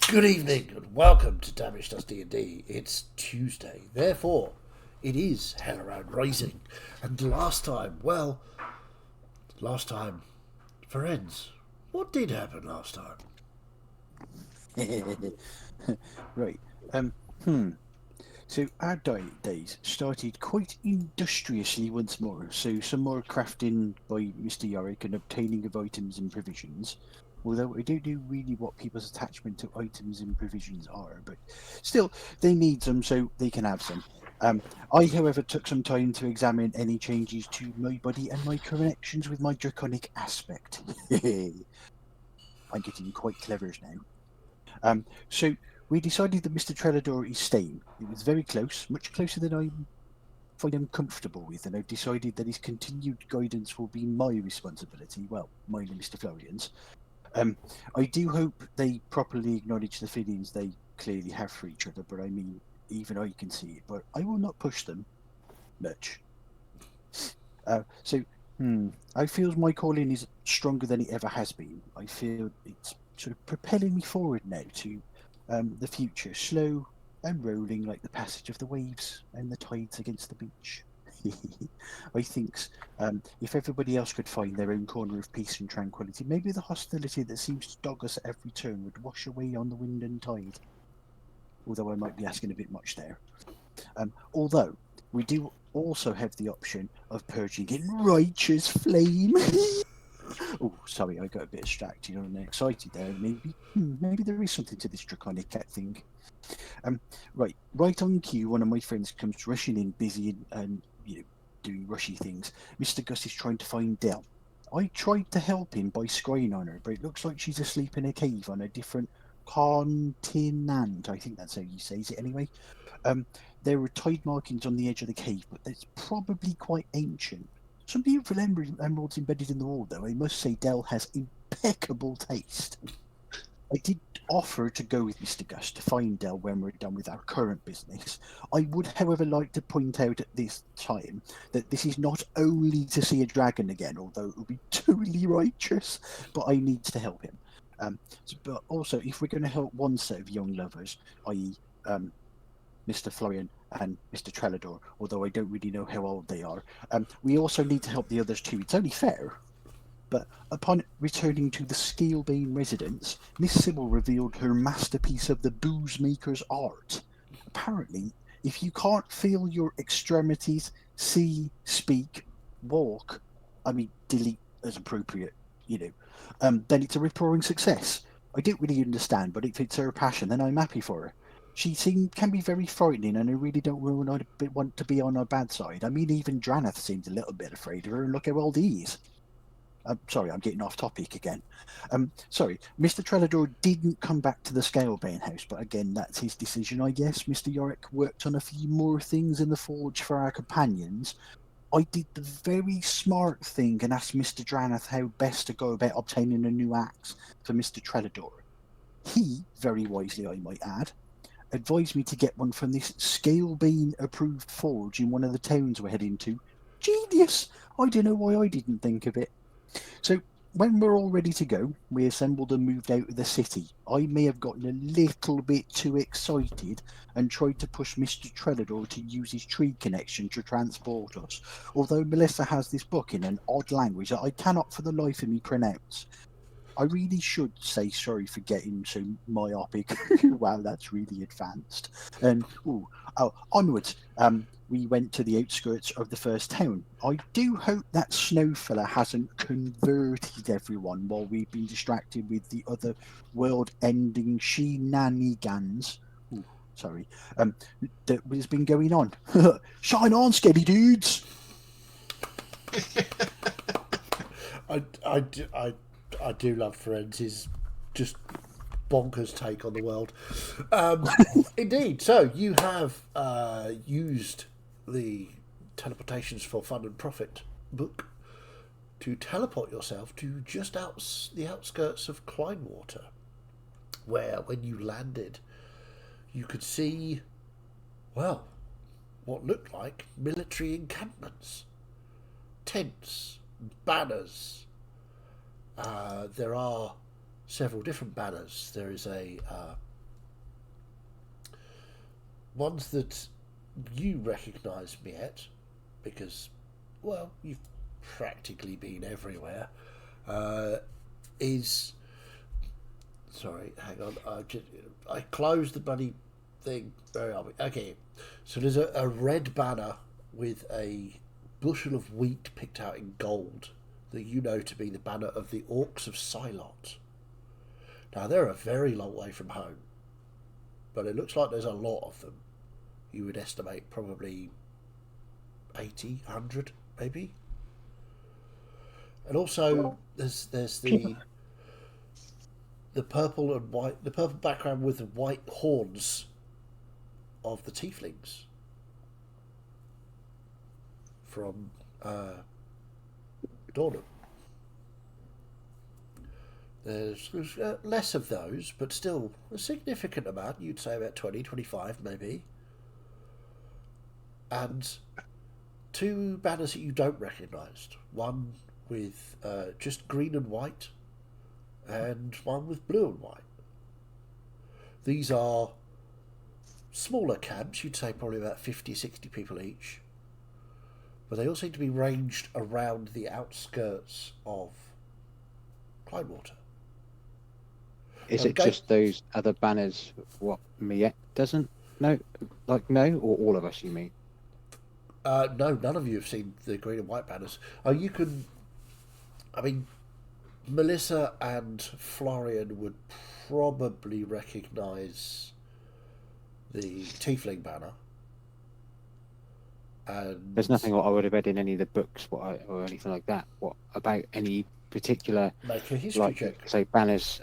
Good evening and welcome to Damaged Us D&D. It's Tuesday, therefore it is Helloran Rising. And last time, friends, what did happen last time? Right. So our diet days started quite industriously once more. So some more crafting by Mr. Yorick and obtaining of items and provisions. Although I don't know really what people's attachment to items and provisions are, but still they need some, so they can have some. I, however, took some time to examine any changes to my body and my connections with my draconic aspect. I'm getting quite clever now. So we decided that Mr. Trellador is staying. It was very close, much closer than I find him comfortable with, and I've decided that his continued guidance will be my responsibility. Well, mine and Mr. Florian's. I do hope they properly acknowledge the feelings they clearly have for each other, but I mean, even I can see it, but I will not push them much. I feel my calling is stronger than it ever has been. I feel it's sort of propelling me forward now to the future, slow and rolling like the passage of the waves and the tides against the beach. I think if everybody else could find their own corner of peace and tranquility, maybe the hostility that seems to dog us at every turn would wash away on the wind and tide. Although I might be asking a bit much there. Although we do also have the option of purging in righteous flame. Oh, sorry, I got a bit distracted and excited there. Maybe there is something to this draconic cat thing. Right on cue, one of my friends comes rushing in, busy and doing rushy things. Mr. Gus is trying to find Dell. I tried to help him by scrying on her, but it looks like she's asleep in a cave on a different continent. I think that's how you say it anyway. There were tide markings on the edge of the cave, but it's probably quite ancient. Some beautiful emeralds embedded in the wall, though. I must say, Dell has impeccable taste. I did offer to go with Mr. Gus to find Dell when we're done with our current business. I would, however, like to point out at this time that this is not only to see a dragon again, although it would be totally righteous, but I need to help him. But also, if we're going to help one set of young lovers, i.e., Mr. Florian and Mr. Trellador, although I don't really know how old they are, we also need to help the others too. It's only fair. But upon returning to the Scalebane residence, Miss Sybil revealed her masterpiece of the booze maker's art. Apparently, if you can't feel your extremities, see, speak, walk, delete as appropriate, then it's a rip-roaring success. I don't really understand, but if it's her passion, then I'm happy for her. She can be very frightening, and I really don't want to be on her bad side. I mean, even Dranath seems a little bit afraid of her, and look how old he is. Sorry, I'm getting off topic again. Sorry, Mr. Trellador didn't come back to the Scalebane house, but again, that's his decision, I guess. Mr. Yorick worked on a few more things in the forge for our companions. I did the very smart thing and asked Mr. Dranath how best to go about obtaining a new axe for Mr. Trellador. He, very wisely I might add, advised me to get one from this Scalebane approved forge in one of the towns we're heading to. Genius! I don't know why I didn't think of it. So when we're all ready to go, we assembled and moved out of the city. I may have gotten a little bit too excited and tried to push Mr. Trellador to use his tree connection to transport us, although Melissa has this book in an odd language that I cannot for the life of me pronounce. I really should say sorry for getting so myopic. Wow, that's really advanced. And onwards. We went to the outskirts of the first town. I do hope that Snowfella hasn't converted everyone while we've been distracted with the other world-ending shenanigans. Ooh, sorry. That has been going on. Shine on, skeddy dudes! I do love Ferentz's just bonkers take on the world. Indeed. So you have used the Teleportations for Fun and Profit book to teleport yourself to just the outskirts of Kleinwater, where when you landed, you could see, well, what looked like military encampments, tents, banners. There are several different banners. There is a ones that you recognise, Miette, because, well, you've practically been everywhere, is... Sorry, hang on. I closed the bloody thing. Where are we? Okay. So there's a red banner with a bushel of wheat picked out in gold that you know to be the banner of the Orcs of Silot. Now, they're a very long way from home, but it looks like there's a lot of them. You would estimate probably 80, 100, maybe. And also, there's the purple and white, the purple background with the white horns of the tieflings from Dornan. There's less of those, but still a significant amount. You'd say about 20, 25 maybe. And two banners that you don't recognise. One with just green and white, and one with blue and white. These are smaller camps, you'd say probably about 50, 60 people each. But they all seem to be ranged around the outskirts of Clydewater. Is it just those other banners what Miette doesn't know? Or all of us, you mean? No, none of you have seen the green and white banners. You can... I mean, Melissa and Florian would probably recognise the Tiefling banner. And there's nothing I would have read in any of the books or anything like that. What about any particular... Make a history check. Say, banners,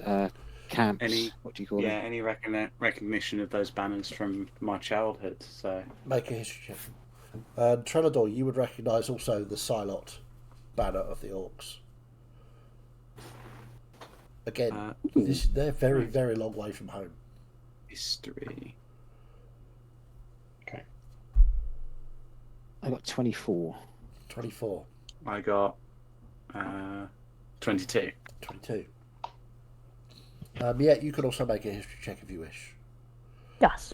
camps, what do you call them? Yeah, any recognition of those banners from my childhood. So make a history check. And Trelador, you would recognise also the Silot banner of the Orcs. Again, they're very, very long way from home. History. Okay. I got 24. 24. I got 22. 22. Yeah, you could also make a history check if you wish. Yes.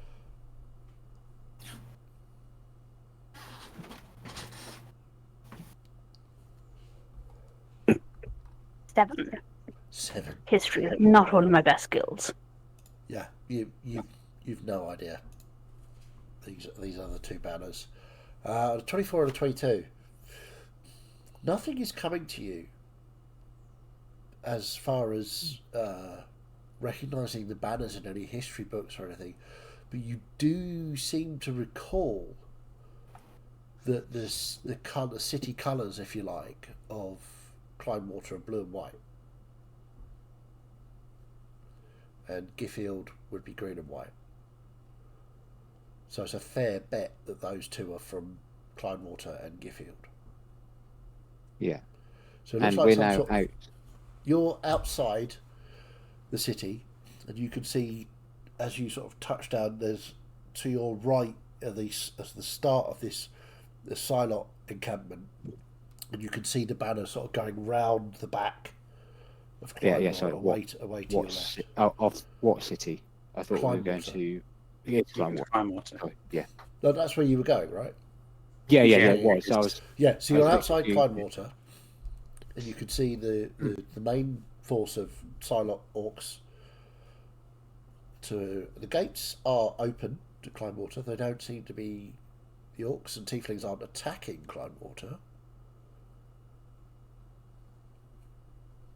Seven. History, not one of my best skills. Yeah, you've no idea. These are the two banners. 24 and a 22. Nothing is coming to you as far as recognising the banners in any history books or anything, but you do seem to recall that the city colours, if you like, of Clydewater are blue and white. And Giffield would be green and white. So it's a fair bet that those two are from Clydewater and Giffield. Yeah. So it looks and like we're some now sort of, out. you're outside the city, and you can see as you sort of touch down, there's to your right at the start of the Silot encampment, and you can see the banner sort of going round the back of Clydewater, Yeah. So away to your left. Of what city? I thought we were going to. Yeah, Clydewater. Oh, yeah. No, that's where you were going, right? Yeah, it was. I was. Yeah, so you're I was outside thinking- Clydewater, and you can see the main force of Silot Orcs. The gates are open to Clydewater. They don't seem to be... The Orcs and Tieflings aren't attacking Clydewater.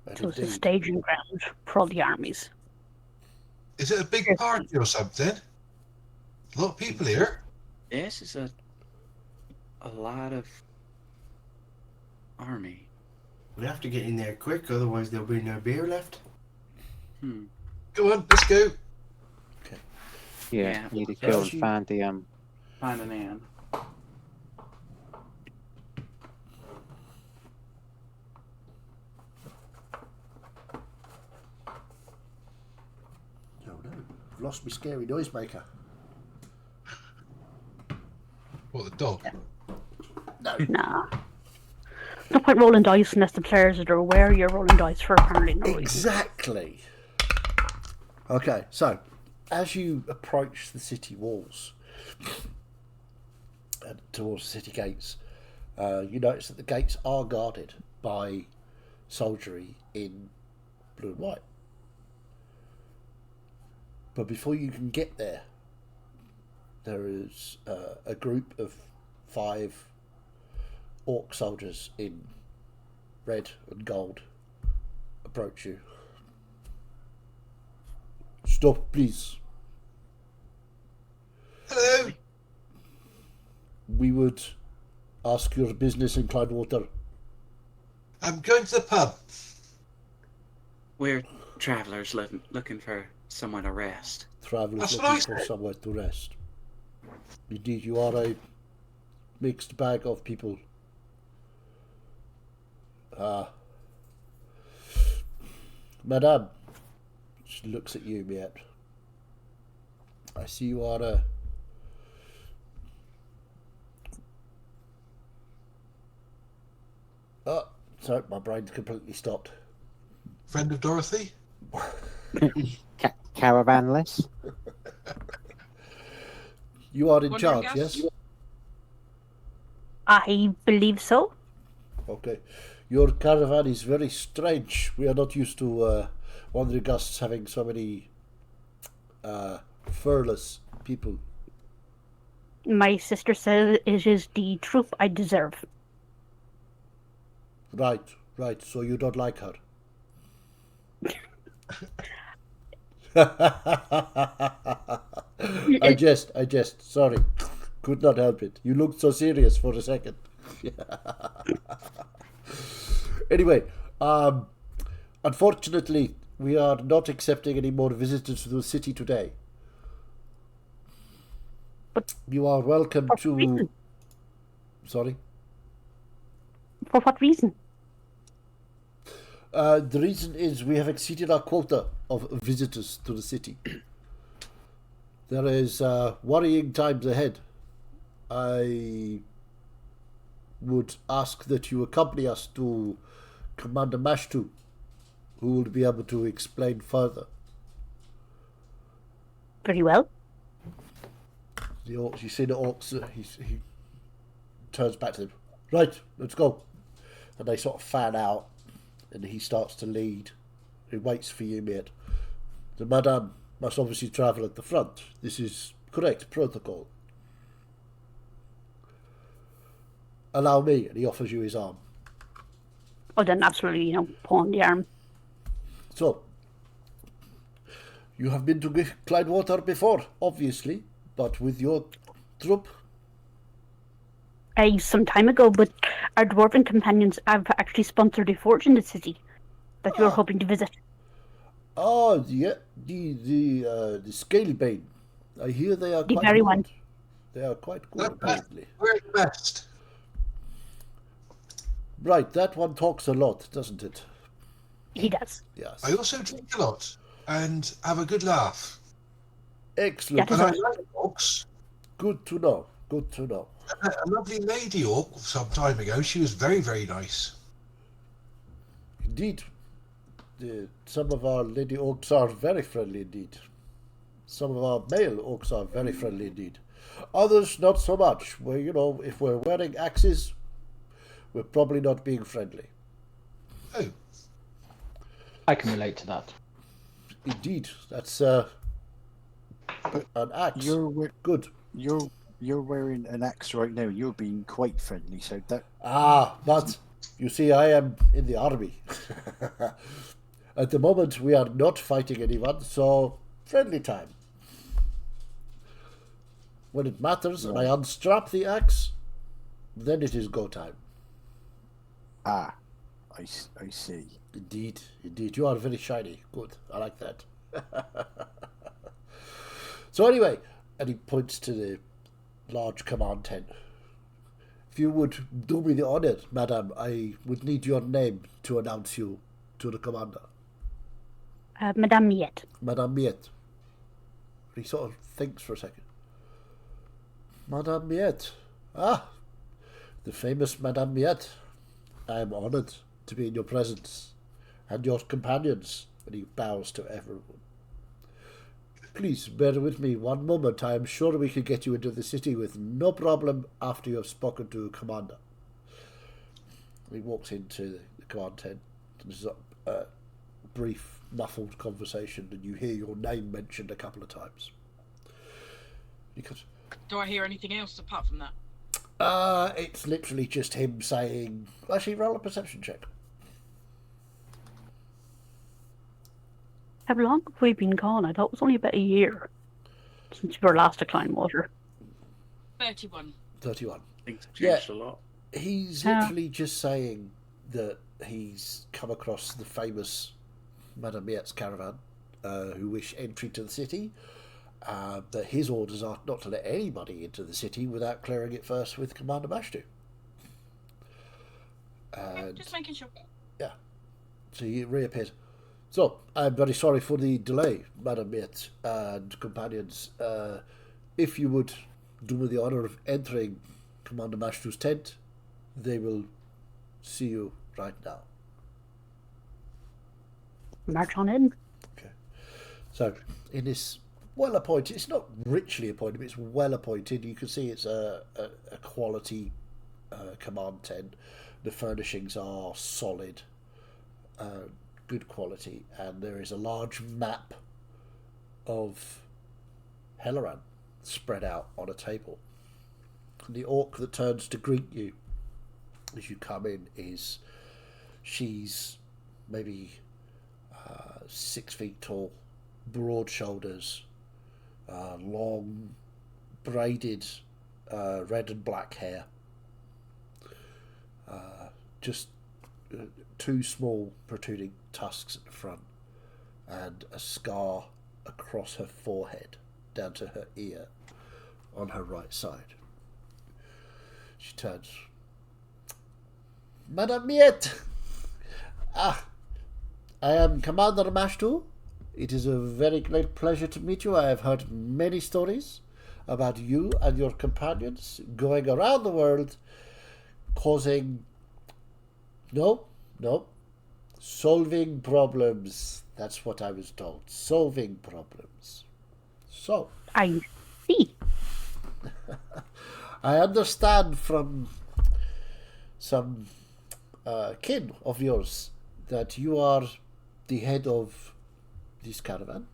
And So it's a indeed, staging ground for all the armies. Is it a big party or something? A lot of people here. Yes, it's a lot of army. We have to get in there quick, otherwise there'll be no beer left. Go on, let's go. Yeah, need to go and find the Find an inn. Oh no, I've lost my scary noisemaker. What, the dog? No. Nah. No point rolling dice unless the players are aware you're rolling dice for apparently no reason. Exactly. Okay, so as you approach the city walls, and towards the city gates. You notice that the gates are guarded by soldiery in blue and white. But before you can get there, there is a group of 5 orc soldiers in red and gold approach you. Stop, please. Hello. We would ask your business in Cloudwater. I'm going to the pub. We're travellers looking for somewhere to rest. Travellers That's what I looking for said. somewhere to rest. Indeed, you are a mixed bag of people. Madame, she looks at you, Miette. I see you are a... Oh, sorry, my brain's completely stopped. Friend of Dorothy. Caravanless. You are in Wondering charge, guess? yes? I believe so. Okay. Your caravan is very strange. We are not used to wandering gusts having so many furless people. My sister says it is the troop I deserve. Right, right. So you don't like her. I jest. Sorry. Could not help it. You looked so serious for a second. Anyway, unfortunately, we are not accepting any more visitors to the city today. But you are welcome for to... what reason? Sorry? For what reason? The reason is we have exceeded our quota of visitors to the city. There is worrying times ahead. I would ask that you accompany us to Commander Mashtu, who will be able to explain further. Very well. The orcs, you see the orcs, he turns back to them. Right, let's go. And they sort of fan out, and he starts to lead. He waits for you, mate. The madame must obviously travel at the front. This is correct protocol. Allow me, and he offers you his arm. Oh, then absolutely, pull on the arm. So, you have been to Clydewater before, obviously, but with your troop? Some time ago, but our dwarven companions have actually sponsored a fort in the city that we were hoping to visit. Oh, yeah, the Scalebane. I hear they are The quite very good. one. They are quite good, Not bad. apparently. We're the best. Right, that one talks a lot, doesn't it? He does. Yes. I also drink a lot and have a good laugh. Excellent. That And is I like orcs. Good to know. Good to know. I met a lovely lady orc some time ago. She was very, very nice. Indeed. Some of our lady orcs are very friendly indeed. Some of our male orcs are very friendly indeed. Others not so much. Where, if we're wearing axes, we're probably not being friendly. Oh, I can relate to that. Indeed. That's But an axe. You're Good. you're wearing an axe right now. You're being quite friendly, so that But you see, I am in the army. At the moment, we are not fighting anyone, so friendly time. When it matters and I unstrap the axe, then it is go time. I see. Indeed, indeed. You are very shiny. Good. I like that. So anyway, and he points to the large command tent. If you would do me the honor, madam, I would need your name to announce you to the commander. Madame Miette. Madame Miette. He sort of thinks for a second. Madame Miette. Ah, the famous Madame Miette. I am honored to be in your presence and your companions. And he bows to everyone. Please bear with me one moment. I am sure we can get you into the city with no problem after you have spoken to Commander. He walks into the command tent. There's a brief, muffled conversation, and you hear your name mentioned a couple of times. Because Do I hear anything else apart from that? it's literally just him saying, actually, roll a perception check. How long have we been gone? I thought it was only about a year since we were last to Kleinwater. 31. 31. Things have changed a lot. He's literally just saying that he's come across the famous Madame Miette's caravan, who wish entry to the city. That his orders are not to let anybody into the city without clearing it first with Commander Mashtu. And Just making sure. yeah, so he reappears. So, I'm very sorry for the delay, Madame Miette and companions. If you would do me the honour of entering Commander Mashtu's tent, they will see you right now. March on in. Okay. So, in this well-appointed, it's not richly appointed, but it's well-appointed. You can see it's a quality command tent. The furnishings are solid, good quality, and there is a large map of Helloran spread out on a table. The orc that turns to greet you as you come in she's maybe 6 feet tall, broad shoulders, long braided red and black hair, just two small protruding tusks at the front, and a scar across her forehead down to her ear on her right side. She turns. Madame Miette! I am Commander Mashtu. It is a very great pleasure to meet you. I have heard many stories about you and your companions going around the world causing... solving problems. That's what I was told. Solving problems. So... I see. I understand from some kin of yours that you are the head of this caravan,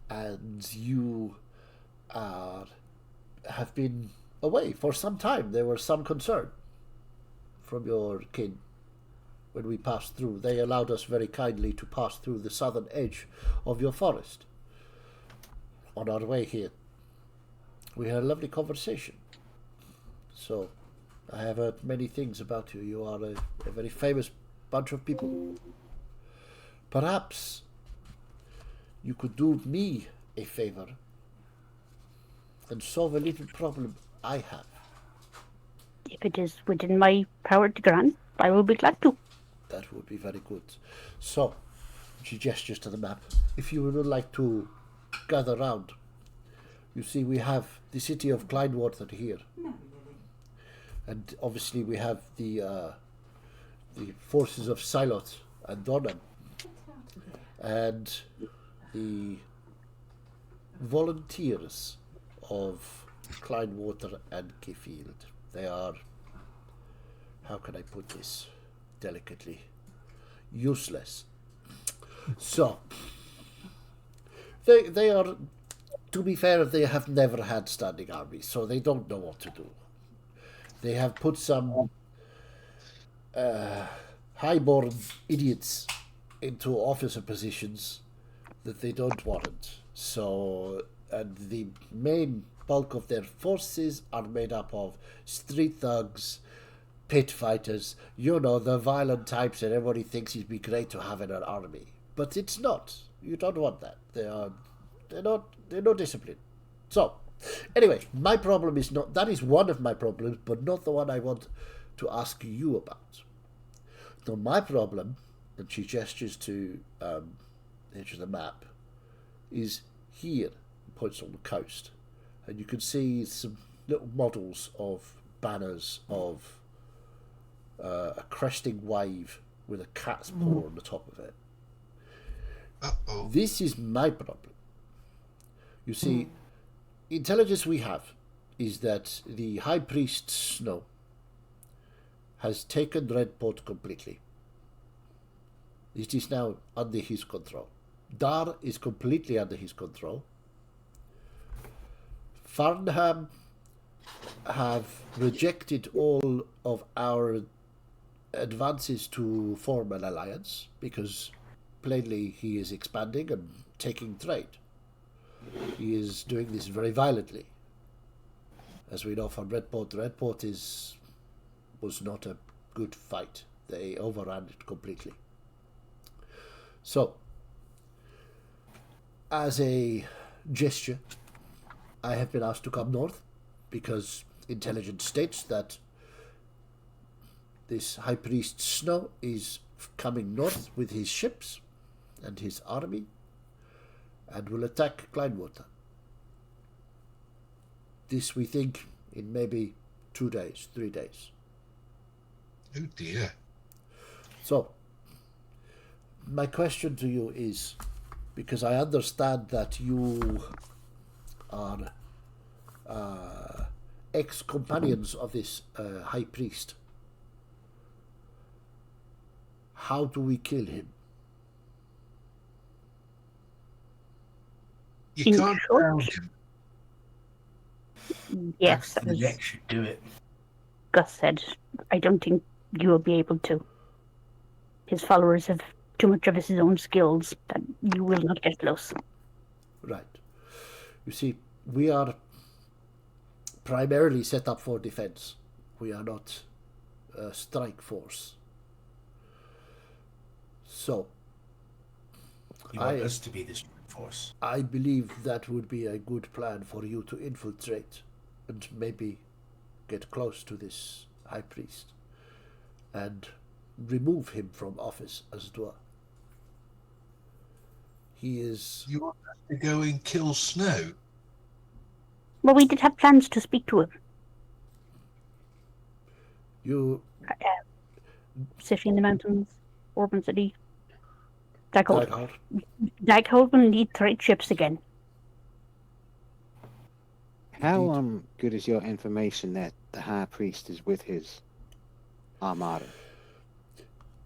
and you have been away for some time. There was some concern from your kin when we passed through. They allowed us very kindly to pass through the southern edge of your forest. On our way here, we had a lovely conversation. So, I have heard many things about you. You are a very famous bunch of people. Perhaps you could do me a favor and solve a little problem I have. If it is within my power to grant, I will be glad to. That would be very good. So, she gestures to the map. If you would like to gather round, you see we have the city of Kleinwater here. And obviously we have the forces of Silot and Dornan. And the volunteers of Kleinwater and Keyfield. They are, how can I put this delicately, useless. So, they are, to be fair, they have never had standing armies, so they don't know what to do. They have put some highborn idiots into officer positions that they don't warrant. So, and the main bulk of their forces are made up of street thugs, pit fighters, you know, the violent types that everybody thinks it'd be great to have in an army. But it's not. You don't want that. They're not disciplined. So, anyway, my problem is not, that is one of my problems, but not the one I want to ask you about. So my problem, and she gestures to the edge of the map, is here, points on the coast. And you can see some little models of banners of a cresting wave with a cat's paw on the top of it. Uh-oh. This is my problem. You see, intelligence we have is that the High Priest Snow has taken Redport completely. It is now under his control. Dar is completely under his control. Farnham have rejected all of our advances to form an alliance because plainly he is expanding and taking trade. He is doing this very violently. As we know from Redport, was not a good fight. They overran it completely. So, as a gesture, I have been asked to come north because intelligence states that this High Priest Snow is coming north with his ships and his army and will attack Kleinwater. This we think in maybe 2 days, 3 days. Oh dear. So, my question to you is, because I understand that you are ex-companions of this High Priest, how do we kill him? You In can't short- down him. Yes, The as neck should do it. Gus said, I don't think you will be able to. His followers have too much of his own skills that you will not get close. Right. You see, we are primarily set up for defense. We are not a strike force. So, You want us to be the strike force. I believe that would be a good plan for you to infiltrate and maybe get close to this High Priest and remove him from office, as it were. He is... You want us to go and kill Snow? Well, we did have plans to speak to him. You... City in the mountains, Orban City. Daghold. Daghold. Daghold will need trade ships again. How good is your information that the High Priest is with his armada?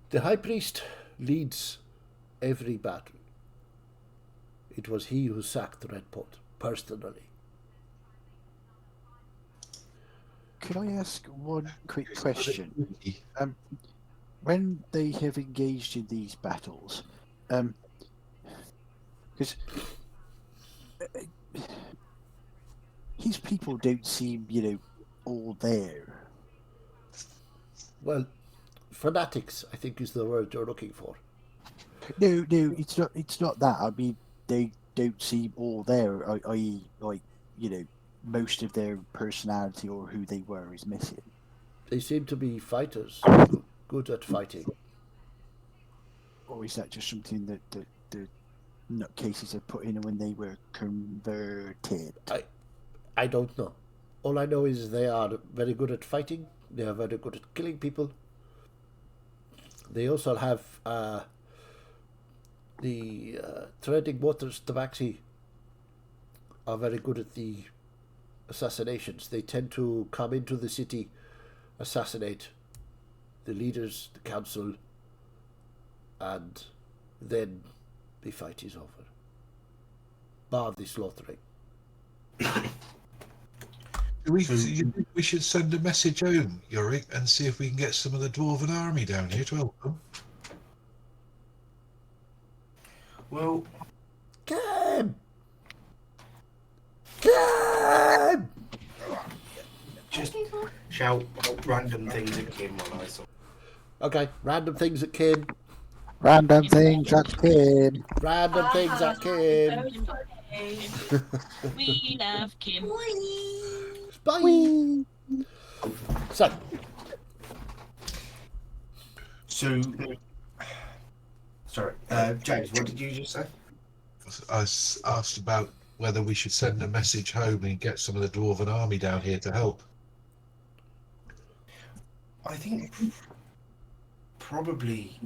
The High Priest leads every battle. It was he who sacked Redport, personally. Could I ask one quick question? When they have engaged in these battles, because his people don't seem, all there. Well, fanatics, I think, is the word you're looking for. No, it's not. It's not that. I mean, they don't seem all there. I.e., most of their personality or who they were is missing. They seem to be fighters, good at fighting. Or is that just something that the nutcases have put in when they were converted? I don't know. All I know is they are very good at fighting. They are very good at killing people. They also have the treading waters tabaxi are very good at the assassinations. They tend to come into the city, assassinate the leaders, the council, and then the fight is over. Bar the slaughtering. You think we should send a message home, Yorick, and see if we can get some of the Dwarven army down here to help them? Well, Come! just shout random things at Kim while I saw. Okay, random things at Kim. Random things at Kim. Random things at Kim. We love Kim. Bye. So, sorry, James, what did you just say? I asked about whether we should send a message home and get some of the Dwarven army down here to help. I think probably.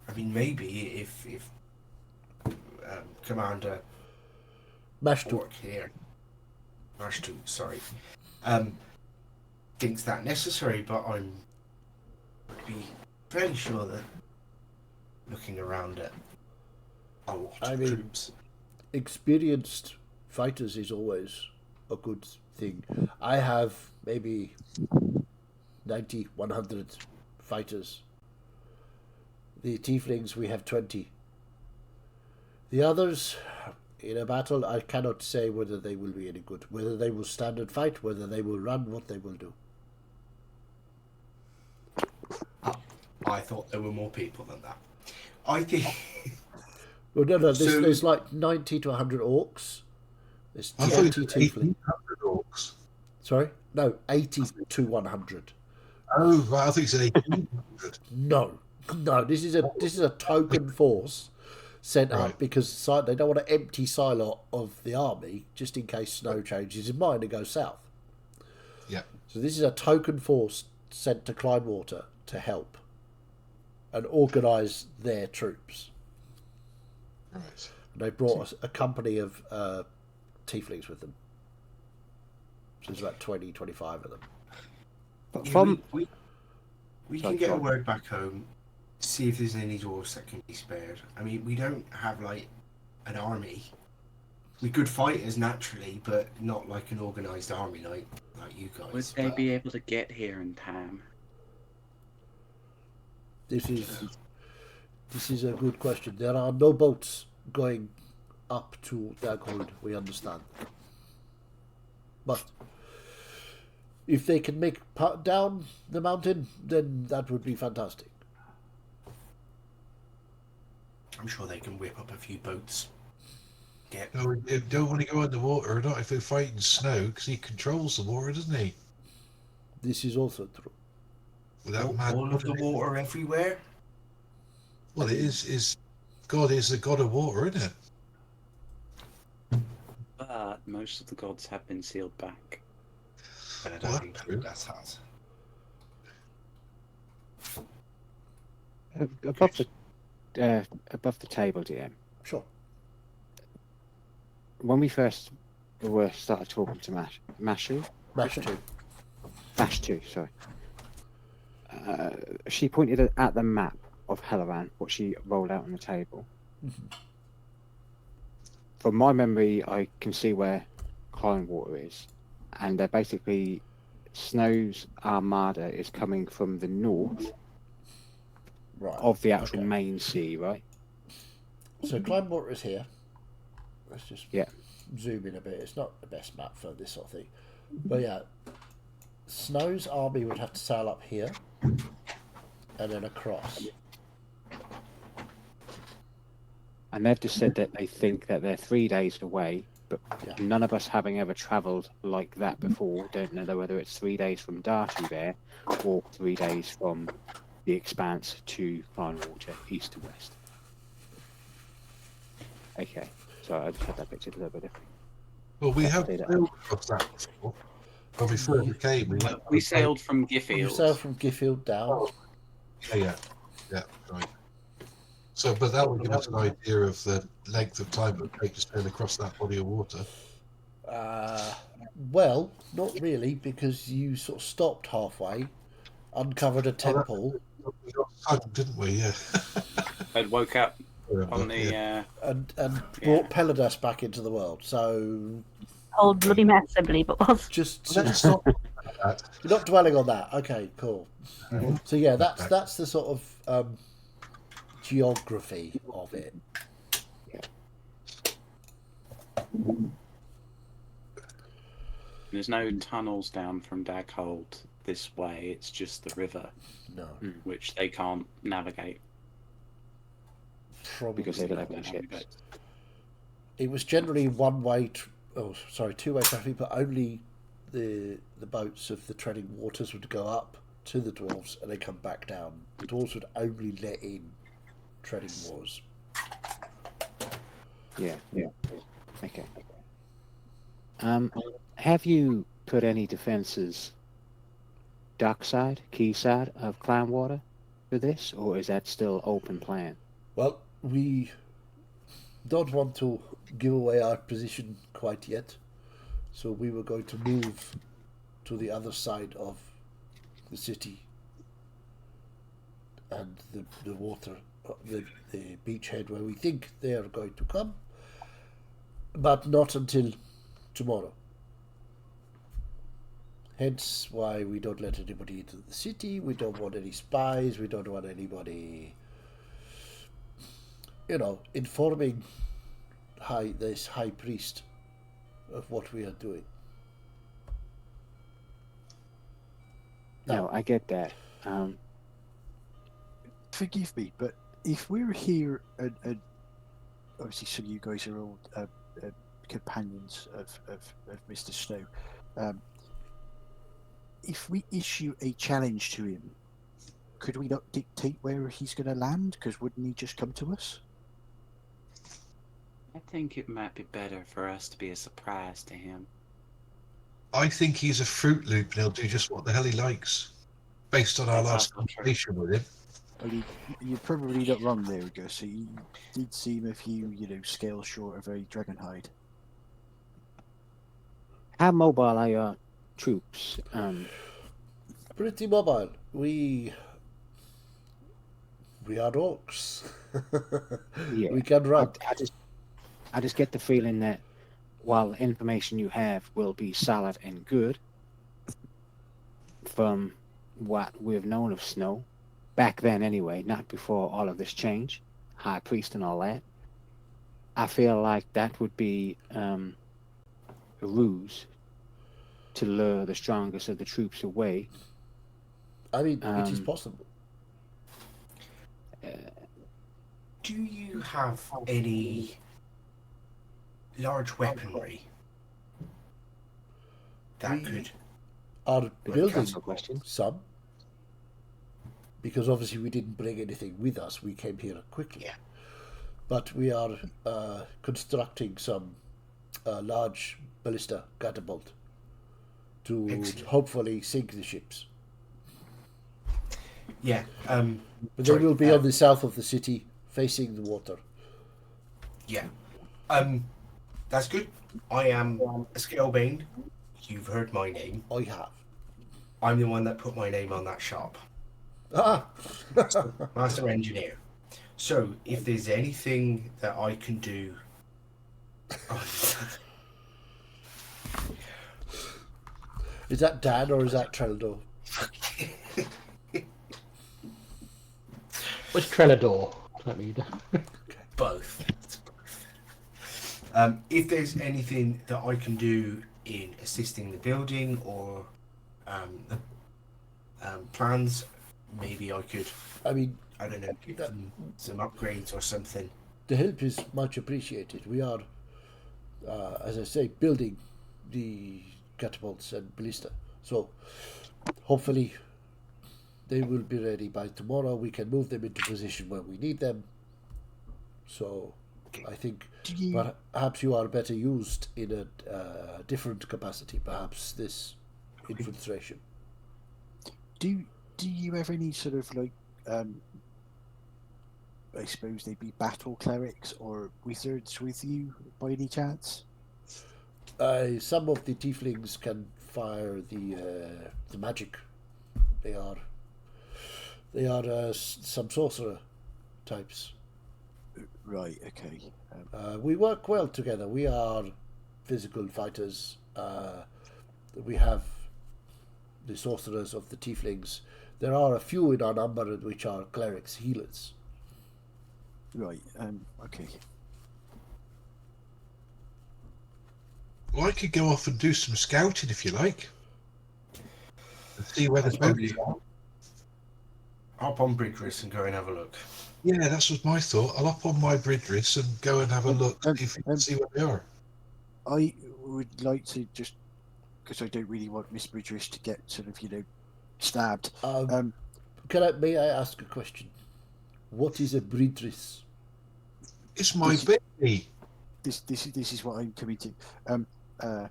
I mean, maybe if Commander Mash two. orc here, Marsh 2, sorry, thinks that necessary, but I'm would be fairly sure that looking around at a lot of troops. Experienced fighters is always a good thing. I have maybe 90, 100 fighters. The tieflings, we have 20. The others, in a battle, I cannot say whether they will be any good. Whether they will stand and fight, whether they will run, what they will do. I thought there were more people than that. I think... Well, no, So- there's like 90 to 100 orcs. There's I thought 20 you said tieflings. 1,800 orcs. Sorry? No, 80 to 100. Oh, right. I think you said 1,800. No, this is a token force sent up Right. because they don't want to empty Silot of the army just in case Snow changes his mind and goes south. Yeah. So this is a token force sent to Kleinwater to help and organise their troops. Right. And they brought a company of tieflings with them. So there's about 20, 25 of them. But Yeah, from we Sorry, can get go a on. word back home, see if there's any dwarves that can be spared. I mean, we don't have like an army. We're good fighters naturally, but not like an organised army like you guys. Would they but- be able to get here in time? This is a good question. There are no boats going up to Daghold, we understand. But if they can make down the mountain, then that would be fantastic. I'm sure they can whip up a few boats. Get No, we don't want to go underwater, not if we're fighting Snow, because he controls the water, doesn't he? This is also true. Without mad all of the water everywhere. Well, it is God is the god of water, isn't it? But most of the gods have been sealed back. But I Well, don't that's think true. that's has. above the table, DM. Sure. When we first started talking to Mashu, Mash 2. sorry. She pointed at the map of Helloran, what she rolled out on the table. From my memory, I can see where Kleinwater is, and they're basically Snow's armada is coming from the north Right. of the actual Okay. main sea, right? So Kleinwater is here. Let's just Yeah. zoom in a bit. It's not the best map for this sort of thing. But yeah, Snow's army would have to sail up here and then across. And they've just said that they think that they're 3 days away, but Yeah. none of us having ever travelled like that before don't know whether it's 3 days from Darcy there or 3 days from the Expanse to Kleinwater, east to west. Okay, so I just had that picture a little bit different. Well, we have Say that. sailed across that before. Well, before we came, We sailed from You Giffield. sail from Giffield down. Yeah, right. So, but that would give us an idea of the length of time it would take to sail across that body of water. Well, not really, because you sort of stopped halfway, uncovered a temple, We got sunk, didn't we? Yeah. I'd woke up on the. Yeah. and brought Peladas back into the world. So Old bloody mess, I believe it was. just Let's not that. you're not dwelling on that. Okay, cool. So yeah, that's the sort of geography of it. There's no tunnels down from Daghold this way. It's just the river, No, which they can't navigate. probably Because they don't have not. any ships. It was generally two-way traffic, but only the boats of the treading waters would go up to the dwarves and they come back down. The dwarves would only let in treading waters. Yeah. Okay. Have you put any defences dark side, key side of Clownwater for this, or is that still open plan? Well, we don't want to give away our position quite yet, so we were going to move to the other side of the city and the water, the beachhead where we think they are going to come, but not until tomorrow. Hence why we don't let anybody into the city. We don't want any spies. We don't want anybody, informing this high priest of what we are doing. No, I get that. Forgive me, but if we're here and obviously some of you guys are all companions of Mr. Snow, if we issue a challenge to him, could we not dictate where he's going to land? Because wouldn't he just come to us? I think it might be better for us to be a surprise to him. I think he's a Fruit Loop and he'll do just what the hell he likes, based on our That's last also true. conversation with him. I mean, you're probably not wrong there, Gus. He did seem a few, scales short of a dragonhide. How mobile are your troops? Pretty mobile. We are orcs. Yeah. We can run. I just get the feeling that while the information you have will be solid and good, from what we've known of Snow, back then anyway, not before all of this change, High Priest and all that, I feel like that would be a ruse to lure the strongest of the troops away. I mean, it is possible. Do you have any large weaponry that We could? are Good building counsel question. some, because obviously we didn't bring anything with us. We came here quickly. Yeah. But we are constructing some large ballista catapult to Excellent. hopefully sink the ships. Yeah. But Sorry, they will be on the south of the city, facing the water. Yeah. That's good. I am a Scalebane. You've heard my name. I have. I'm the one that put my name on that shop. Ah! Master Engineer. So, if there's anything that I can do... Is that Dan or is that Treldo? What's Trellador? Let me. Both. If there's anything that I can do in assisting the building or plans, maybe I could, I mean, I don't know, give them some upgrades or something. the help is much appreciated. We are, as I say, building the catapults and ballista. So hopefully they will be ready by tomorrow. We can move them into position when we need them. So I think perhaps you are better used in a different capacity, perhaps this infiltration. Do you have any sort of like I suppose they'd be battle clerics or wizards with you by any chance? Some of the tieflings can fire the magic. They are some sorcerer types. Right. Okay. We work well together. We are physical fighters. We have the sorcerers of the tieflings. There are a few in our number which are clerics, healers. Right. Okay. Well, I could go off and do some scouting if you like. And see where the boats are. Hop on Bridgris and go and have a look. Yeah, that's was my thought. I'll up on my Bridris and go and have a look, see where they are. I would like to just, because I don't really want Miss Bridgerish to get sort of stabbed. May I ask a question? What is a bridris? It's my baby. This is what I'm coming to. A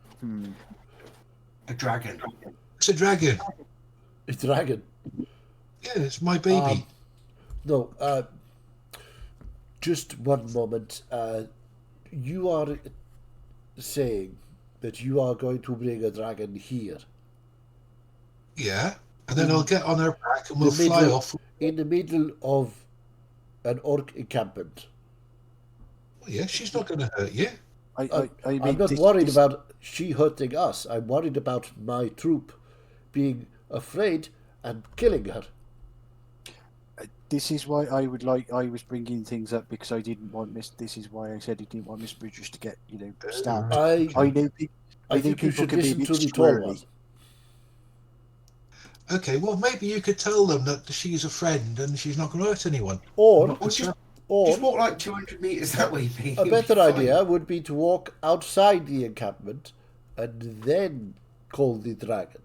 dragon. It's a dragon. A dragon. Yeah, it's my baby. No, just one moment. you are saying that you are going to bring a dragon here. Yeah, and then I'll get on her back and we'll fly off. In the middle of an orc encampment. Yeah, she's not going to hurt you. I mean, I'm not worried about she hurting us. I'm worried about my troop being afraid and killing her. This is why I was bringing things up because I didn't want This is why I said I didn't want Miss Bridges to get stabbed. I know. I think you should listen to the tall one. Okay, well maybe you could tell them that she's a friend and she's not going to hurt anyone. Or just walk like 200 meters that way, Pete. A better idea would be to walk outside the encampment and then call the dragon.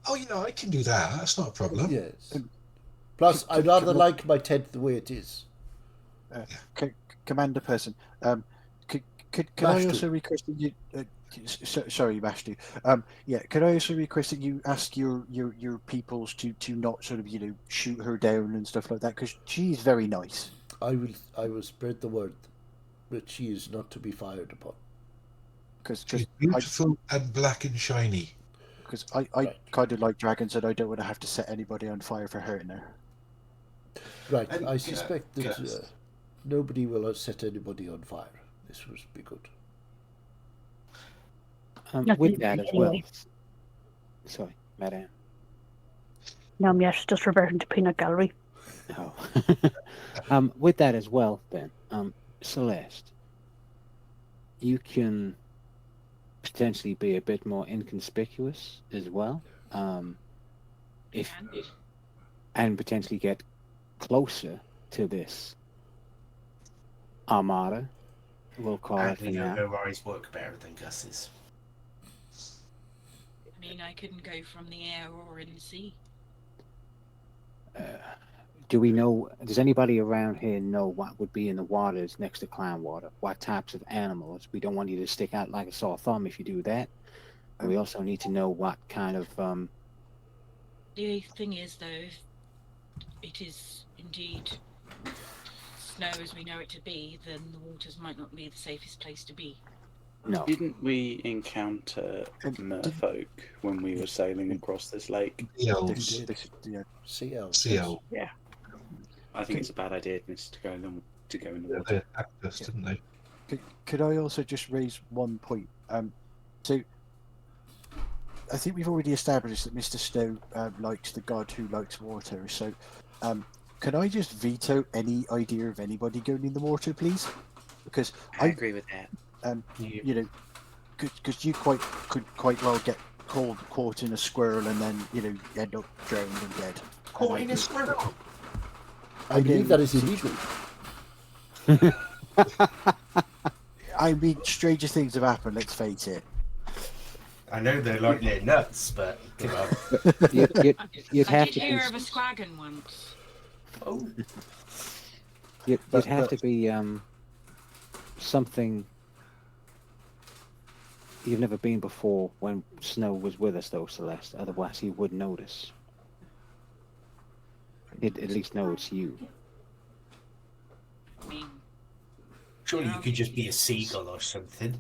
Oh, yeah, I can do that. That's not a problem. Yes. Plus, I'd rather like my tent the way it is. Commander person, can I also request that you? Sorry, Mashtu. Could I also request that you ask your peoples to not sort of shoot her down and stuff like that because she is very nice. I will spread the word that she is not to be fired upon. She's beautiful and black and shiny. Because I kind of like dragons and I don't want to have to set anybody on fire for hurting her. Right, and, I suspect that nobody will set anybody on fire. This would be good. With that as well. Sorry, Madame. No, I'm just reverting to peanut gallery. Oh. With that as well, then, Celeste, you can potentially be a bit more inconspicuous as well, and potentially get closer to this armada. We'll call it for now. Rory's work better than Gus's. I mean, I couldn't go from the air or in the sea. Do we know? Does anybody around here know what would be in the waters next to Clownwater? What types of animals? We don't want you to stick out like a sore thumb if you do that. And we also need to know what kind of. The thing is, though, if it is indeed snow as we know it to be, then the waters might not be the safest place to be. No. Didn't we encounter merfolk when we were sailing across this lake? Sea elves. Sea elves. Sea elves. Yeah. I think it's a bad idea to go in the water. They attacked us, didn't they? Could I also just raise one point? So I think we've already established that Mr. Snow likes the god who likes water. So can I just veto any idea of anybody going in the water, please? Because I agree with that. Because you could quite well get caught in a squirrel and then end up drowned and dead. Caught in a squirrel? I believe that is illegal. I mean, stranger things have happened. Let's face it. I know they're like they're nuts, but you'd have I did to hear be, of a squagon once. oh, you'd have to be something you've never been before when Snow was with us, though, Celeste. Otherwise, he would notice. He'd at least know it's you. I mean, surely you could just be a seagull or something.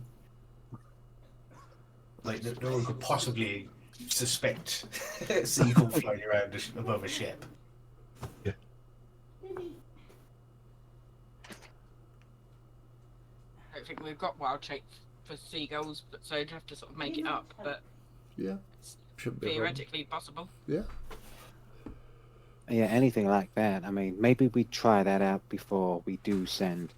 Like no one could possibly suspect a seagull flying around above a ship. Yeah. I don't think we've got wild shape for seagulls, but so you'd have to sort of make it up. But Yeah. Shouldn't be a problem. theoretically possible. Yeah. Yeah, anything like that. I mean, maybe we try that out before we do send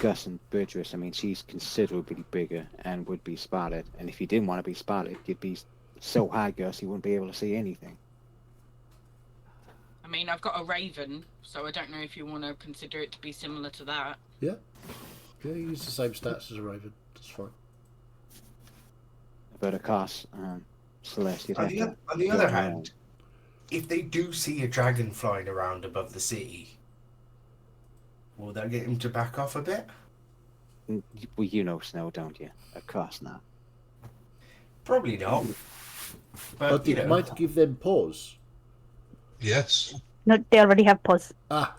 Gus and Beatrice. I mean, she's considerably bigger and would be spotted. And if you didn't want to be spotted, you'd be so high, Gus, you wouldn't be able to see anything. I mean, I've got a raven, so I don't know if you want to consider it to be similar to that. Yeah. Yeah, you use the same stats as a raven. That's fine. But of course, Celeste, you'd On have the, to on the go other around. hand, if they do see a dragon flying around above the city, will that get him to back off a bit? Well, you know Snow, don't you? Of course not. Probably not. But it might give them pause. Yes. No, they already have pause. Ah.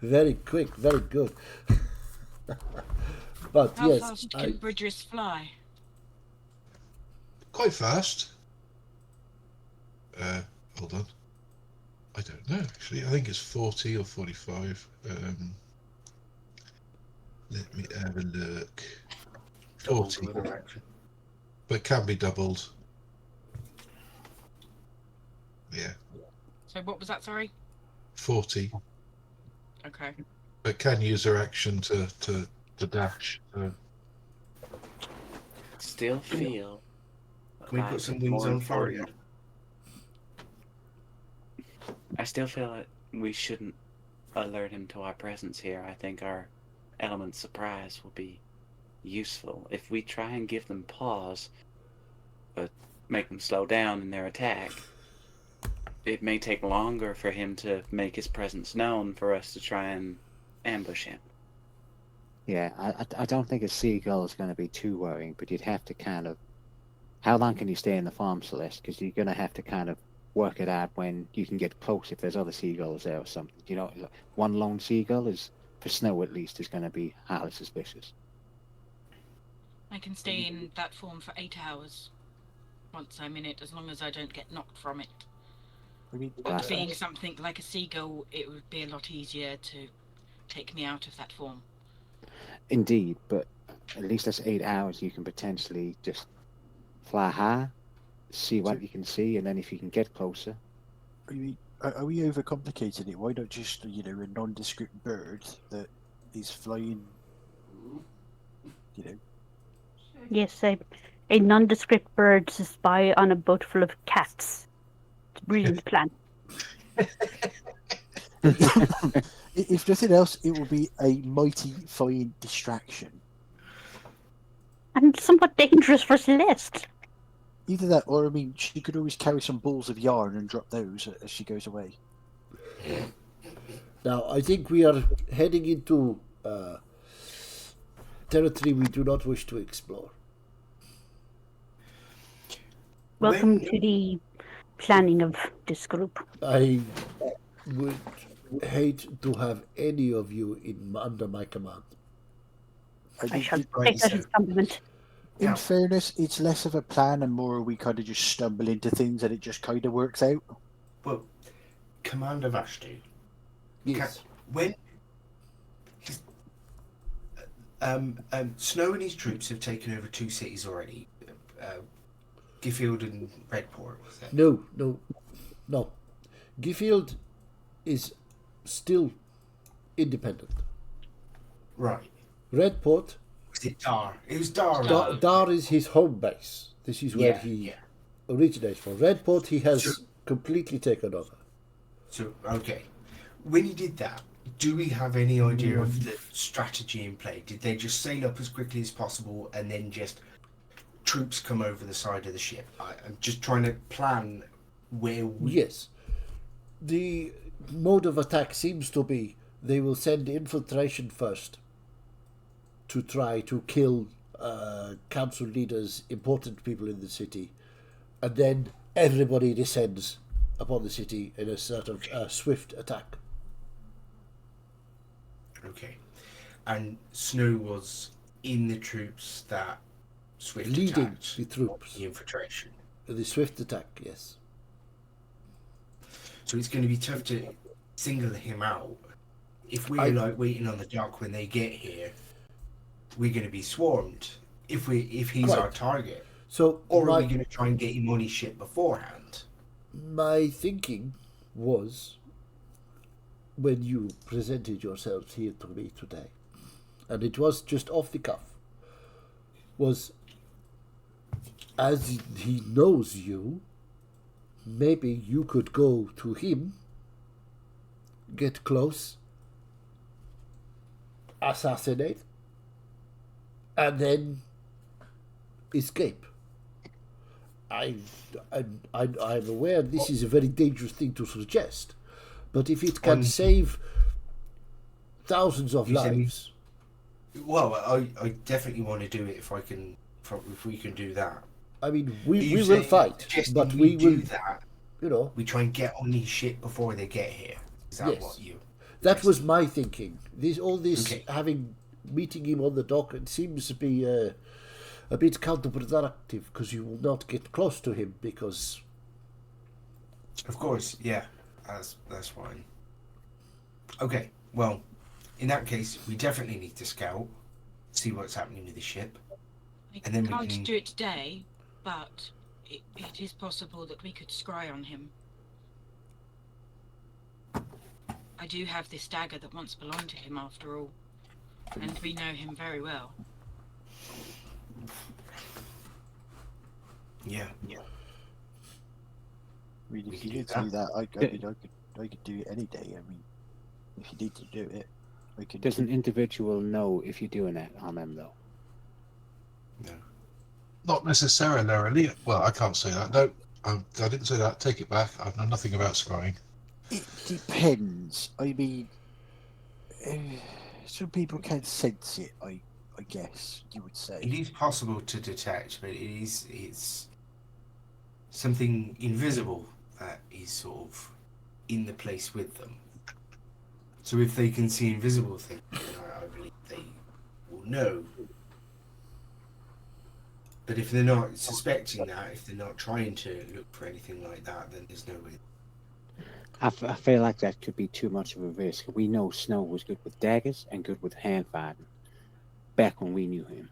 Very quick, very good. But How yes, fast can Bridges fly? Quite fast. Hold on. I don't know, actually. I think it's 40 or 45. Let me have a look. 40, Double direction. but can be doubled. Yeah, So what was that, sorry? 40, Okay. but can use her action to dash. So. Still feel. Can we like put some it's wings more on Florian? important- I still feel like we shouldn't alert him to our presence here. I think our element surprise will be useful. If we try and give them pause, but make them slow down in their attack, it may take longer for him to make his presence known for us to try and ambush him. Yeah, I don't think a seagull is going to be too worrying, but you'd have to kind of. How long can you stay in the farm, Celeste? Because you're going to have to kind of work it out when you can get close if there's other seagulls there or something. You know, one lone seagull is, for Snow at least, is going to be highly suspicious. I can stay in that form for 8 hours. Once I'm in it, as long as I don't get knocked from it. I mean, But Right. being something like a seagull, it would be a lot easier to take me out of that form. Indeed, but at least that's 8 hours. You can potentially just fly high, see what you can see, and then if you can get closer. I mean, are we overcomplicating it? Why not just, a nondescript bird that is flying, Yes, a nondescript bird to spy on a boat full of cats. It's a brilliant plan. If nothing else, it will be a mighty fine distraction. And somewhat dangerous for Celeste. Either that, or I mean, she could always carry some balls of yarn and drop those as she goes away. now I think we are heading into territory we do not wish to explore. Welcome to the planning of this group. I would hate to have any of you under my command. I shall right, take that so- as a compliment. In Yeah. fairness, it's less of a plan and more we kind of just stumble into things and it just kind of works out. Well, Commander Vashtu, Yes. when Snow and his troops have taken over 2 cities already, Giffield and Redport. Was that? No. Giffield is still independent. Right. Redport, Was it Dar? It was Dar. Dar is his home base. This is where Yeah, he yeah. originates from. Redport he has Sure. completely taken over. So, okay. When he did that, do we have any idea of the strategy in play? Did they just sail up as quickly as possible and then just troops come over the side of the ship? I'm just trying to plan where we... Yes. The mode of attack seems to be they will send infiltration first to try to kill council leaders, important people in the city, and then everybody descends upon the city in a sort of swift attack. Okay. And Snow was in the troops that Swift Leading attacked, the troops. the infiltration. The swift attack, yes. So it's going to be tough to single him out. If we're like waiting on the dock when they get here, we're going to be swarmed. If he's Quite. our target, So or are we going to try and get him on his ship beforehand? my thinking was, when you presented yourselves here to me today, and it was just off the cuff, was as he knows you, maybe you could go to him, get close, assassinate, and then escape. I'm aware this is a very dangerous thing to suggest, but if it can save thousands of You said- lives, Well, I definitely want to do it if we can do that. I mean, we You will say- fight, suggesting but we we do will, that. you know, We try and get on his ship before they get here. Is that Yes. what you? That was my thinking. All this Okay. meeting him on the dock, it seems to be a bit counterproductive because you will not get close to him because Of course, yeah. That's fine. Okay, well, in that case, we definitely need to scout, see what's happening with the ship. I And then we can't can- do it today, but it is possible that we could scry on him. I do have this dagger that once belonged to him, after all, and we know him very well. Yeah. I mean, We if can you do did do that. that, I could do it any day. I mean, if you need to do it, I could. Does an individual know if you're doing that on them, though? No. Not necessarily. Well, I can't say that. No, I didn't say that. Take it back. I know nothing about scrying. It depends. I mean, some people can sense it. I guess you would It say. is possible to detect, but it's something invisible that is sort of in the place with them. So if they can see invisible things, then I believe they will know. But if they're not suspecting that, if they're not trying to look for anything like that, then there's no way. I feel like that could be too much of a risk. We know Snow was good with daggers and good with hand fighting back when we knew him.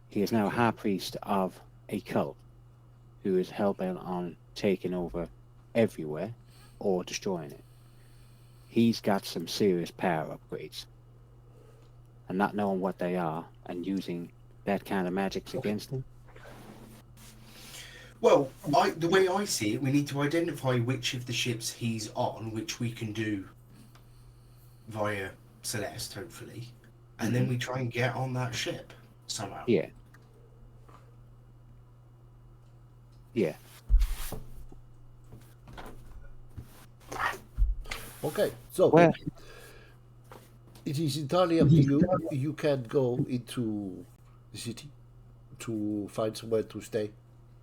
He is now a high priest of a cult who is hell-bent on taking over everywhere or destroying it. He's got some serious power upgrades. And not knowing what they are and using that kind of magic against him. Well, the way I see it, we need to identify which of the ships he's on, which we can do via Celeste, hopefully, and then we try and get on that ship somehow. Yeah. Yeah. okay. So Well, it is entirely up to you. You can go into the city to find somewhere to stay.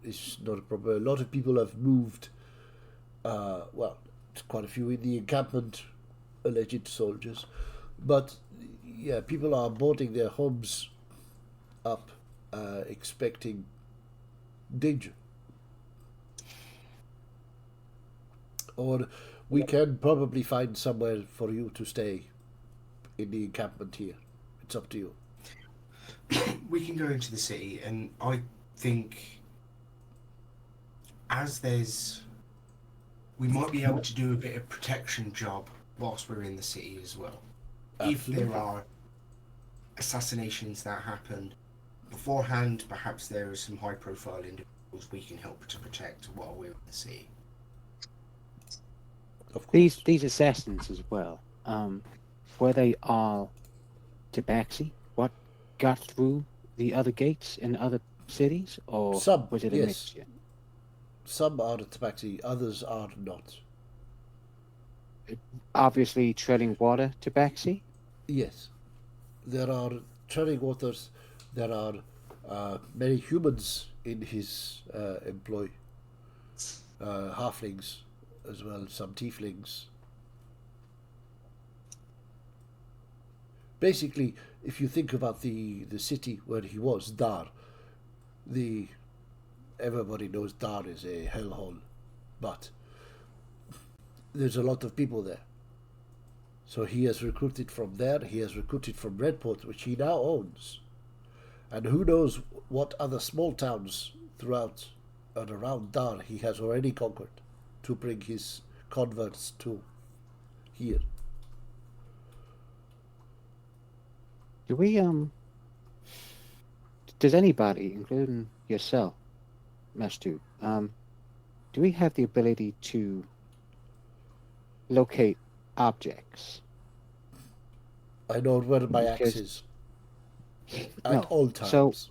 It's not a problem. A lot of people have moved. Well, quite a few in the encampment, alleged soldiers, but yeah, people are boarding their homes up, expecting danger. Or we can probably find somewhere for you to stay in the encampment here. It's up to you. We can go into the city, and I think we might be able to do a bit of protection job whilst we're in the city as well. Absolutely. If there are assassinations that happen beforehand, perhaps there are some high-profile individuals we can help to protect while we're in the city. Of course. these assassins as well. Were they all Tabaxi? What got through the other gates in other cities, or Some, was it a yes. mixture? Some are tabaxi, others are not. Obviously, treading water Tabaxi. Yes. There are treading waters. There are many humans in his employ. Halflings as well, some tieflings. Basically, if you think about the city where he was, Dar, everybody knows Dar is a hellhole, but there's a lot of people there. So he has recruited from there, he has recruited from Redport, which he now owns. And who knows what other small towns throughout and around Dar he has already conquered to bring his converts to here. Do we Does anybody, including yourself, Mastu, do we have the ability to locate objects? I know where my axe Because- is at No, all times.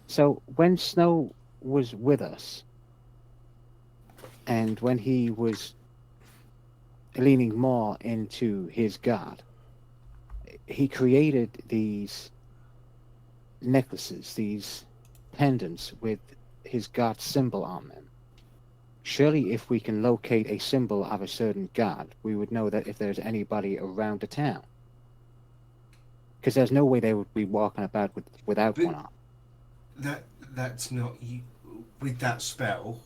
So when Snow was with us, and when he was leaning more into his god, he created these necklaces, these pendants with his god symbol on them. surely if we can locate a symbol of a certain god, we would know that if there's anybody around the town. Because there's no way they would be walking about without But- one on. That's not you. With that spell,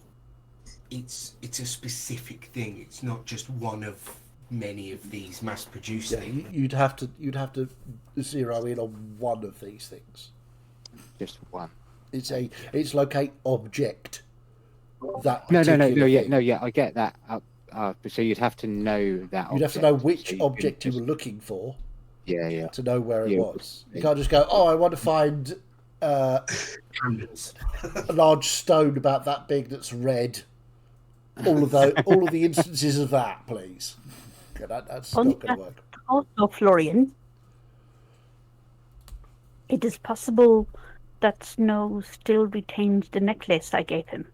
it's a specific thing. It's not just one of many of these mass-produced Yeah, things. you'd have to zero in on one of these things. Just one. It's locate object. That No, particular yeah, thing. no, yeah, I get that. So you'd have to know that. You'd have to know object, which so you couldn't object you just- were looking for Yeah. to know where it Yeah. was. You can't just go, oh, I want to find Candles. a large stone about that big that's red. All of the instances of that, please. Okay, that's On not going that- to work. Also, Florian, it is possible that Snow still retains the necklace I gave him.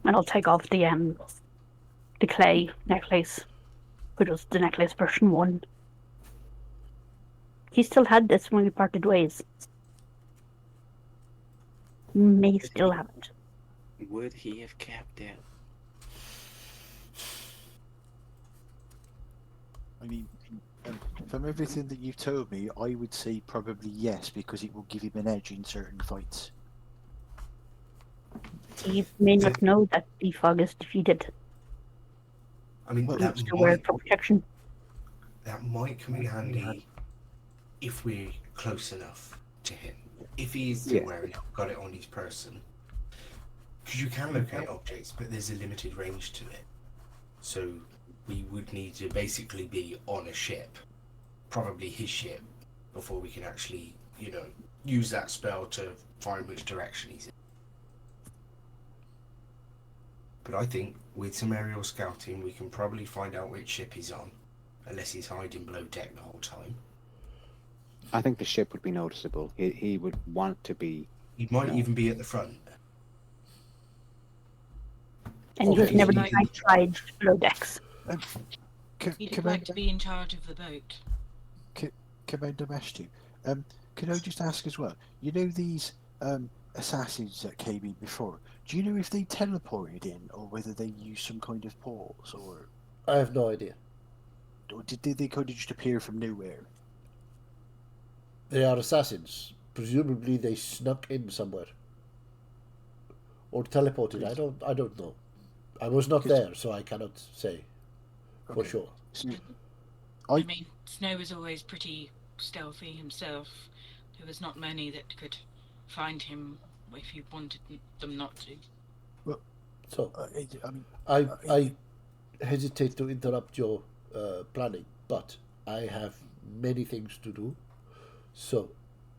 And I'll take off the clay necklace, which was the necklace version 1. He still had this when we parted ways. May still have it. Would he have kept it? I mean, from everything that you've told me, I would say probably yes, because it will give him an edge in certain fights. He may not know that the fog is defeated. I mean, Well, He needs to wear it for protection. that might come in handy if we're close enough to him. If he is still Yeah. wearing it, got it on his person. Because you can locate objects, but there's a limited range to it. So we would need to basically be on a ship, probably his ship, before we can actually, use that spell to find which direction he's in. But I think with some aerial scouting, we can probably find out which ship he's on, unless he's hiding below deck the whole time. I think the ship would be noticeable. He would want to be. He might No. even be at the front. And he was Okay. never Like- tried below decks. He'd like to be in charge of the boat. Commander Mashtu, can I just ask as well? You know these assassins that came in before. Do you know if they teleported in, or whether they used some kind of portals, or I have no idea. did they kind of just appear from nowhere? They are assassins. Presumably they snuck in somewhere. Or teleported. I don't know. I was not there, so I cannot say for Okay. sure. So, I mean, Snow was always pretty stealthy himself. There was not many that could find him if he wanted them not to. So I mean, I hesitate to interrupt your planning, but I have many things to do. So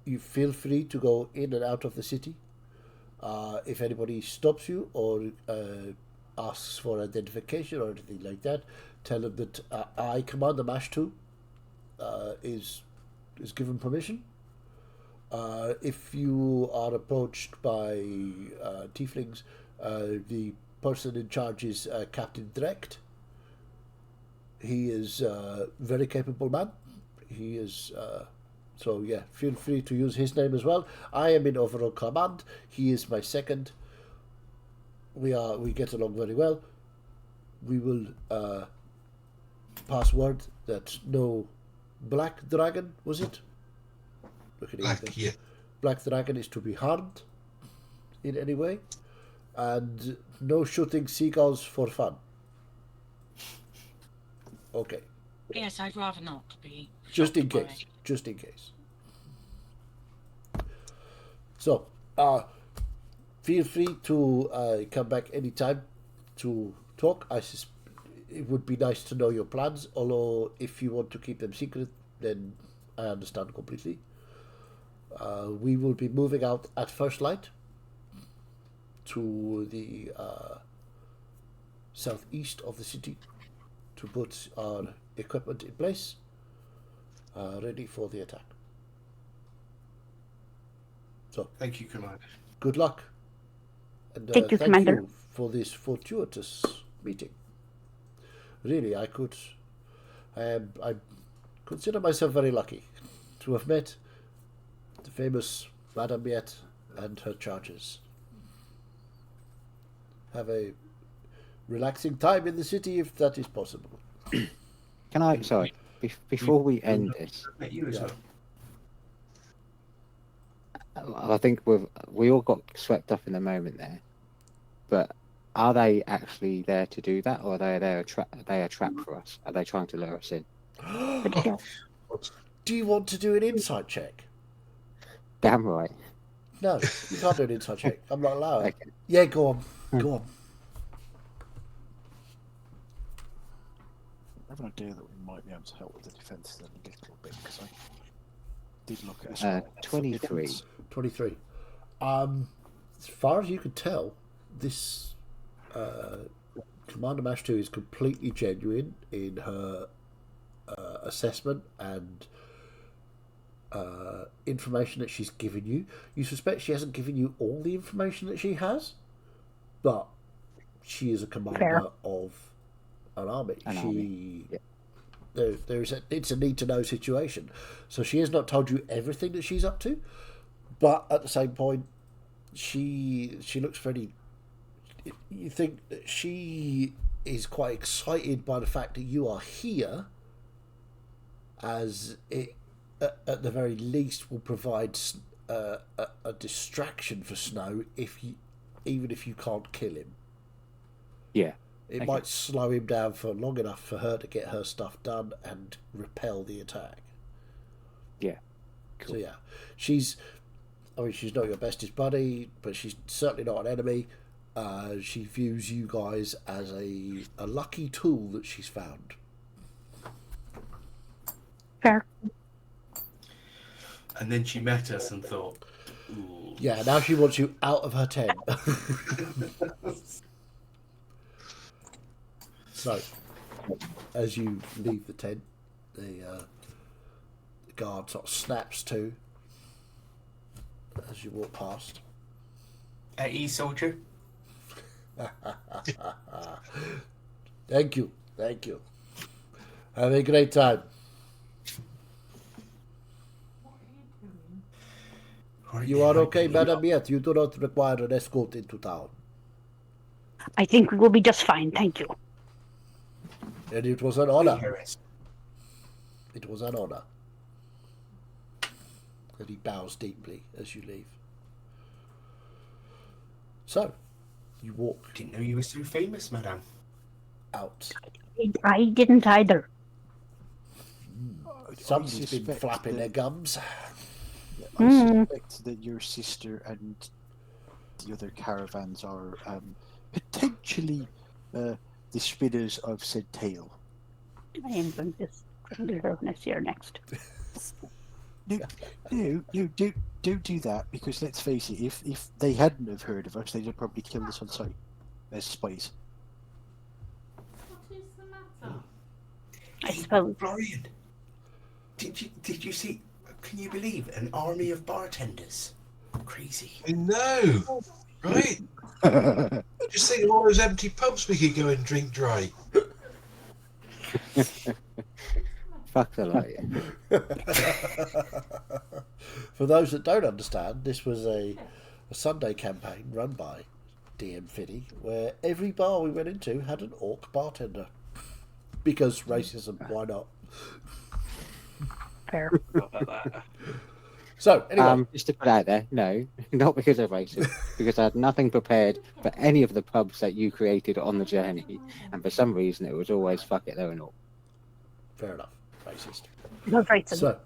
you feel free to go in and out of the city. If anybody stops you or asks for identification or anything like that, tell them that I, Commander Mashtu, is given permission. If you are approached by tieflings, the person in charge is Captain Drecht. He is a very capable man. He is so yeah. Feel free to use his name as well. I am in overall command. He is my second. We get along very well. We will pass word that no black dragon, was it? Look at Black, it. yeah. Black dragon is to be harmed in any way, and no shooting seagulls for fun. Okay, Yes, I'd rather not be. just in shocked by- case. Just in case. So, feel free to come back anytime to talk. It would be nice to know your plans, although if you want to keep them secret, then I understand completely. We will be moving out at first light to the southeast of the city to put our equipment in place, ready for the attack. So, Thank you, Commander. good luck. And Thank you, thank Commander. you for this fortuitous meeting. Really, I consider myself very lucky to have met the famous Madame Miette and her charges. have a relaxing time in the city if that is possible. Can I? Sorry. Before we end this, You as Yeah. well. I think we all got swept up in the moment there. But are they actually there to do that, or are they a trap for us? Are they trying to lure us in? But yeah, Do you want to do an insight check? Damn right. No, you can't do an insight check. I'm not allowed. Okay. Yeah, go on. Go on. I have an idea that we might be able to help with the defences a little bit because I did look at a 23. 23. As far as you can tell, this Commander Mash 2 is completely genuine in her assessment and information that she's given you. You suspect she hasn't given you all the information that she has, but she is a commander Fair. of an army. Yeah. It's a need to know situation. So she has not told you everything that she's up to, but at the same point, she looks very. You think that she is quite excited by the fact that you are here, as it at the very least will provide a distraction for Snow even if you can't kill him. Yeah. It Okay. might slow him down for long enough for her to get her stuff done and repel the attack. Yeah. Cool. So yeah, she's not your bestest buddy, but she's certainly not an enemy. She views you guys as a lucky tool that she's found. fair. And then she met us and thought, ooh. Yeah, now she wants you out of her tent. So, as you leave the tent, the guard sort of snaps to as you walk past. At ease, soldier. Thank you. Have a great time. You are okay, madam, yet you do not require an escort into town. I think we will be just fine, thank you. And it was an honor. It was an honor. And he bows deeply as you leave. So, you walk Didn't know you were so famous, madame. out. I didn't either. Somebody's been suspect flapping their that- gums. I Mm. suspect that your sister and the other caravans are potentially the spinners of said tale. I am going to strangle this year next. No, don't do that because let's face it, if they hadn't have heard of us, they'd have probably killed us on sight as spies. What is the matter? I suppose. Florian, did you see? Can you believe an army of bartenders? Crazy. I know, right? Just think of all those empty pubs we could go and drink dry. Fuck the lot. For those that don't understand, this was a Sunday campaign run by DM Fiddy, where every bar we went into had an orc bartender. Because racism, why not? Fair. So, anyway, Just to put out there, no, not because of racism, because I had nothing prepared for any of the pubs that you created on the journey, and for some reason it was always fuck it, they're an orc. fair enough. Racist. Not right. So,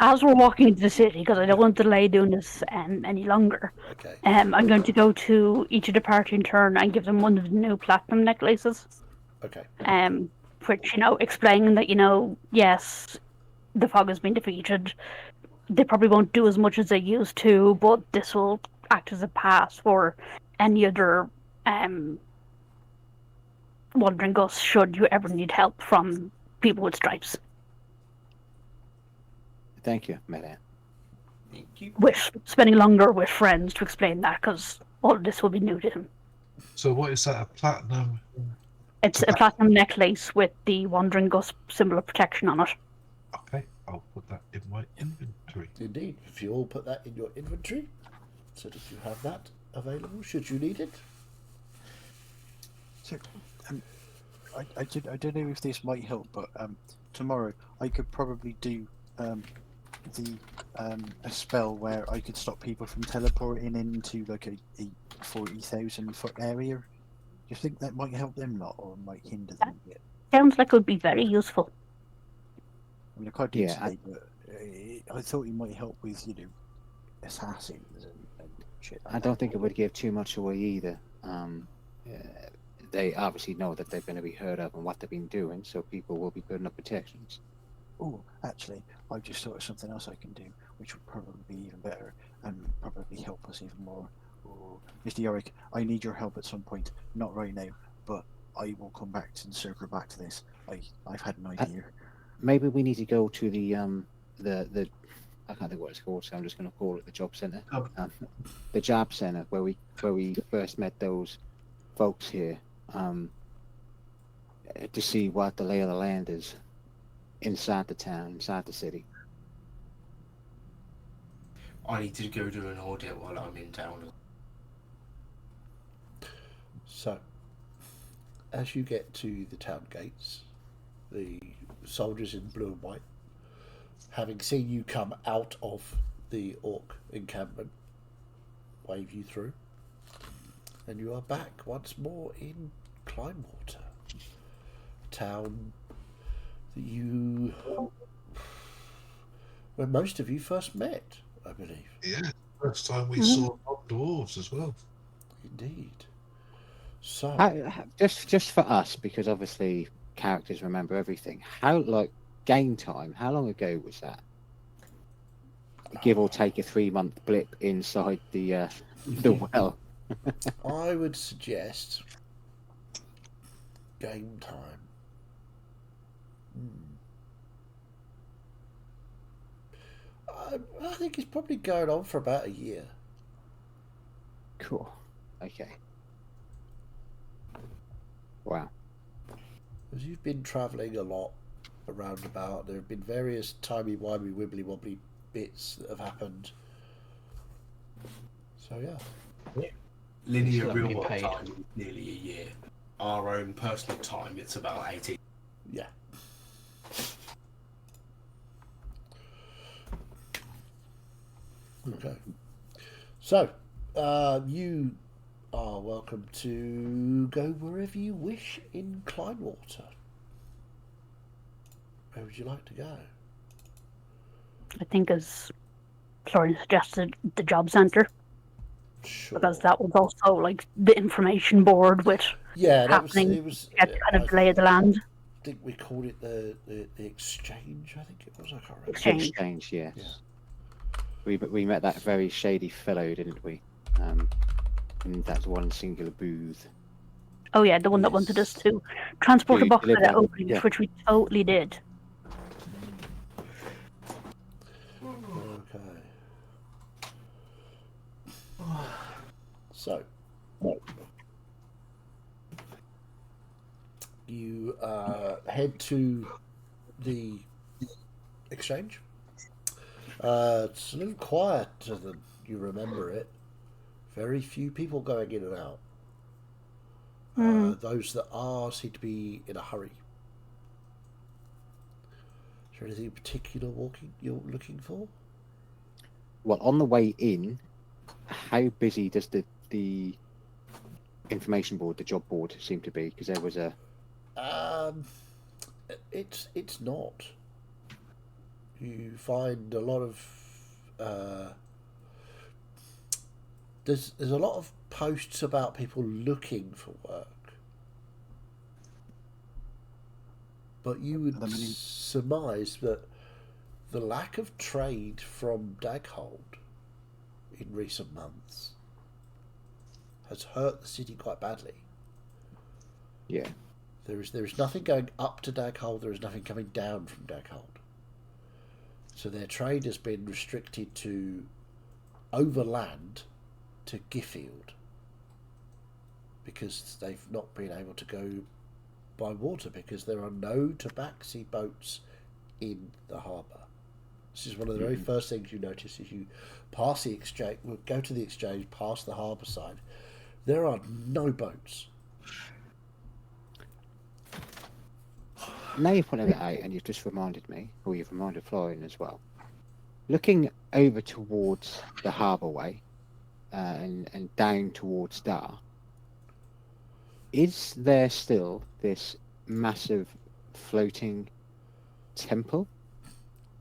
As we're walking into the city, because I don't want to delay doing this any longer, okay. I'm going to go to each of the party in turn and give them one of the new platinum necklaces. Okay. Which, explaining that, yes, the fog has been defeated. They probably won't do as much as they used to, but this will act as a pass for any other wandering ghosts should you ever need help from people with stripes. Thank you, madam. Thank you. With spending longer with friends to explain that, because all of this will be new to him. So what is that? A platinum? It's a platinum necklace with the wandering ghost symbol of protection on it. Okay, I'll put that in my inventory. Indeed. If you all put that in your inventory, so that you have that available should you need it. So, I don't know if this might help, but tomorrow I could probably do a spell where I could stop people from teleporting into like a 40,000 foot area. Do you think that might help them lot, or might hinder them a bit? Sounds like it would be very useful. I mean, I can't do Yeah, today, but I thought it might help with, assassins and shit like I that. don't think it would give too much away either. They obviously know that they're going to be heard of and what they've been doing, so people will be putting up protections. Oh, actually, I've just thought of something else I can do, which would probably be even better and probably help us even more. Oh, Mr. Yorick, I need your help at some point. Not right now, but I will come back and circle back to this. I've had an idea. Maybe we need to go to the I can't think what it's called, so I'm just going to call it the job centre. The job centre where we first met those folks here, to see what the lay of the land is inside the town, inside the city. I need to go do an audit while I'm in town. So, as you get to the town gates, the soldiers in blue and white, having seen you come out of the orc encampment, wave you through, and you are back once more in Kleinwater, a town that where most of you first met, I believe. Yeah, first time we saw dwarves as well. Indeed. So, Just for us, because obviously characters remember everything. Game time? How long ago was that? Give or take a 3-month blip inside the well. I would suggest game time. I think it's probably going on for about a year. Cool. Okay. Wow. As you've been travelling a lot around about, there have been various timey-wimey, wibbly-wobbly bits that have happened. So, yeah. Linear Still haven't real been world paid. time is nearly a year. Our own personal time, it's about 18. Yeah. Okay. So, you are welcome to go wherever you wish in Kleinwater. Where would you like to go? I think, as Florian suggested, the job centre, Sure. because that was also like the information board with Yeah, happening. it was. Get kind of the lay of the land. I think we called it the exchange. I think it was. I can't remember. Exchange, yes. Yeah. We met that very shady fellow, didn't we? In that one singular booth. Oh yeah, the one that wanted us to transport a To box deliver without them, opening it, yeah. which we totally did. Okay. So, you head to the exchange. It's a little quieter than you remember it. Very few people going in and out. Those that are seem to be in a hurry. Is there anything in particular you're looking for? Well, on the way in, how busy does the information board, the job board, seem to be? Because there was a... It's not. You find a lot of there's a lot of posts about people looking for work, but you would surmise that the lack of trade from Daghold in recent months has hurt the city quite badly. Yeah. There is nothing going up to Daghold. There is nothing coming down from Daghold. So their trade has been restricted to overland to Giffield because they've not been able to go by water because there are no tabaxi boats in the harbour. This is one of the very first things you notice as you pass the exchange. Go to the exchange, past the harbour side. There are no boats. Now you've pointed that out, and you've just reminded me, or you've reminded Florian as well. Looking over towards the harbour way, and down towards Dar, is there still this massive floating temple?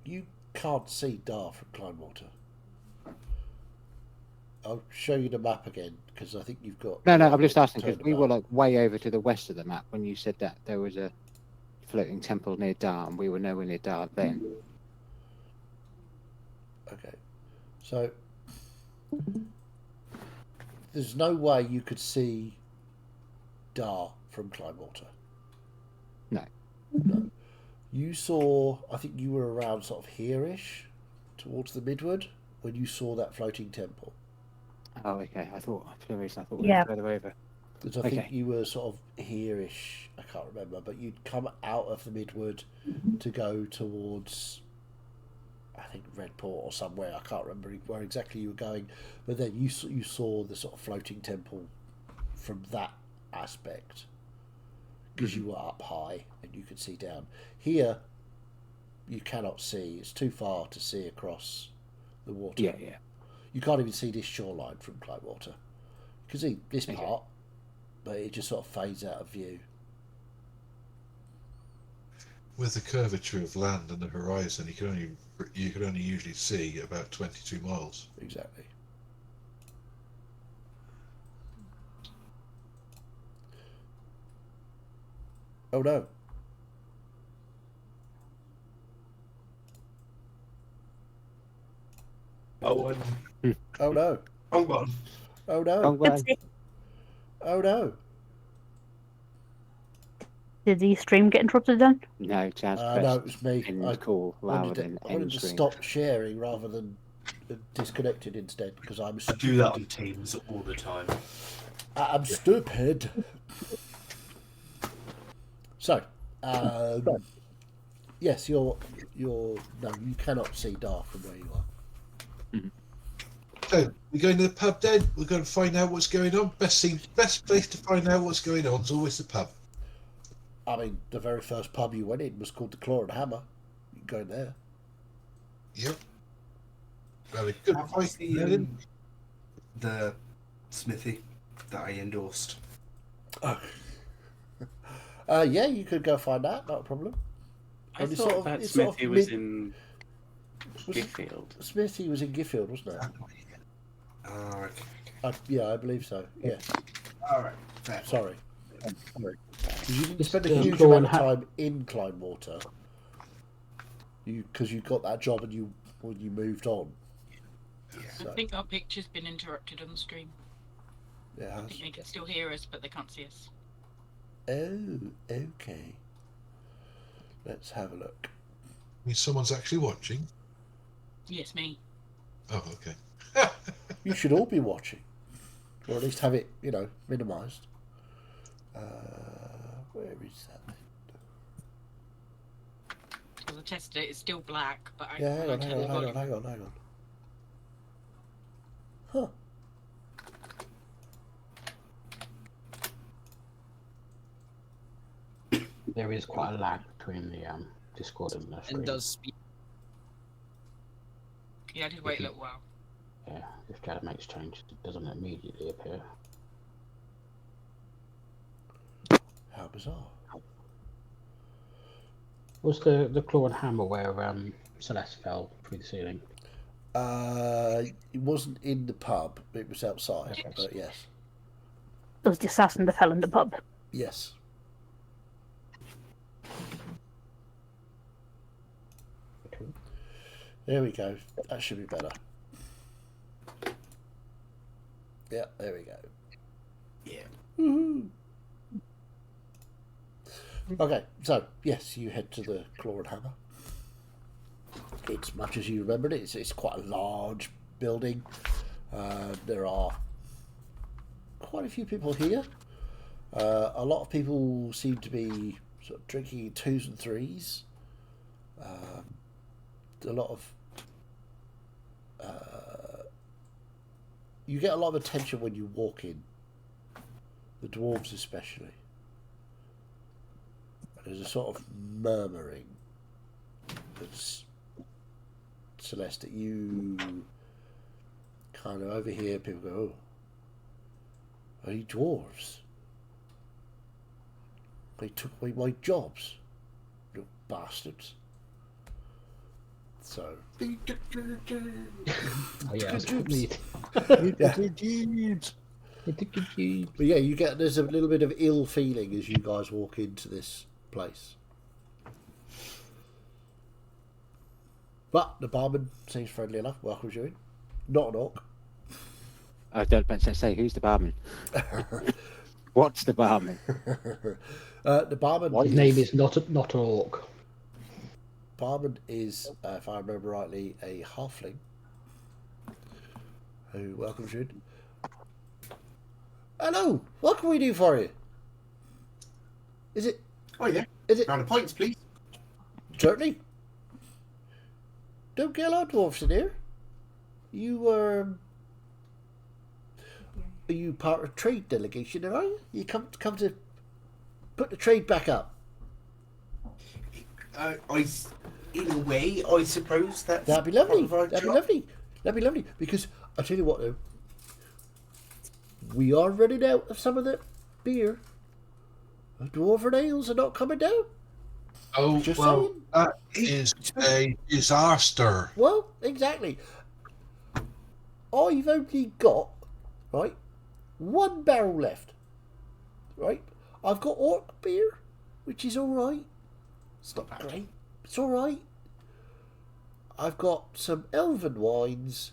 You can't see Dar from Kleinwater. I'll show you the map again because I think you've got. No, I'm just asking because turned we were about. like way over to the west of the map when you said that there was a floating temple near Dar, and we were nowhere near Dar then. Okay, so there's no way you could see Dar from Kleinwater. No. No. You saw, I think you were around sort of here-ish, towards the Midward, when you saw that floating temple. Oh, okay. I thought for some reason I thought we Yeah. were further over. Because I Okay. think you were sort of here-ish, I can't remember, but you'd come out of the Midward to go towards, I think, Redport or somewhere. I can't remember where exactly you were going, but then you saw the sort of floating temple from that aspect because you were up high and you could see down. Here, you cannot see. It's too far to see across the water. Yeah. You can't even see this shoreline from Clydewater. You can see this Okay. part, but it just sort of fades out of view. With the curvature of land and the horizon, you can only usually see about 22 miles. Exactly. Oh no. Oh, Oh no. wrong one. Oh no. Wrong way. Oopsie. Oh no. Did the stream get interrupted then? No, Jazz No, pressed it was me. end I call rather than I wanted end to screen. stop sharing rather than disconnected instead because I'm I stupid. do that on Teams all the time. I'm stupid. So, yes, no, you cannot see Dar from where you are. So we're going to the pub then. We're going to find out what's going on. Best place to find out what's going on is always the pub. I mean, the very first pub you went in was called the Claw and Hammer. You can go in there. Yep. Very good. Have I seen the smithy that I endorsed? Yeah, you could go find that. Not a problem. I And it's thought sort of- that it's sort of Smithy was mid- in Was it- Giffield. Smithy was in Giffield, wasn't it? Oh, okay. Yeah, I believe so. Yes. All right. Fair. Sorry. 'Cause you didn't Just, spend a huge Claw amount and of time in Kleinwater. Because you got that job and you moved on. So, I think our picture's been interrupted on the stream. yeah. I think they can still hear us, but they can't see us. Oh, okay. Let's have a look. I mean, someone's actually watching. Yes, me. Oh, okay. You should all be watching, or at least have it, minimised. Where is that? Because I tested it, it's still black, but I Yeah, hang I on. turned the volume. Huh. There is quite a lag between the Discord and the stream. And does speak. Yeah, I did wait a little while. Yeah, if Jada makes changes, it doesn't immediately appear. How bizarre. Was the claw and hammer where Celeste fell through the ceiling? It wasn't in the pub. It was outside. Okay. But yes, It was the assassin that fell in the pub. yes. There we go. That should be better. Yeah, there we go. Yeah. Woohoo! Okay, so yes, you head to the Claw and Hammer. It's much as you remembered it. It's quite a large building. There are quite a few people here. A lot of people seem to be sort of drinking in twos and threes. A lot of you get a lot of attention when you walk in. The dwarves especially. There's a sort of murmuring that's Celeste that you kind of overhear people go, "Oh, are you dwarves? They took away my jobs, you bastards." So Oh yeah, Good jibs. Yeah. But yeah, there's a little bit of ill feeling as you guys walk into this place. But the barman seems friendly enough, welcomes you in. Not an orc. I don't say who's the barman. What's the barman? The barman. His name is not an orc. Barman is, if I remember rightly, a halfling who welcomes you in. Hello, what can we do for you? Is it? Oh yeah. Is it? Round of points, please. Certainly. Don't get a lot of dwarfs in here. You are you part of trade delegation, are you? You come to put the trade back up. In a way, I suppose that's That'd be lovely. part of our That'd be job. lovely. That'd be lovely. Because I tell you what, though, we are running out of some of the beer. The dwarven ales are not coming down. Oh, Just well, saying. that is a disaster. Well, exactly. I've only got, right, 1 barrel left. Right? I've got orc beer, which is alright. It's not great. It's alright. I've got some elven wines,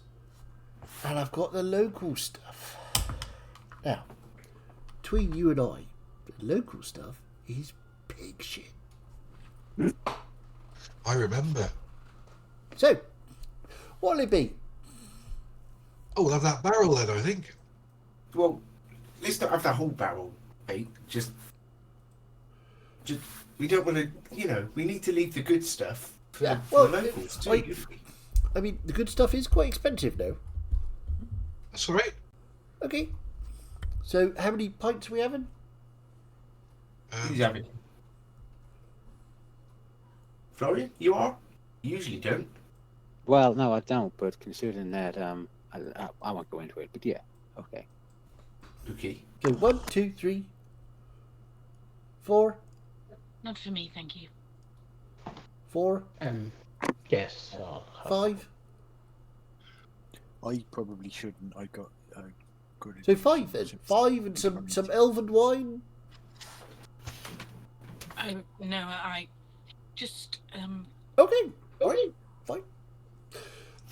and I've got the local stuff. Now, between you and I, the local stuff is pig shit. I remember. So, what'll it be? Oh, we'll have that barrel then, I think. Well, let's not have the whole barrel, mate. Just we don't want to. We need to leave the good stuff for, Yeah, for the well, locals too. I mean, the good stuff is quite expensive now. That's all right. Okay. So, how many pints are we having? Who's having it? Florian, you are? You usually don't. Well, no, I don't. But considering that, I won't go into it. But yeah, okay. Okay. So, 1, 2, 3, 4, Not for me, thank you. 4, Yes. 5. I probably shouldn't. I got good. So 5 then. 5 and some elven wine. I just Okay. Alright. Fine.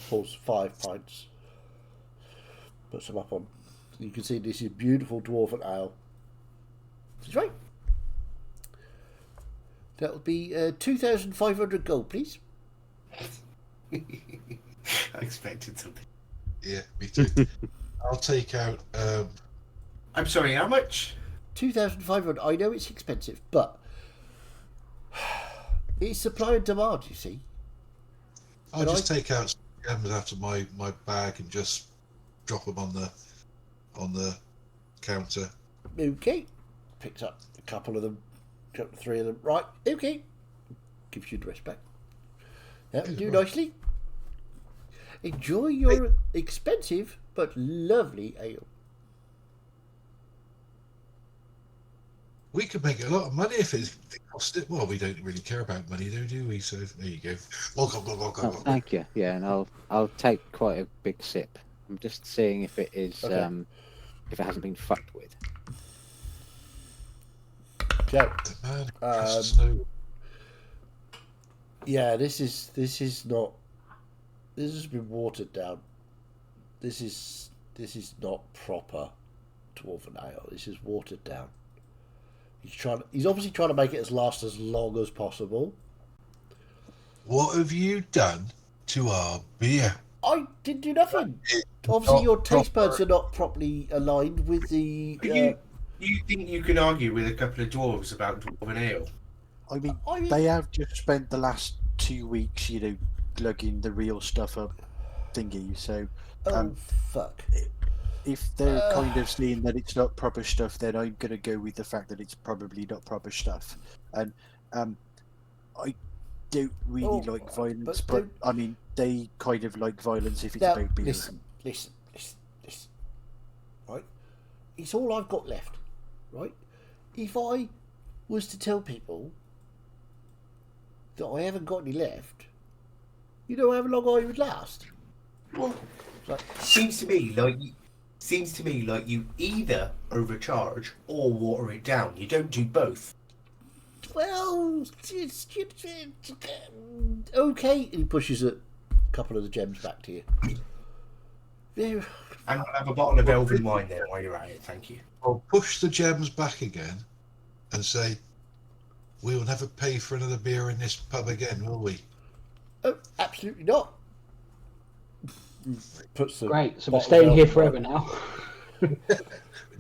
Pulls 5 pints. Puts them up on. You can see this is beautiful dwarven ale. That's right. That'll be 2,500 gold, please. I expected something. Yeah, me too. I'll take out. I'm sorry, how much? 2,500. I know it's expensive, but it's supply and demand, you see. I'll And just take out some gems out of my bag and just drop them on the counter. Okay. Picks up a couple of them, 3 of them. Right, okay. Gives you the rest back. That will do nicely. Enjoy your expensive but lovely ale. We could make a lot of money if it cost it. Well, we don't really care about money, though, do we? So there you go. Oh, thank you. Yeah, and I'll take quite a big sip. I'm just seeing if it is Okay. if it hasn't been fucked with. So, Man, so yeah, this is not. This has been watered down. This is not proper dwarven ale. This is watered down. He's obviously trying to make it last as long as possible. what have you done to our beer? I didn't do nothing. It's Obviously, not your taste buds proper. are not properly aligned with the. You think you can argue with a couple of dwarves about dwarven ale? I mean, I mean- they have just spent the last 2 weeks, glugging the real stuff up thingy. So Oh, fuck. if they're kind of seeing that it's not proper stuff, then I'm gonna go with the fact that it's probably not proper stuff. And I don't really like violence, but I mean, they kind of like violence if it's Now, about beer. listen. Right? It's all I've got left. Right? If I was to tell people that I haven't got any left, you know how long I would last? Well, Like, seems to me like you either overcharge or water it down. You don't do both. well, okay. He pushes a couple of the gems back to you. There. And I'll have a bottle of elven wine there while you're at it. Thank you. I'll push the gems back again and say, we'll never pay for another beer in this pub again, will we? Oh, absolutely not. Puts the Great, so we're bottle staying of here elven forever wine. now.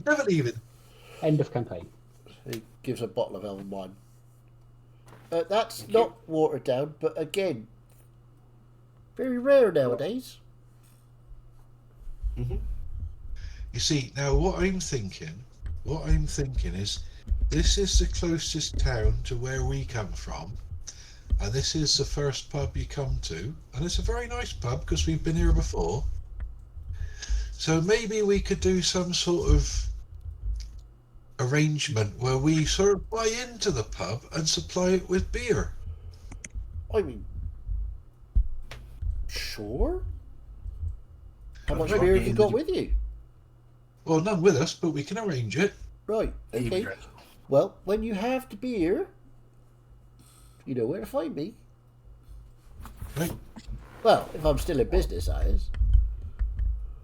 Never leaving. End of campaign. He gives a bottle of elven wine. That's not watered down, but again, very rare nowadays. Mm-hmm. You see, now what I'm thinking is, this is the closest town to where we come from, and this is the first pub you come to, and it's a very nice pub because we've been here before. So maybe we could do some sort of arrangement where we sort of buy into the pub and supply it with beer. I mean, sure. How much Right. beer have you got with you? Well, none with us, but we can arrange it. Right, okay. Well, when you have the beer, you know where to find me. Right. Well, if I'm still in business, that is.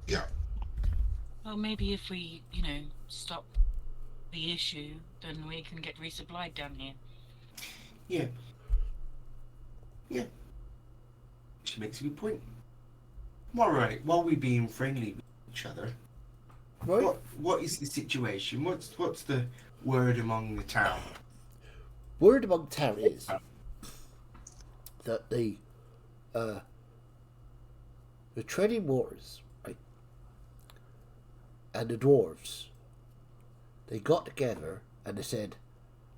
Yeah. Well, maybe if we, stop the issue, then we can get resupplied down here. Yeah. Yeah. She makes a good point. While we being friendly with each other, Right. what is the situation? What's the word among the town? Word among town is that the treading waters, right, and the dwarves, they got together and they said,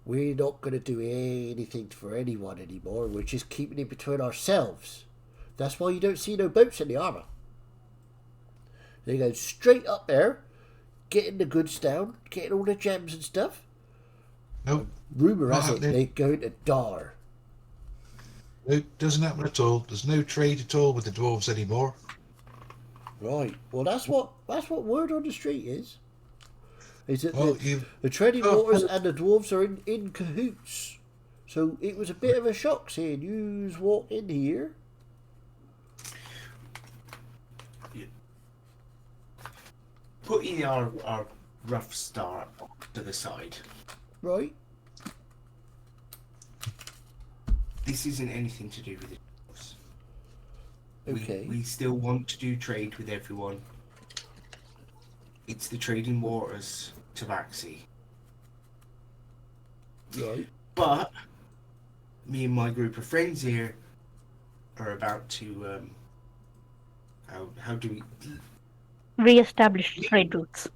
we're not going to do anything for anyone anymore. We're just keeping it between ourselves. That's why you don't see no boats in the harbour. They go straight up there, getting the goods down, getting all the gems and stuff. Nope. Rumour Not has it happening. they go into Dar. Nope, doesn't happen at all. There's no trade at all with the dwarves anymore. Right. Well, that's what word on the street is. Is that Well, the treading Oh, waters well- and the dwarves are in cahoots. So it was a bit of a shock seeing yous walk in here. Putting our rough start to the side. Right. This isn't anything to do with the dwarves. Okay. We still want to do trade with everyone. It's the trading waters to Tabaxi. Right. But me and my group of friends here are about to how do we Re-establish trade routes.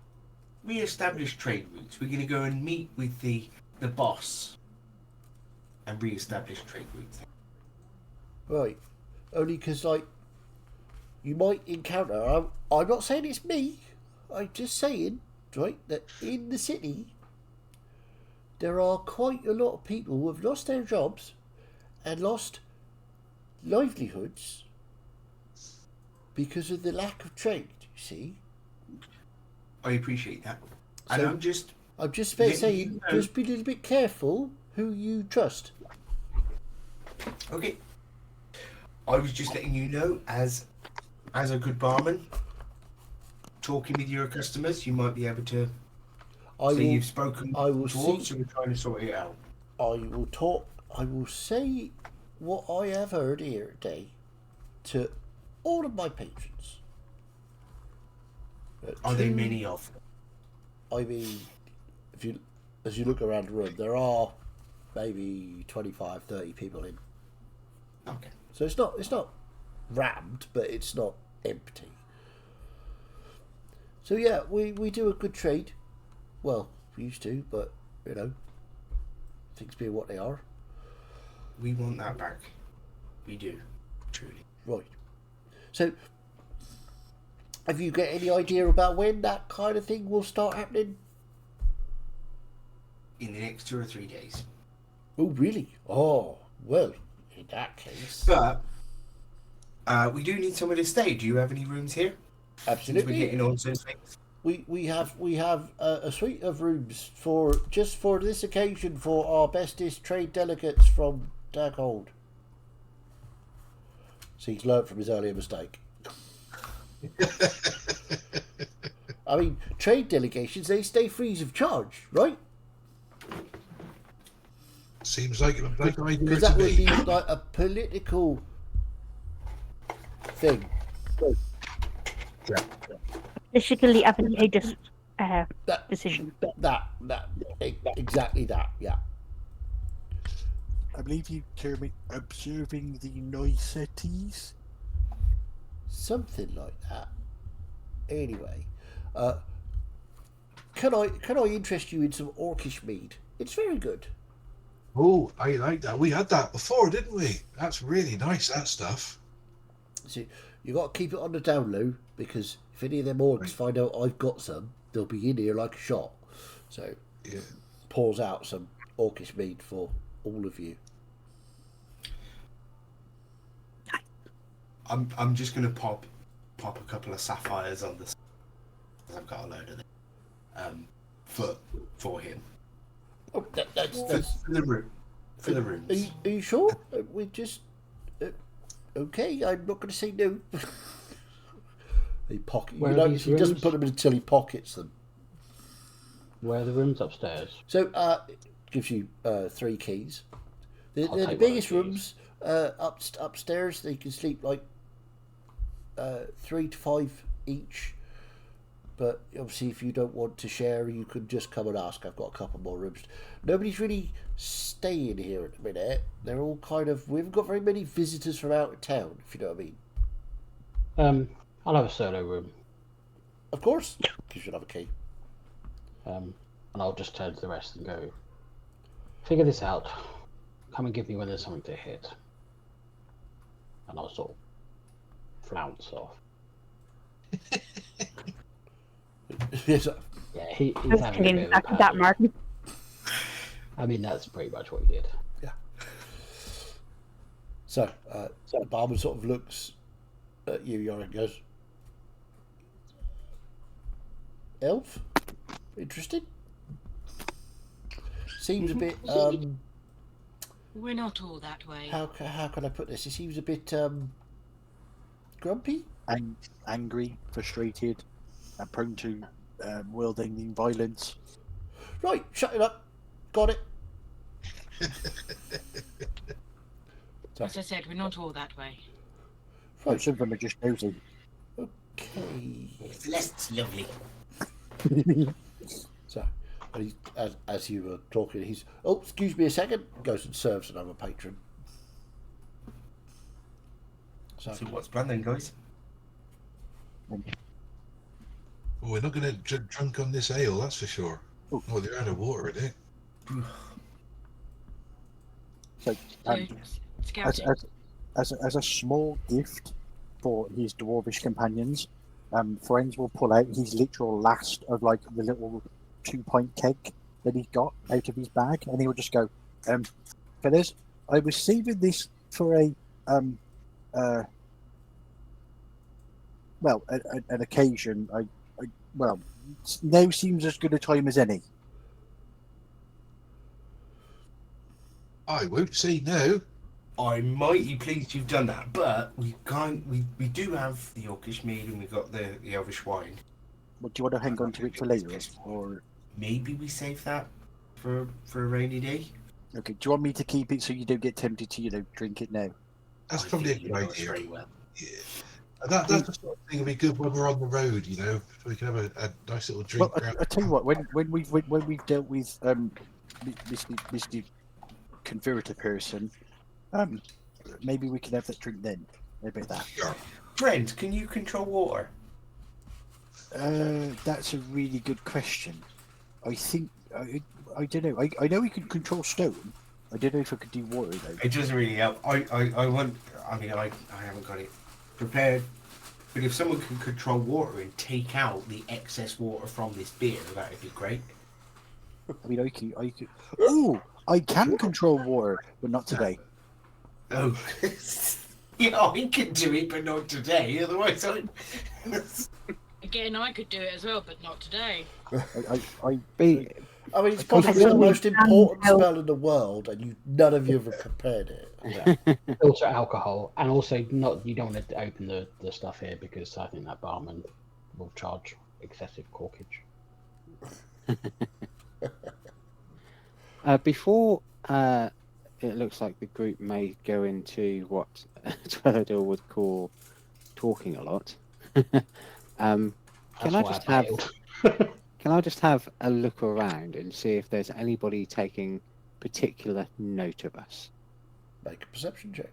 re-establish trade routes? We're going to go and meet with the boss and re-establish trade routes. Right. Only because, like, you might encounter. I'm not saying it's me. I'm just saying, right, that in the city there are quite a lot of people who have lost their jobs and lost livelihoods because of the lack of trade. You see. I appreciate that, and So- I'm just I'm just Yeah, saying, you know. just be a little bit careful who you trust. okay. I was just letting you know, as a good barman, talking with your customers, you might be able to I say will. you've spoken I will to dwarves, see- so we're trying to sort it out. I will talk. I will say what I have heard here today to all of my patrons. Are there To- many of them? I mean, as you look around the room, there are maybe 25, 30 people in. Okay. So it's not rammed, but it's not empty. So yeah, we do a good trade. Well, we used to, but you know, things being what they are. We want that back. We do, truly. Right. So, have you got any idea about when that kind of thing will start happening? In the next 2 or 3 days. Oh, really? Oh, well, in that case. But we do need somewhere to stay. Do you have any rooms here? Since we're Absolutely. getting on so things. We have a suite of rooms for this occasion for our bestest trade delegates from Daghold. So he's learnt from his earlier mistake. I mean, trade delegations, they stay free of charge, right? Seems like a big idea Because to that would me. be like a political thing. Politically advantageous That decision. exactly that. Yeah. I believe you term it observing the niceties. Something like that. Anyway, can I interest you in some Orcish mead? It's very good. Oh, I like that. We had that before, didn't we? That's really nice, that stuff. So you got to keep it on the down low, because if any of them orcs find out I've got some, they'll be in here like a shot. So Yeah. pours out some Orcish mead for all of you. I'm just gonna pop a couple of sapphires on this. I've got a load of them. For him. Oh, that's For the room. For the rooms. Are you sure? We just okay. I'm not going to say no. He pocket. Where You are know, these he doesn't rooms? put them until he pockets them. Where are the rooms upstairs? So it gives you 3 keys. I'll The take one of biggest the keys. rooms upstairs. They can sleep like 3 to 5 each. But obviously, if you don't want to share, you could just come and ask. I've got a couple more rooms. Nobody's really staying here at the minute. They're all kind of. We haven't got very many visitors from out of town, if you know what I mean. I'll have a solo room. Of course, gives you another key. And I'll just turn to the rest and go, figure this out. Come and give me when there's something to hit. And I'll sort of flounce off. Yes, Yeah, he's I was having a thinking bit of a exactly that, pass. Martin. I mean, that's pretty much what he did. yeah. So the barman sort of looks at you, Yorin, and goes, "Elf, interesting. Seems a bit. We're not all that way. How can I put this? He seems a bit grumpy. Angry, frustrated, and prone to wielding violence. Right, shut it up. Got it. So, As I said, we're not all that way. right, Some of them are just nosy. okay. That's lovely. So, and he, as you were talking, he's excuse me a second. Goes and serves another patron. So So what's planned then, guys? Well, we're not going to get drunk on this ale, that's for sure. Oh. Oh, they're out of water, in it. So, So, scouting. as a small gift for his dwarvish companions, Friends will pull out his literal last of like the little 2-pint keg that he's got out of his bag, and he will just go, fellas, I was saving this for an occasion. Well, now seems as good a time as any. I won't say no. I'm mighty pleased you've done that, but we do have the Yorkish mead and we've got the Elvish wine. But do you want to hang on to it for later, or Maybe we save that for a rainy day. okay? Do you want me to keep it so you don't get tempted to drink it now? That's I probably a think good you know us idea. very well. Yeah. And that's the sort of thing that'd be good when we're on the road, you know. So we can have a nice little drink. Well, I tell you what, when we've dealt with Mr. Converter person, maybe we can have that drink then. Maybe that. Brent, can you control water? That's a really good question. I think I don't know. I know we can control stone. I don't know if I could do water though. It doesn't really help. I want. I mean, I haven't got it prepared. But if someone can control water and take out the excess water from this beer, that would be great. I mean, I could. Oh, I can control water, but not today. Oh, yeah, I can do it, but not today. Otherwise, Again, I could do it as well, but not today. I I mean, it's possibly the most important spell in the world, and none of you have prepared it. Yeah. Filter alcohol, and also you don't want to open the stuff here because I think that barman will charge excessive corkage. Before it looks like the group may go into what Twelador would call talking a lot. Can I just have a look around and see if there's anybody taking particular note of us? Make a perception check.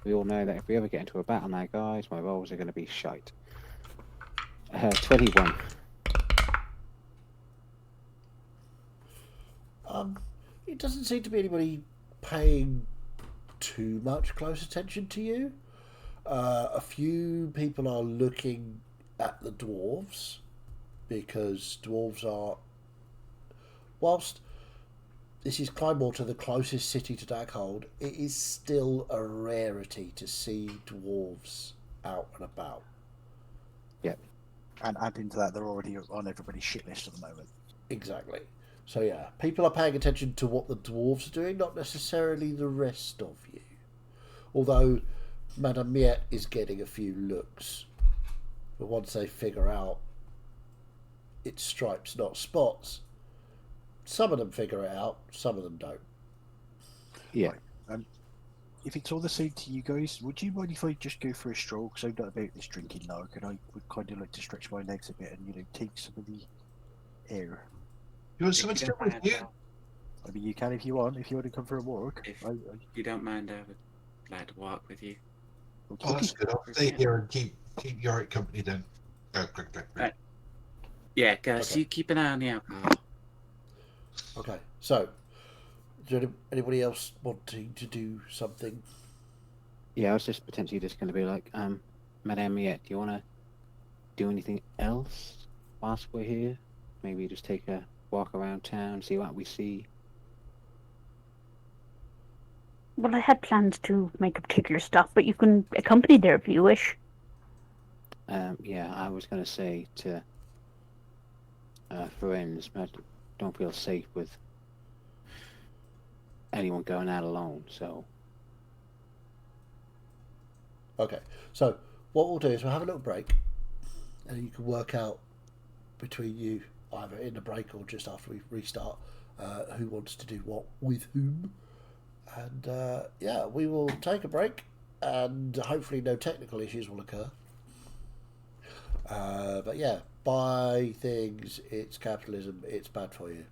We all know that if we ever get into a battle now, guys, my rolls are going to be shite. 21. It doesn't seem to be anybody paying too much close attention to you. A few people are looking at the dwarves because dwarves are, whilst this is Kleinwater, the closest city to Darkhold, it is still a rarity to see dwarves out and about. Yeah, and add into that, they're already on everybody's shit list at the moment. Exactly. So yeah, people are paying attention to what the dwarves are doing, not necessarily the rest of you. Although Madame Miette is getting a few looks, but once they figure out it's stripes, not spots, some of them figure it out, some of them don't. Yeah. Right. If it's all the same to you guys, would you mind if I just go for a stroll? Because I'm not about this drinking lark, and I would kind of like to stretch my legs a bit and take some of the air. You want someone to go with you? I mean, you can if you want. If you want to come for a walk. If you don't mind, I would like to walk with you. Oh, that's good. I'll stay here and keep Yorick company then. Oh, quick. Right. Yeah, guys, Okay. you keep an eye on the alcohol. Okay, so is there anybody else wanting to do something? Yeah, I was just potentially just going to be like, Madame Miette, do you want to do anything else whilst we're here? Maybe just take a walk around town, see what we see. Well, I had plans to make a particular stop, but you can accompany there if you wish. Yeah, I was going to say to friends, I don't feel safe with anyone going out alone, so... Okay, so what we'll do is we'll have a little break, and you can work out between you, either in the break or just after we restart, who wants to do what with whom. And yeah, we will take a break, and hopefully no technical issues will occur. But yeah, buy things, it's capitalism, it's bad for you.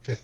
Okay.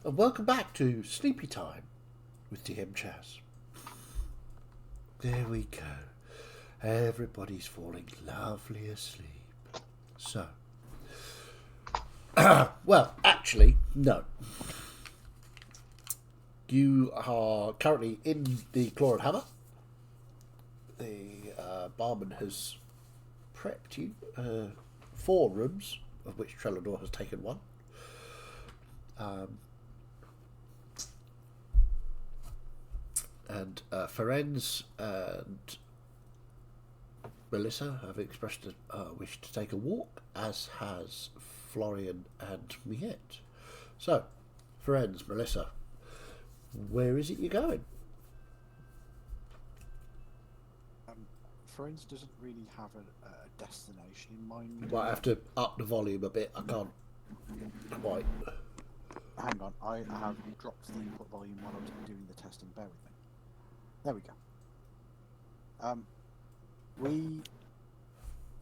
And welcome back to Sleepy Time with DM Chaz. There we go. Everybody's falling lovely asleep. So, well, actually, no. You are currently in the Claw and Hammer. The barman has prepped you 4 rooms, of which Trellador has taken 1. And Ferenz and Melissa have expressed a wish to take a walk, as has Florian and Miette. So, Ferenz, Melissa, where is it you're going? Ferenz doesn't really have a destination in mind. Might have to up the volume a bit. I can't quite. Hang on, I have dropped the input volume while I was doing the testing. Bear with me. There we go.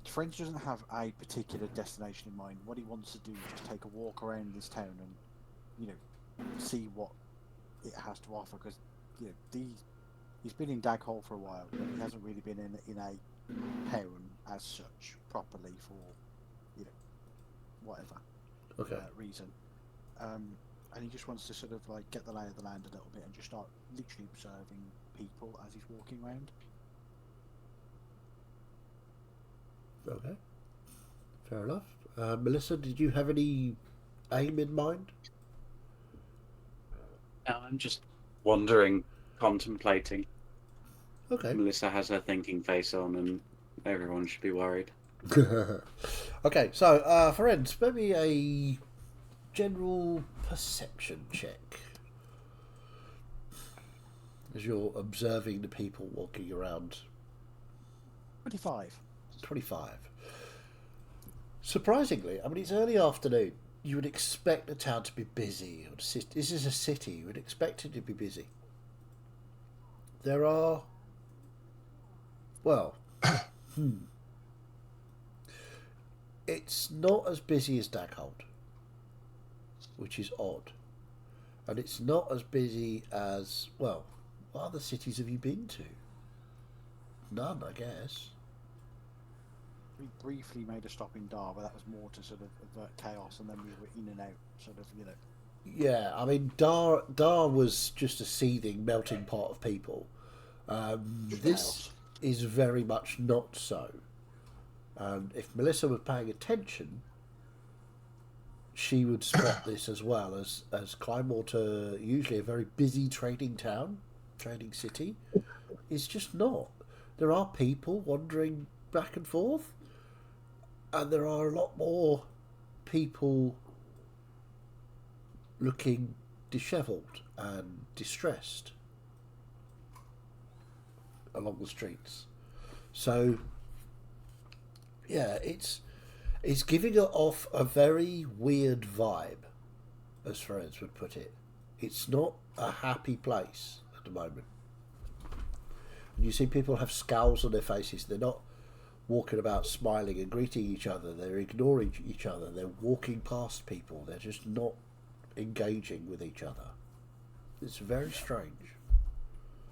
Ferenz doesn't have a particular destination in mind. What he wants to do is to take a walk around this town and, see what it has to offer. Because, he's been in Daghole for a while, but he hasn't really been in a town as such properly for, whatever reason. And he just wants to sort of like get the lay of the land a little bit and just start literally observing people as he's walking around. Okay. Fair enough. Melissa, did you have any aim in mind? No, I'm just wondering, contemplating. Okay. Melissa has her thinking face on, and everyone should be worried. Okay, so friends, maybe a general perception check as you're observing the people walking around. 25. 25. Surprisingly, I mean, it's early afternoon. You would expect the town to be busy. This is a city. You would expect it to be busy. There are, well, it's not as busy as Daghold, which is odd. And it's not as busy as, well, what other cities have you been to? None, I guess. We briefly made a stop in Dar, but that was more to sort of avert chaos, and then we were in and out, sort of, you know. Yeah, I mean, Dar was just a seething, melting pot of people. This is very much not so. And if Melissa was paying attention, she would spot this as well, as Climewater, usually a very busy trading town, trading city, is just not. There are people wandering back and forth, and there are a lot more people looking dishevelled and distressed along the streets. So, yeah, it's giving it off a very weird vibe, as friends would put it. It's not a happy place at the moment. And you see people have scowls on their faces. They're not walking about smiling and greeting each other. They're ignoring each other. They're walking past people. They're just not engaging with each other. It's very strange.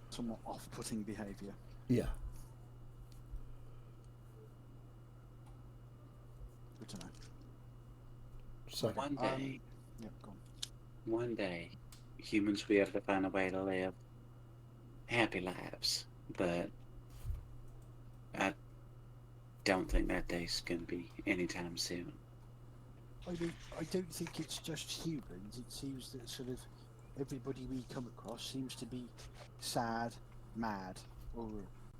Somewhat off-putting behaviour. Yeah. Good to know. So One day, Yeah, go on. one day, humans will be able to find a way to live happy lives, but I don't think that day's going to be anytime soon. I don't think it's just humans. It seems that sort of everybody we come across seems to be sad, mad, or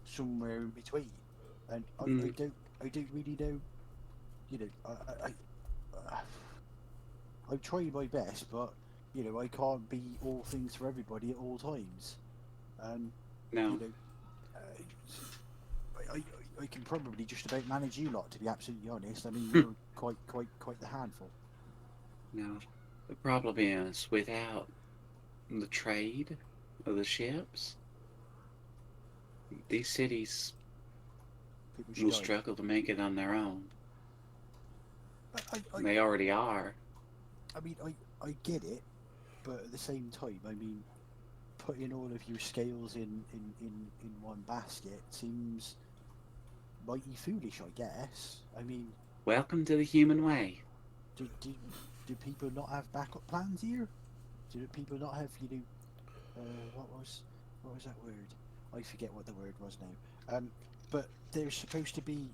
somewhere in between. And I don't really know. You know, I'm trying my best, but you know, I can't be all things for everybody at all times. And No. you know, I can probably just about manage you lot, to be absolutely honest. I mean, you're quite the handful. No. The problem is, without the trade of the ships, these cities People will should die. struggle to make it on their own. I They already are. I mean, I get it, but at the same time, I mean, putting all of your scales in one basket seems mighty foolish, I guess. I mean, Welcome to the human way. do people not have backup plans here? Do people not have, you know, what was that word? I forget what the word was now. But there's supposed to be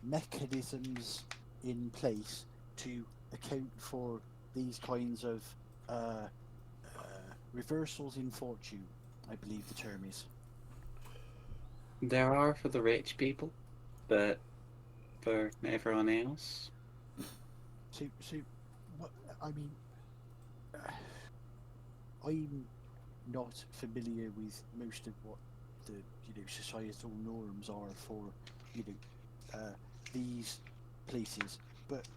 mechanisms in place to account for these kinds of reversals in fortune, I believe the term is. There are for the rich people, but for everyone else, So what I mean, I'm not familiar with most of what the societal norms are for these places, but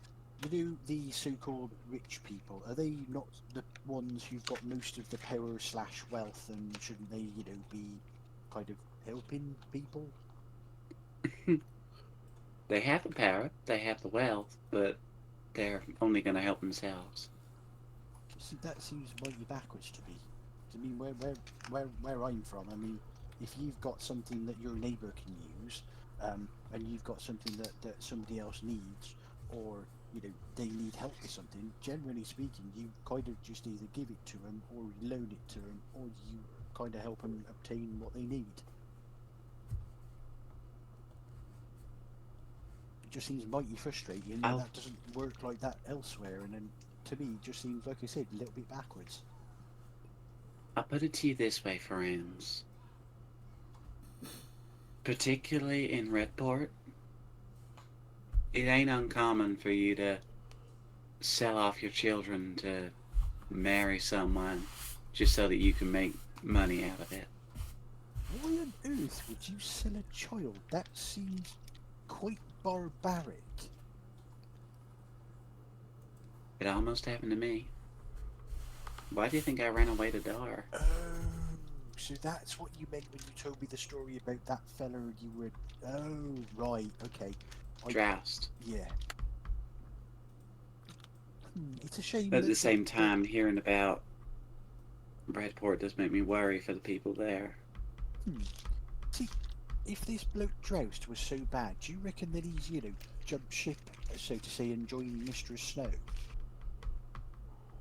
the so-called rich people, are they not the ones who've got most of the power / wealth, and shouldn't they be kind of helping people? they have the power, they have the wealth, but they're only going to help themselves. See, that seems mighty backwards to me. I mean, where I'm from, I mean, if you've got something that your neighbour can use, and you've got something that somebody else needs, or they need help with something, generally speaking, you kind of just either give it to them, or you loan it to them, or you kind of help them obtain what they need. just seems mighty frustrating. And that doesn't work like that elsewhere. And then to me, it just seems, like I said, a little bit backwards. I'll put it to you this way, friends. Particularly in Redport, it ain't uncommon for you to sell off your children to marry someone just so that you can make money out of it. Why on earth would you sell a child? That seems quite barbaric. It almost happened to me. Why do you think I ran away to Dar? Oh, so that's what you meant when you told me the story about that fella you were... Oh, right, okay. Droused. Yeah. It's a shame. At the same time, hearing about Redport does make me worry for the people there. See, if this bloke Droust was so bad, do you reckon that he's, jumped ship, so to say, and joined Mistress Snow?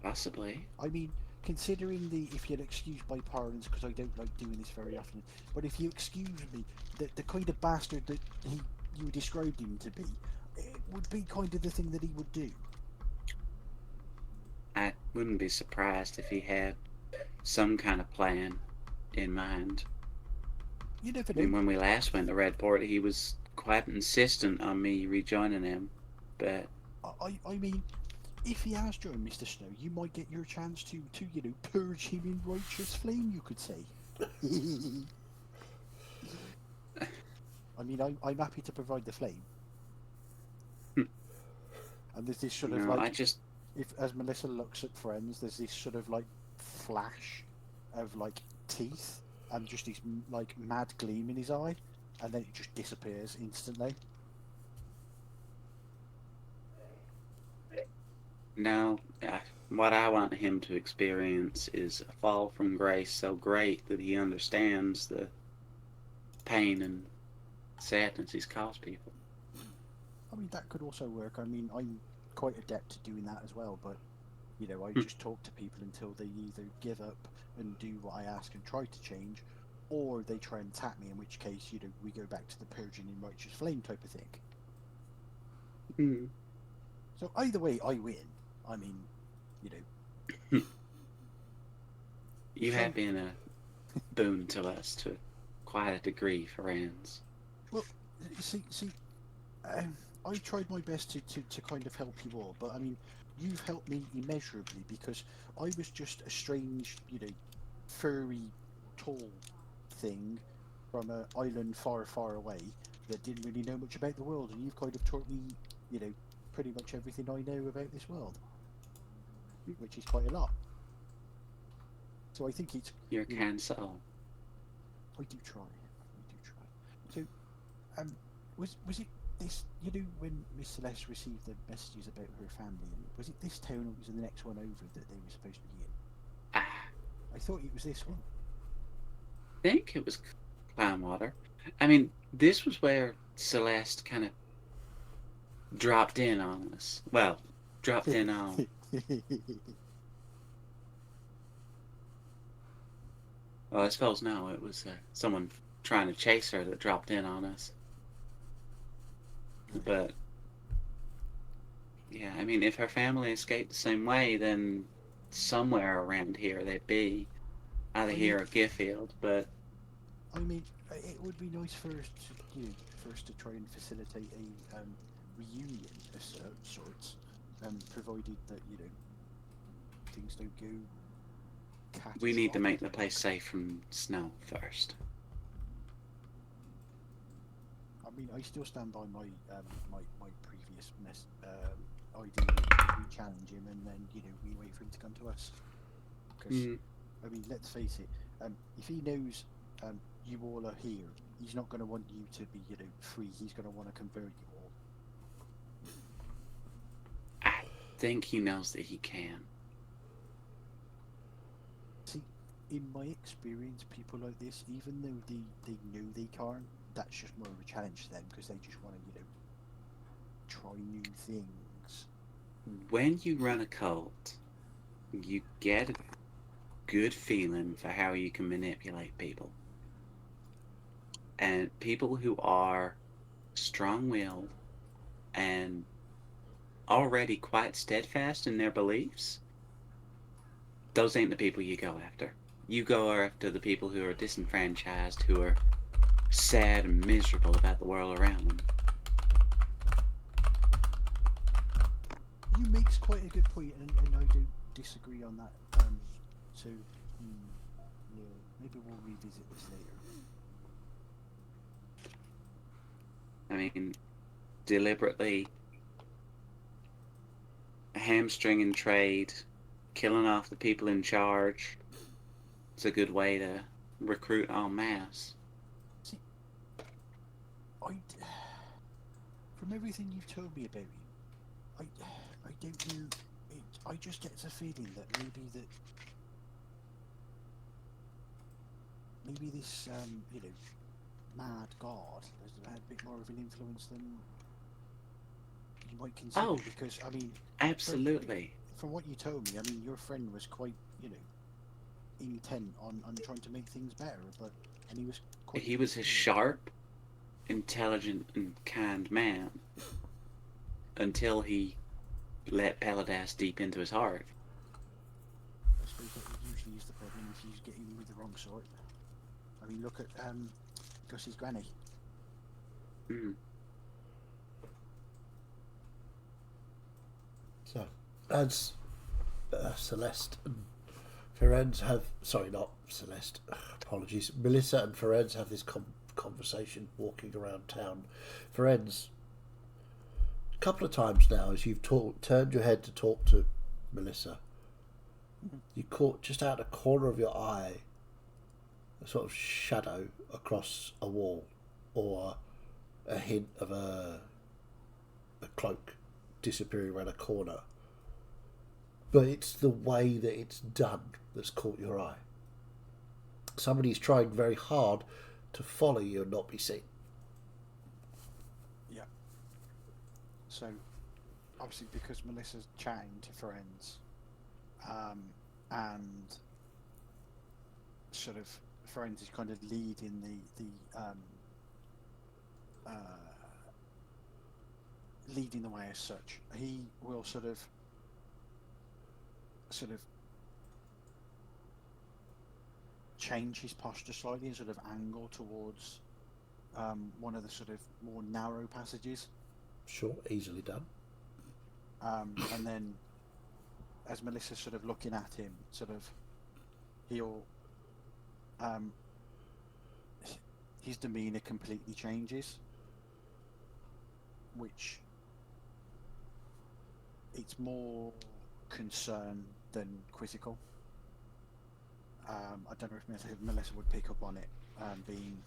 Possibly. I mean, considering if you'll excuse my parlance, because I don't like doing this very often, but if you excuse me, the kind of bastard that you described him to be, it would be kind of the thing that he would do. I wouldn't be surprised if he had some kind of plan in mind. You never I mean, know. when we last went to Redport, he was quite insistent on me rejoining him, but... I mean, if he has joined Mr. Snow, you might get your chance to purge him in righteous flame, you could say. I mean, I'm happy to provide the flame. And there's this sort of if as Melissa looks at friends, there's this sort of flash of teeth and just this mad gleam in his eye, and then it just disappears instantly. No, what I want him to experience is a fall from grace so great that he understands the pain and sadness he's caused people. I mean, that could also work. I mean, I'm quite adept at doing that as well, but I just talk to people until they either give up and do what I ask and try to change, or they try and tap me, in which case, we go back to the purging in righteous flame type of thing. So either way, I win. I mean, You have been a boon to us to quite a degree, friends. Well, see, I tried my best to kind of help you all, but I mean, you've helped me immeasurably, because I was just a strange, furry, tall thing from an island far, far away that didn't really know much about the world, and you've kind of taught me, pretty much everything I know about this world, which is quite a lot. So I think it's... You're a kind soul. I do try. So, was it this, when Miss Celeste received the messages about her family, and was it this town or was it the next one over that they were supposed to be in? I thought it was this one. I think it was Clownwater. I mean, this was where Celeste kind of dropped in on us. Well, dropped in on... Well, I suppose no, it was someone trying to chase her that dropped in on us. But, yeah, I mean, if her family escaped the same way, then somewhere around here they'd be. Either here or Giffield, but... I mean, it would be nice for us to try and facilitate a reunion of sorts, provided that, things don't go catastrophic. We need to make the place safe from snow first. I mean, I still stand by my my previous idea. We challenge him, and then we wait for him to come to us. Because I mean, let's face it. If he knows you all are here, he's not going to want you to be free. He's going to want to convert you all. I think he knows that he can. See, in my experience, people like this, even though they know they can't, that's just more of a challenge to them, because they just want to, try new things. When you run a cult, you get a good feeling for how you can manipulate people. And people who are strong-willed and already quite steadfast in their beliefs, those ain't the people you go after. You go after the people who are disenfranchised, who are sad and miserable about the world around them. You makes quite a good point, and I do disagree on that. So, yeah, maybe we'll revisit this later. I mean, deliberately hamstringing trade, killing off the people in charge. It's a good way to recruit en masse. See, from everything you've told me about him, I don't know. I just get the feeling that maybe this mad god has had a bit more of an influence than you might consider. Oh, because I mean, absolutely. From what you told me, I mean, your friend was quite intent on trying to make things better, and he was quite. He was a sharp, intelligent, and kind man until he let Peladas deep into his heart. I suppose that usually is the problem if you get in with the wrong sort. I mean, look at Gus's granny. Mm. So, as Celeste and Ferenz have... Sorry, not Celeste. Apologies. Melissa and Ferenz have this conversation walking around town. Ferenz, a couple of times now, as you've turned your head to talk to Melissa, you caught just out of the corner of your eye a sort of shadow across a wall, or a hint of a cloak disappearing around a corner. But it's the way that it's done that's caught your eye. Somebody's trying very hard to follow you and not be seen. Yeah. So, obviously, because Melissa's chatting to friends, and sort of friends is kind of leading leading the way as such. He will sort of change his posture slightly and sort of angle towards one of the sort of more narrow passages. Sure, easily done. And then, as Melissa's sort of looking at him, he'll his demeanour completely changes, which it's more concern than quizzical. I don't know if Melissa would pick up on it, being...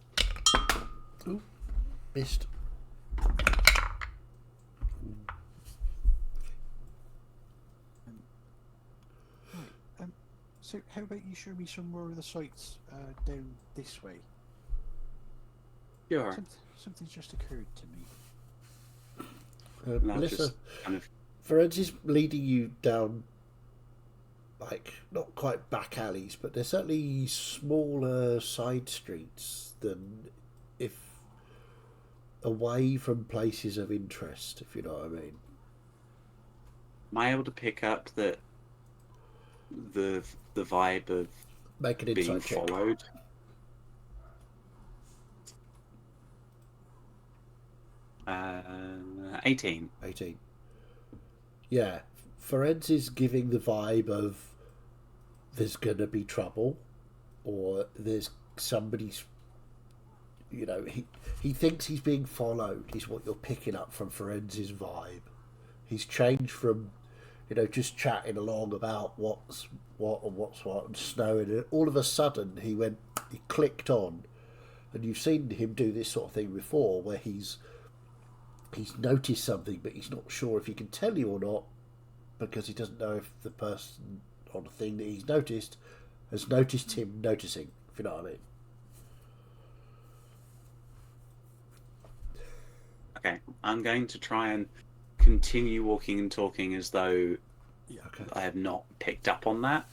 Ooh, missed. So how about you show me some more of the sites down this way? Sure. Something's just occurred to me. Melissa, kind of... Ferenz is leading you down, like, not quite back alleys, but they're certainly smaller side streets than if away from places of interest, if you know what I mean. Am I able to pick up that the vibe of Make an being insight check. followed? Uh, 18. 18. Yeah, Ferenz is giving the vibe of there's gonna be trouble, or there's somebody's, he thinks he's being followed, is what you're picking up from Ferenz's vibe. He's changed from, just chatting along about what's what and snowing, and all of a sudden he clicked on, and you've seen him do this sort of thing before, where he's noticed something, but he's not sure if he can tell you or not, because he doesn't know if the person or the thing that he's noticed has noticed him noticing, if you know what I mean. Okay, I'm going to try and continue walking and talking as though I have not picked up on that,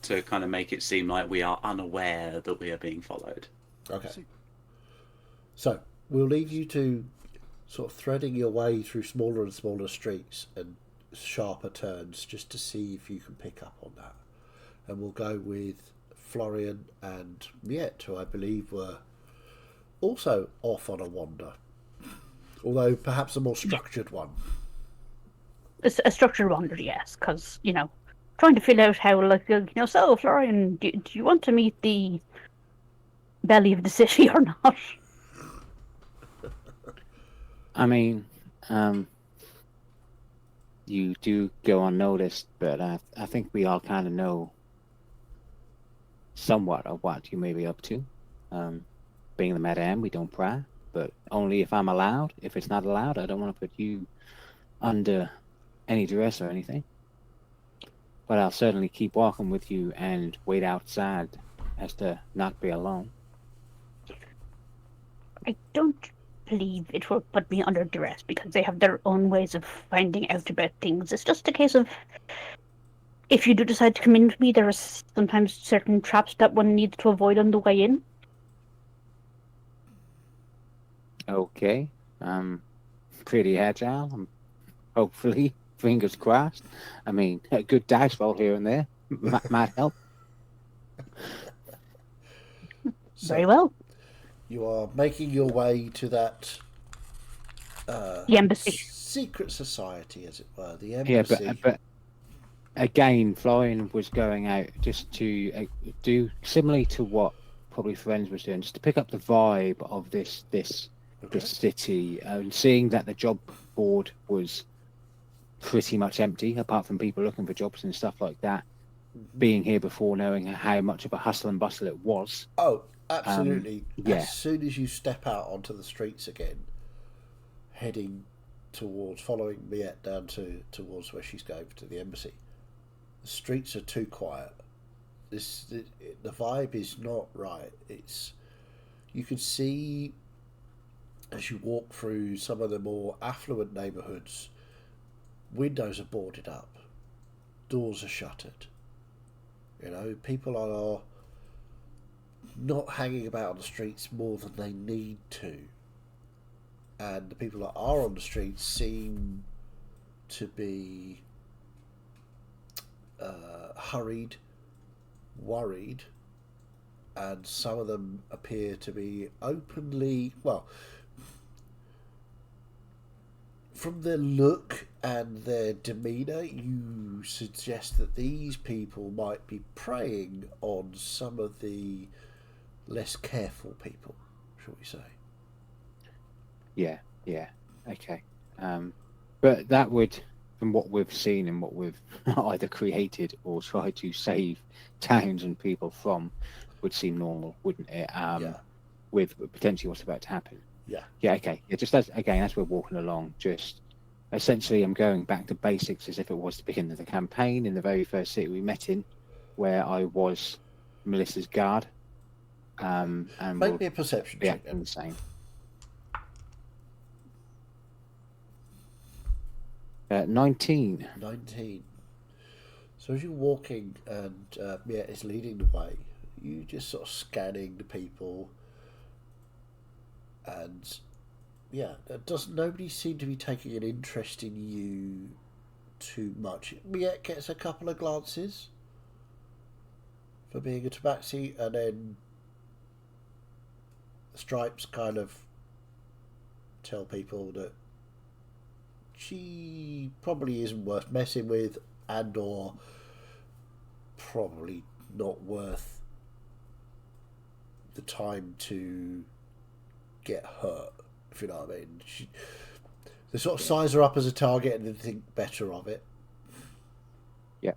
to kind of make it seem like we are unaware that we are being followed. Okay. So, we'll leave you to sort of threading your way through smaller and smaller streets and sharper turns just to see if you can pick up on that. And we'll go with Florian and Miette, who I believe were also off on a wander, although perhaps a more structured one. It's a structured wander, yes, because, trying to figure out how, so, Florian, do you want to meet the belly of the city or not? I mean, you do go unnoticed, but I think we all kind of know somewhat of what you may be up to. Being the Madame, we don't pry, but only if I'm allowed. If it's not allowed, I don't want to put you under any duress or anything. But I'll certainly keep walking with you and wait outside as to not be alone. I don't believe it will put me under duress because they have their own ways of finding out about things. It's just a case of if you do decide to come in with me, there are sometimes certain traps that one needs to avoid on the way in. Okay. Pretty agile. Hopefully, fingers crossed. I mean, a good dice roll here and there might help. Very well. You are making your way to that The embassy. secret society, as it were, the Yeah, embassy. but again, Florian was going out just to do similarly to what probably Friends was doing, just to pick up the vibe of this city, and seeing that the job board was pretty much empty, apart from people looking for jobs and stuff like that. Being here before, knowing how much of a hustle and bustle it was. Oh, absolutely. Yeah. As soon as you step out onto the streets again, heading following Miette down towards where she's going to the embassy, the streets are too quiet. The vibe is not right. You can see as you walk through some of the more affluent neighbourhoods, windows are boarded up, doors are shuttered. People are not hanging about on the streets more than they need to. And the people that are on the streets seem to be hurried, worried, and some of them appear to be openly, from their look and their demeanour, you suggest that these people might be preying on some of the less careful people, shall we say. Yeah, okay. But that would, from what we've seen and what we've either created or tried to save towns and people from, would seem normal, wouldn't it? With potentially what's about to happen. Yeah, okay. Yeah, just as we're walking along, just essentially I'm going back to basics as if it was the beginning of the campaign in the very first city we met in, where I was Melissa's guard. And Make me a perception check. The same. 19. 19. So as you're walking and Miette is leading the way, you just sort of scanning the people, and does nobody seem to be taking an interest in you too much. Miette gets a couple of glances for being a tabaxi, and then the Stripes kind of tell people that she probably isn't worth messing with, and or probably not worth the time to get hurt, if you know what I mean. They sort of size her up as a target and then think better of it. Yeah.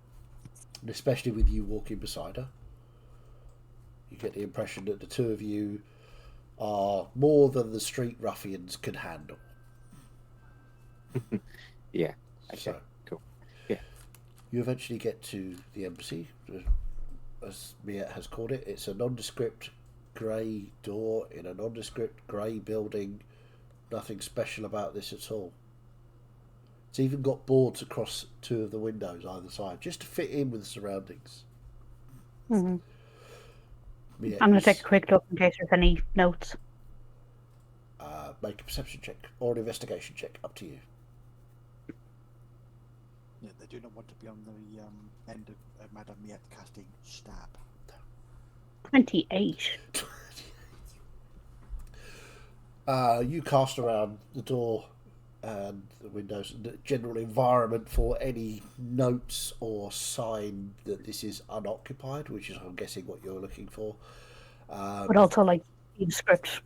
And especially with you walking beside her, you get the impression that the two of you are more than the street ruffians can handle. Yeah. Okay. So, cool. Yeah. You eventually get to the embassy, as Miette has called it. It's a nondescript grey door in a nondescript grey building. Nothing special about this at all. It's even got boards across two of the windows either side, just to fit in with the surroundings. Mm-hmm. I'm going to take a quick look in case there's any notes. make a perception check or an investigation check. Up to you. Yeah, they do not want to be on the end of Madame Miette casting stab. 28. You cast around the door and the windows and the general environment for any notes or sign that this is unoccupied, which is, I'm guessing, what you're looking for. But also, like, the script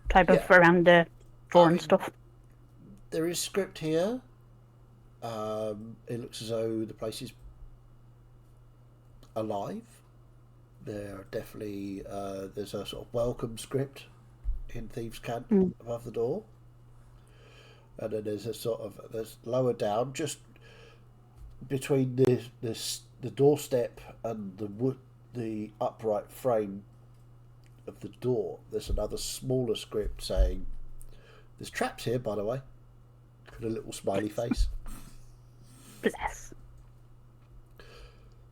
type of Yeah. around the door and stuff. There is script here. It looks as though the place is alive. There are definitely there's a sort of welcome script in Thieves' Camp above the door, and then there's a sort of there's lower down, just between the doorstep and the upright frame of the door. There's another smaller script saying, "There's traps here, by the way." Put a little smiley face. Bless.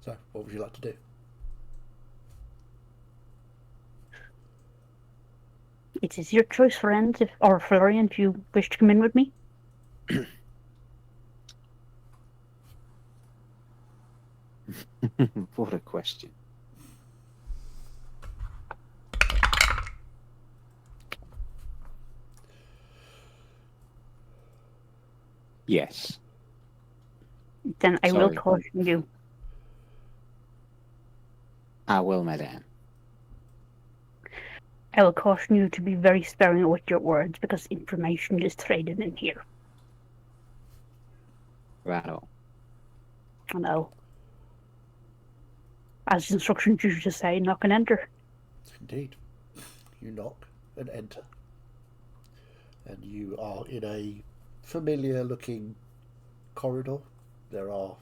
So, what would you like to do? It is your choice, friend, or Florian, if you wish to come in with me. What a question. Yes. Then I will Sorry. caution you. I will, madame. I will caution you to be very sparing with your words because information is traded in here. Righto. I know. As instructions usually say, knock and enter. Indeed. You knock and enter. And you are in a familiar looking corridor. The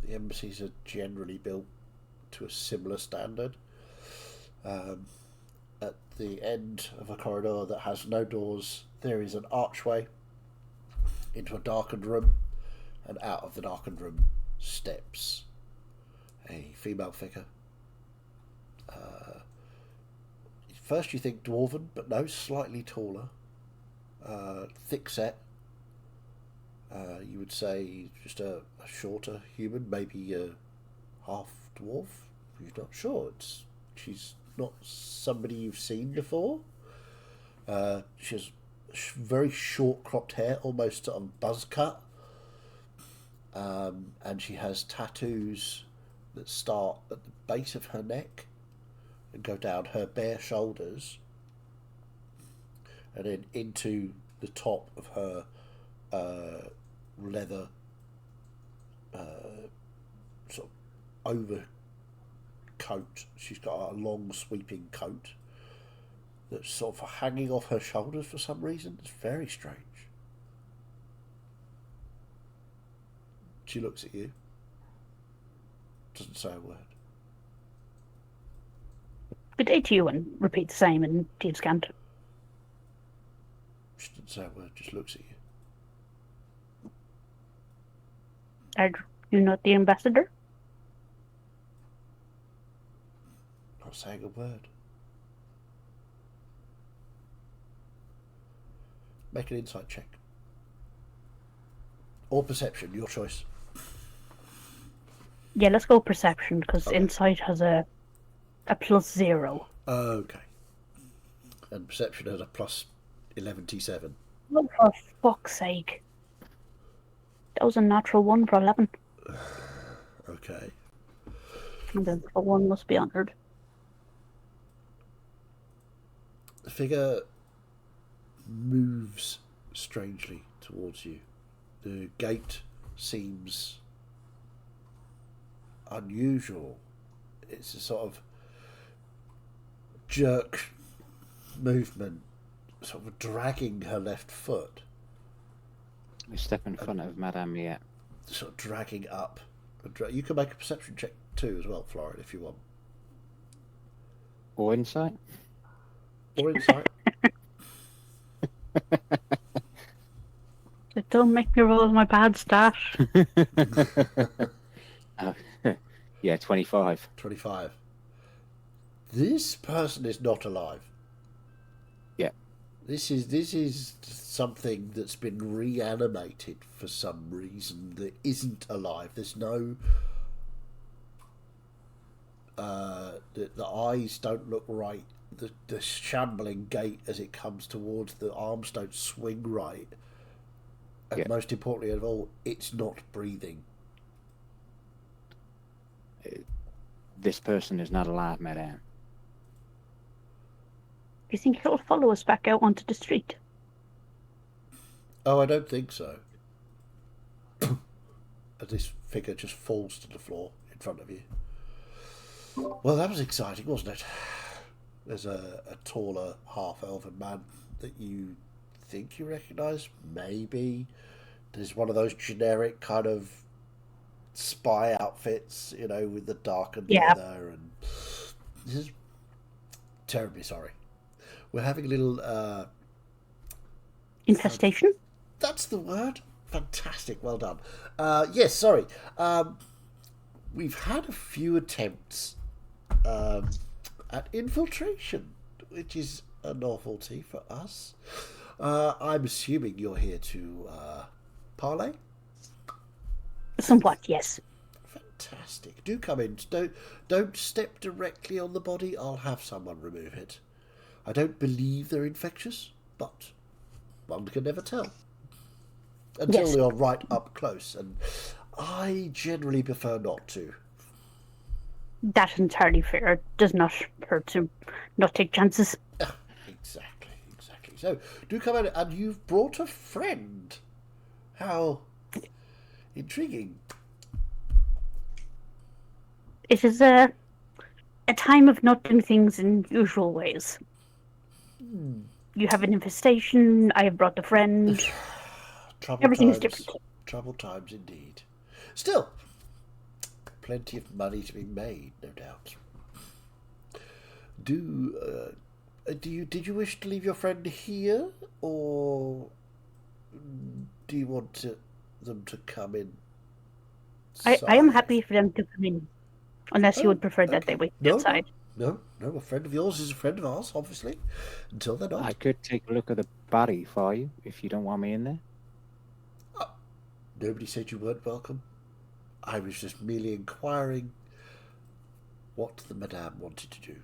embassies are generally built to a similar standard. At the end of a corridor that has no doors, there is an archway into a darkened room, and out of the darkened room steps a female figure. First you think dwarven, but no, slightly taller, thick set. You would say just a shorter human, maybe a half dwarf. You're not sure. She's not somebody you've seen before. She has very short cropped hair, almost on buzz cut, and she has tattoos that start at the base of her neck and go down her bare shoulders, and then into the top of her leather sort of overcoat. She's got a long sweeping coat that's sort of hanging off her shoulders for some reason. It's very strange. She looks at you, doesn't say a word. Good day to you, and repeat the same in Thieves' Camp. She doesn't say a word, just looks at you. Are you not the ambassador? Not saying a word. Make an insight check. Or perception, your choice. Yeah, let's go perception, because Okay. insight has a +0. Okay. And perception has a plus 11t7. Oh, for fuck's sake. That was a natural 1 for 11. Okay. And then the 1 must be honoured. The figure moves strangely towards you. The gait seems unusual. It's a sort of jerk movement, sort of dragging her left foot, We step in front of Madame Miette. sort of dragging up. You can make a perception check too as well, Florin, if you want. Or insight? Or insight. But don't make me roll my bad stash. Yeah, 25. 25. This person is not alive. Yeah. This is something that's been reanimated for some reason that isn't alive. There's no. The eyes don't look right. The shambling gait as it comes towards the arms don't swing right. And Yeah. most importantly of all, it's not breathing. This person is not alive, madame. Do you think he'll follow us back out onto the street? Oh, I don't think so. As this figure just falls to the floor in front of you. Well, that was exciting, wasn't it? There's a taller half-elven man that you think you recognise, maybe. There's one of those generic kind of spy outfits, you know, with the darkened Yeah. leather, and this is terribly sorry. We're having a little Infestation? that's the word. Fantastic, well done. Yes, sorry. We've had a few attempts at infiltration, which is a novelty for us. I'm assuming you're here to parley. Somewhat, yes. Fantastic. Do come in. Don't step directly on the body. I'll have someone remove it. I don't believe they're infectious, but one can never tell until Yes. you're right up close, and I generally prefer not to. That's entirely fair. It does not hurt to not take chances. Exactly. So, do come in, and you've brought a friend. How intriguing. It is a time of not doing things in usual ways. You have an infestation, I have brought a friend. Troubled Everything is times. different. Troubled times indeed. Still, plenty of money to be made, no doubt. Did you wish to leave your friend here, or do you want them to come in? I am happy for them to come in, unless you would prefer that okay. they wait No, outside. No, a friend of yours is a friend of ours, obviously. Until they're not. I could take a look at the body for you if you don't want me in there. Nobody said you weren't welcome. I was just merely inquiring what the madame wanted to do.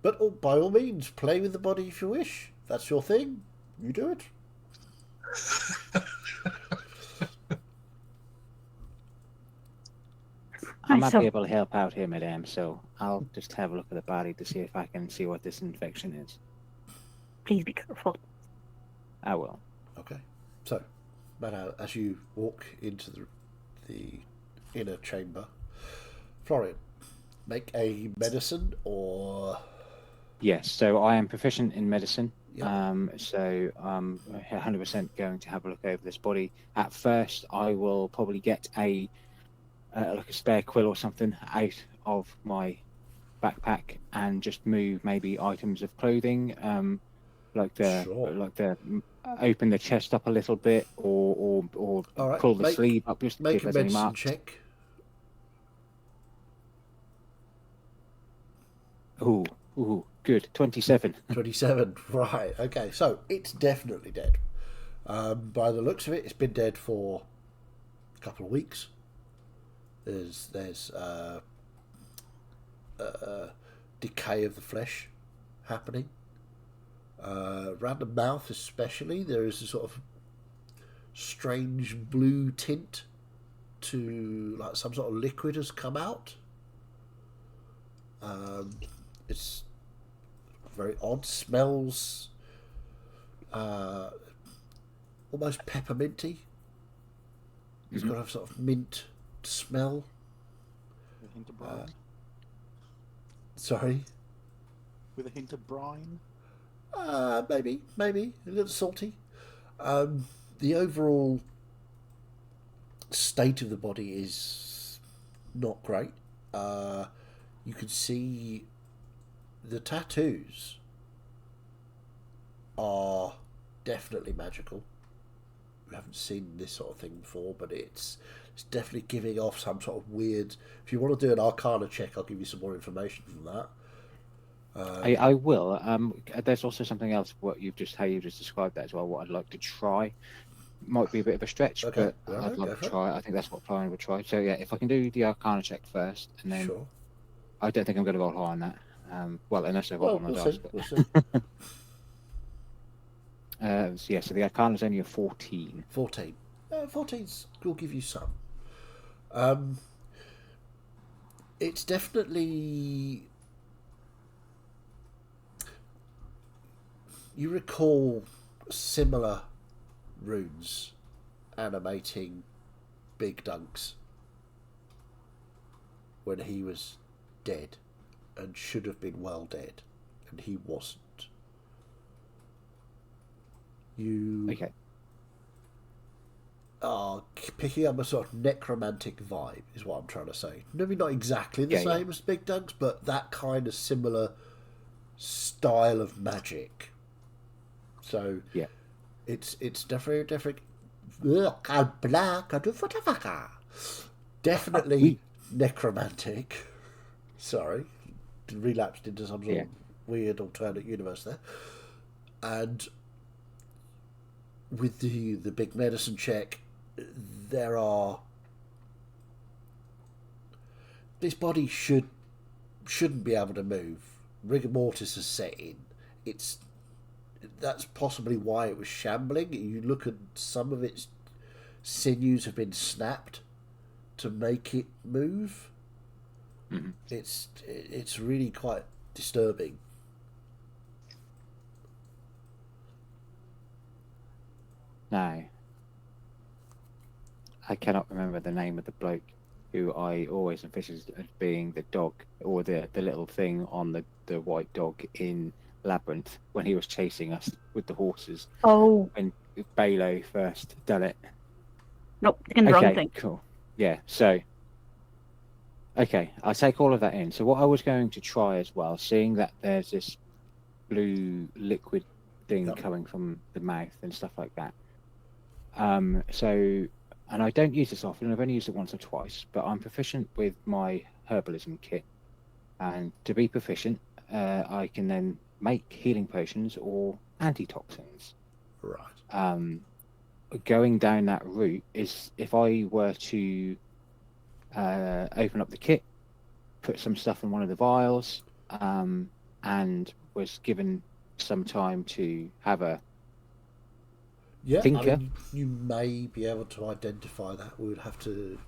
But by all means, play with the body if you wish. If that's your thing, you do it. I might So- be able to help out here, madame, so I'll just have a look at the body to see if I can see what this infection is. Please be careful. I will. Okay. So, madame, as you walk into the inner chamber, Florian, make a medicine or... Yes, so I am proficient in medicine. Yep. So I'm 100% going to have a look over this body. At first, I will probably get like a spare quill or something out of my backpack and just move maybe items of clothing, Sure. open the chest up a little bit, or All right, pull the sleeve up just to see Make if a there's any medicine marks. check. Ooh, good. 27. 27. Right. Okay. So it's definitely dead. By the looks of it, it's been dead for a couple of weeks. There's decay of the flesh happening. Around the mouth, especially, there is a sort of strange blue tint to like some sort of liquid has come out. It's very odd. Smells almost pepperminty. It's got a sort of mint smell. With a hint of brine. Sorry. With a hint of brine. Maybe a little salty. The overall state of the body is not great. You can see the tattoos are definitely magical. We haven't seen this sort of thing before, but it's definitely giving off some sort of weird... If you want to do an Arcana check, I'll give you some more information from that. I will. There's also something else. How you just described that as well. What I'd like to try might be a bit of a stretch, Okay, but all I'd right, like go to for it. try it. I think that's what Florian would try. So yeah, if I can do the Arcana check first, and then Sure. I don't think I'm going to roll high on that. Well, unless I roll Well, on my we'll dice. see. But We'll see. so yeah, so the Arcana is only a 14. 14. 14's will give you some. It's definitely. You recall similar runes animating Big Dunks when he was dead and should have been well dead, and he wasn't. You Okay. are picking up a sort of necromantic vibe, is what I'm trying to say. Maybe not exactly the Yeah, same as Big Dunks, but that kind of similar style of magic. So Yeah. it's definitely definitely necromantic. Sorry, relapsed into some sort of weird alternate universe there. And with the big medicine check, there are. This body shouldn't be able to move. Rigor mortis has set in. That's possibly why it was shambling. You look at some of its sinews have been snapped to make it move. Mm-hmm. It's really quite disturbing. No. I cannot remember the name of the bloke who I always envisaged as being the dog or the little thing on the white dog in Labyrinth when he was chasing us with the horses. Oh, When Balo first done it. nope, thinking the wrong Okay, thing. cool. Yeah, so okay, I take all of that in. So what I was going to try as well, seeing that there's this blue liquid thing Yep. coming from the mouth and stuff like that. And I don't use this often, I've only used it once or twice, but I'm proficient with my herbalism kit. And to be proficient, I can then make healing potions or antitoxins. Right. Going down that route is if I were to open up the kit, put some stuff in one of the vials, and was given some time to have a Yeah, thinker. I mean, you may be able to identify that. We would have to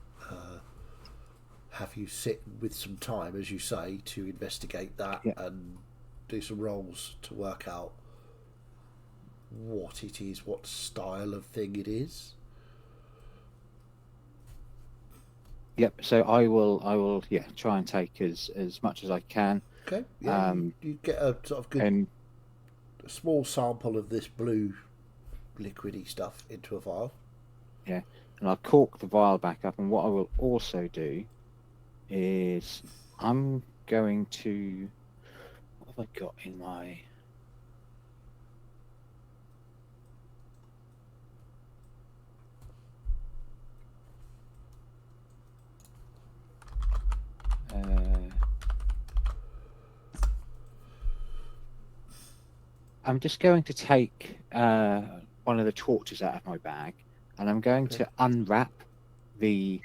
have you sit with some time, as you say, to investigate that and do some rolls to work out what it is, what style of thing it is. Yep. So I will try and take as much as I can. Okay. Yeah. You get a sort of good And a small sample of this blue liquidy stuff into a vial. yeah, and I'll cork the vial back up. And what I will also do is I'm going to. What have I got in my? I'm just going to take one of the torches out of my bag, and I'm going to unwrap the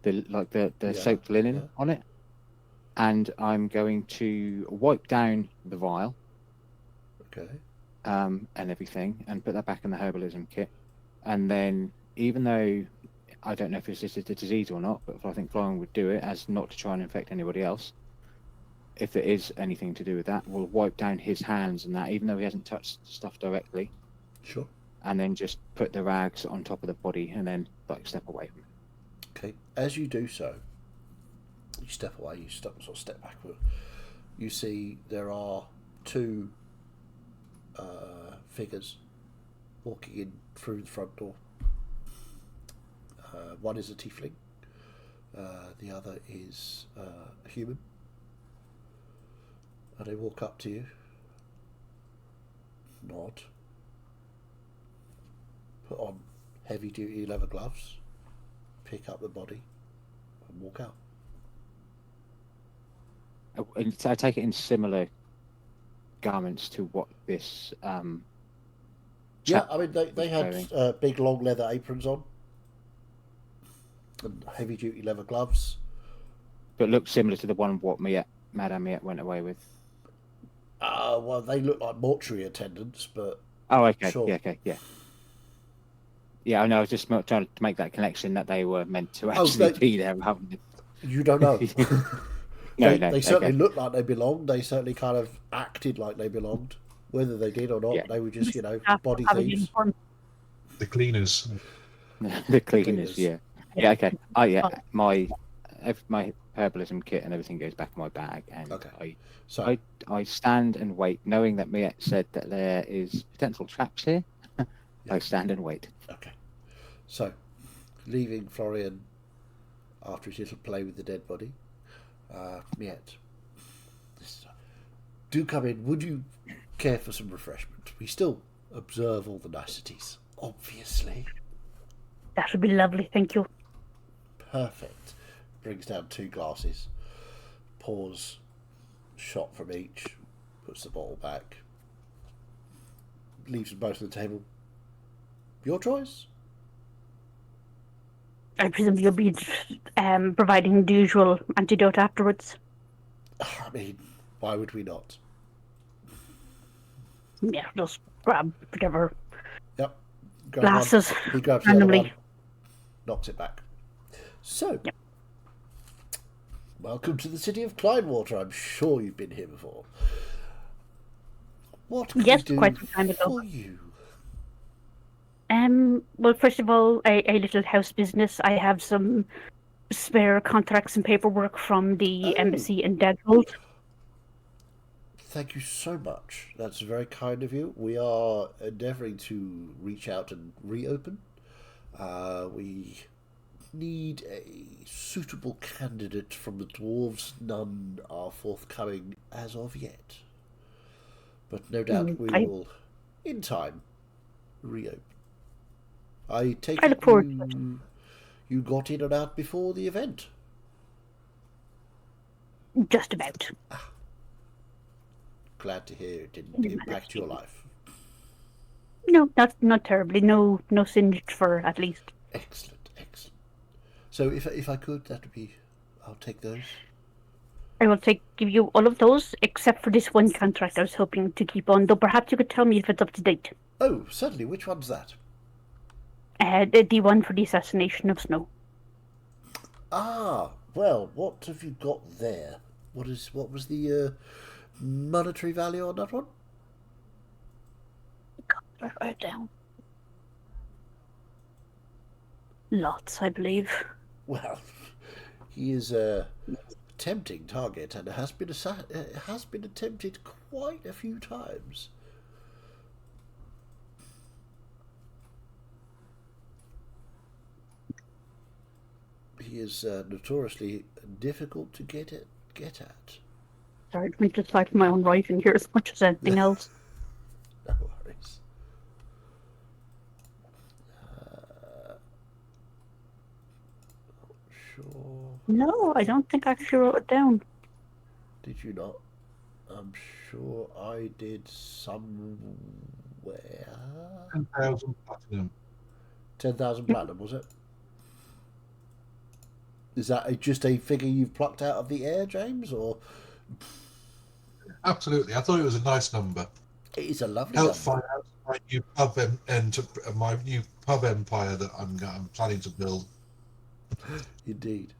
soaked linen on it, and I'm going to wipe down the vial. Okay. And everything, and put that back in the herbalism kit. And then, even though I don't know if this is a disease or not, but I think Florian would do it as not to try and infect anybody else. If there is anything to do with that, we'll wipe down his hands and that, even though he hasn't touched stuff directly. Sure. And then just put the rags on top of the body, and then step away from it. Okay. As you do so, you step away. You sort of step backward. You see there are two figures walking in through the front door. One is a tiefling. The other is a human. And they walk up to you, nod, put on heavy-duty leather gloves, pick up the body, and walk out. I take it in similar garments to what this Yeah, chap I mean, they was had wearing. big long leather aprons on and heavy duty leather gloves. But looked similar to the one what Madame Miette went away with. Well, they look like mortuary attendants, but Oh, okay. sure. Yeah, okay, yeah. Yeah, I know. I was just trying to make that connection that they were meant to Oh, actually they- be there. You don't know. No, They certainly okay. looked like they belonged. They certainly kind of acted like they belonged. Whether they did or not, Yeah. they were just, Staff body have a thieves. uniform. The cleaners. The Cleaners. cleaners, yeah. Yeah, okay. Oh, yeah. My herbalism kit and everything goes back in my bag, and Okay. So, I stand and wait, knowing that Miette said that there is potential traps here. I stand and wait. okay. So, leaving Florian after his little play with the dead body, Miette, do come in. Would you care for some refreshment? We still observe all the niceties, obviously. That would be lovely, thank you. Perfect. Brings down 2 glasses, pours shot from each, puts the bottle back, leaves them both on the table. Your choice. I presume you'll be providing the usual antidote afterwards. I mean, why would we not? Yeah, just grab whatever Yep. Grab glasses one. He grabs the other randomly. one, knocks it back. So, Yep. welcome to the city of Kleinwater. I'm sure you've been here before. What can Yes, we do quite some time ago. for you? Well, first of all, a little house business. I have some spare contracts and paperwork from the Oh. embassy in Deadwood. Thank you so much. That's very kind of you. We are endeavouring to reach out and reopen. We need a suitable candidate from the dwarves. None are forthcoming as of yet. But no doubt we will, in time, reopen. I take I it look forward to it. you got in and out before the event. Just about. Glad to hear it didn't impact your life. No, not terribly. No singed fur, at least. Excellent, excellent. So if I could, that would be. I'll take those. I will give you all of those, except for this one contract I was hoping to keep on, though perhaps you could tell me if it's up to date. Oh, certainly. Which one's that? The one for the assassination of Snow. Ah, well, what have you got there? What was the monetary value on that one? I wrote it down. Lots, I believe. Well, he is a tempting target and has been attempted quite a few times. He is notoriously difficult to get at. Sorry, I just type my own writing here as much as anything else. No worries. Sure. No, I don't think I actually wrote it down. Did you not? I'm sure I did somewhere. 10,000 platinum. 10,000 platinum, was it? Is that just a figure you've plucked out of the air, James, or? Absolutely. I thought it was a nice number. It is a lovely Help number. finance my new pub my new pub empire that I'm planning to build. Indeed.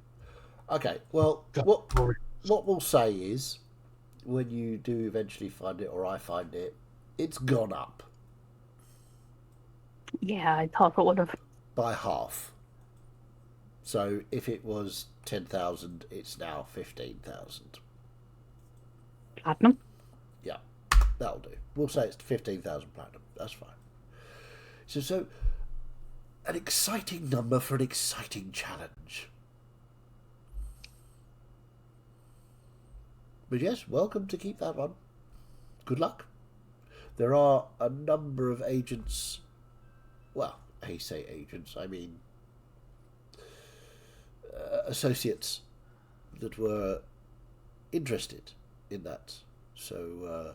Okay, well, Got what glory. we'll say is, when you do eventually find it, or I find it, it's gone up Yeah, I thought it would have. by half. So if it was 10,000, it's now 15,000. Platinum. Yeah, that'll do. We'll say it's 15,000 platinum. That's fine. So an exciting number for an exciting challenge. But yes, welcome to keep that one. Good luck. There are a number of agents. Well, I say agents, I mean associates that were interested in that. So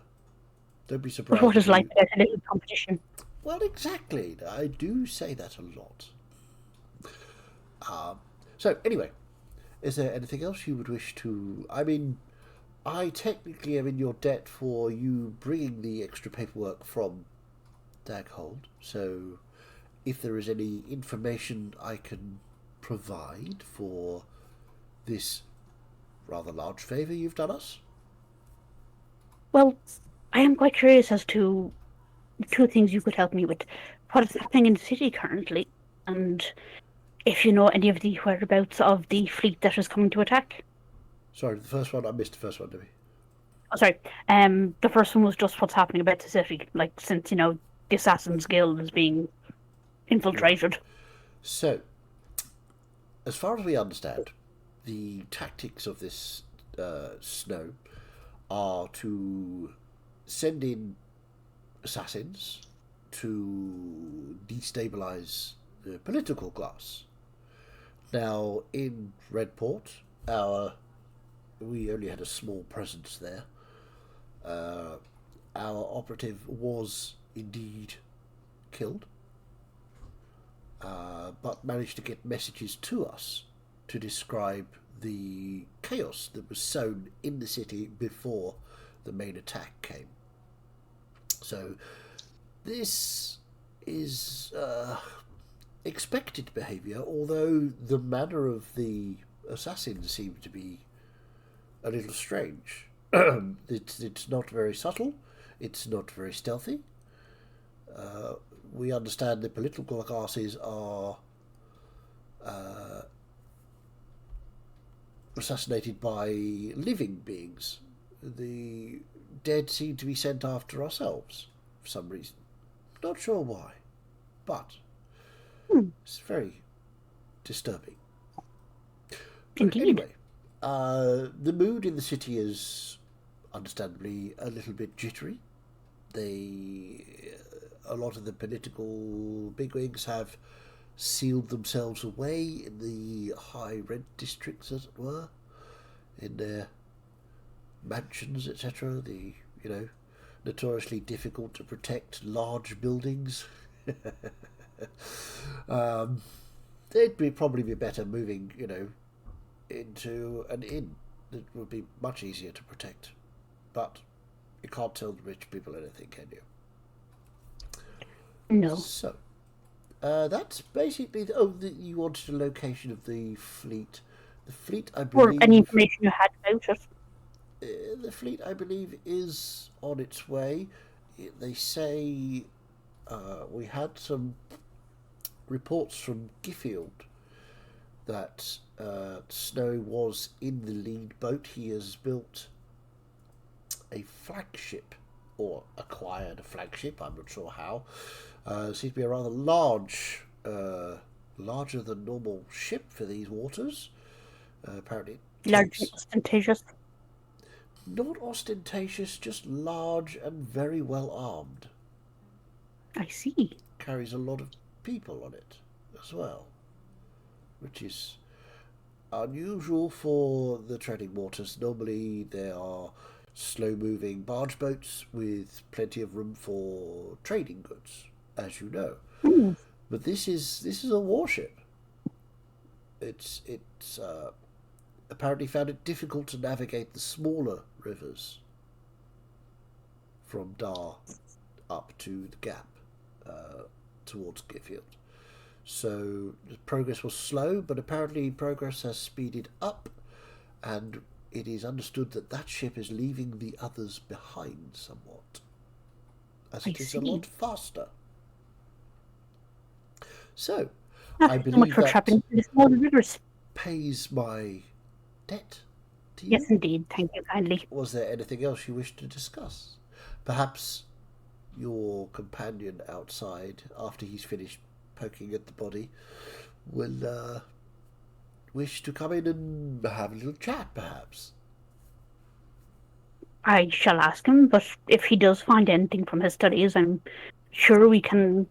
don't be But surprised. what if is like you- about a little competition? Well, exactly. I do say that a lot. So anyway, is there anything else you would wish to? I mean, I technically am in your debt for you bringing the extra paperwork from Daghold. So if there is any information I can provide for this rather large favour you've done us. Well, I am quite curious as to two things you could help me with. What is happening in the city currently, and if you know any of the whereabouts of the fleet that is coming to attack. Sorry, the first one, I missed the first one, Debbie. Oh, sorry. The first one was just what's happening about the city, like since the Assassin's Guild is being infiltrated. So, as far as we understand, the tactics of this snow are to send in assassins to destabilize the political class. Now, in Redport, we only had a small presence there. Our operative was indeed killed, but managed to get messages to us to describe the chaos that was sown in the city before the main attack came. So this is expected behaviour, although the manner of the assassins seemed to be a little strange. It's not very subtle, it's not very stealthy. We understand the political classes are assassinated by living beings. The dead seem to be sent after ourselves for some reason. Not sure why, but it's very disturbing. But Indeed. anyway, the mood in the city is understandably a little bit jittery. A lot of the political bigwigs have sealed themselves away in the high rent districts, as it were, in their mansions, etc. The notoriously difficult to protect large buildings. It'd probably be better moving, into an inn. It would be much easier to protect. But you can't tell the rich people anything, can you? No. So, that's basically... you wanted a location of the fleet. The fleet, I Or believe... any information you had about it. The fleet, I believe, is on its way. They say we had some reports from Giffield that Snow was in the lead boat. He has built a flagship, or acquired a flagship, I'm not sure how. Seems to be a rather large, larger than normal ship for these waters. Apparently, Large and ostentatious. not ostentatious, just large and very well armed. I see. Carries a lot of people on it as well, which is unusual for the treading waters. Normally there are slow-moving barge boats with plenty of room for trading goods, as you know. But this is a warship. It's apparently found it difficult to navigate the smaller rivers from Dar up to the Gap towards Giffield. So the progress was slow, but apparently progress has speeded up, and it is understood that that ship is leaving the others behind somewhat, as it is a lot faster. So, I So much believe for that trapping the smaller rivers. pays my debt to you. Yes, indeed. Thank you kindly. Was there anything else you wished to discuss? Perhaps your companion outside, after he's finished poking at the body, will wish to come in and have a little chat, perhaps. I shall ask him, but if he does find anything from his studies, I'm sure we can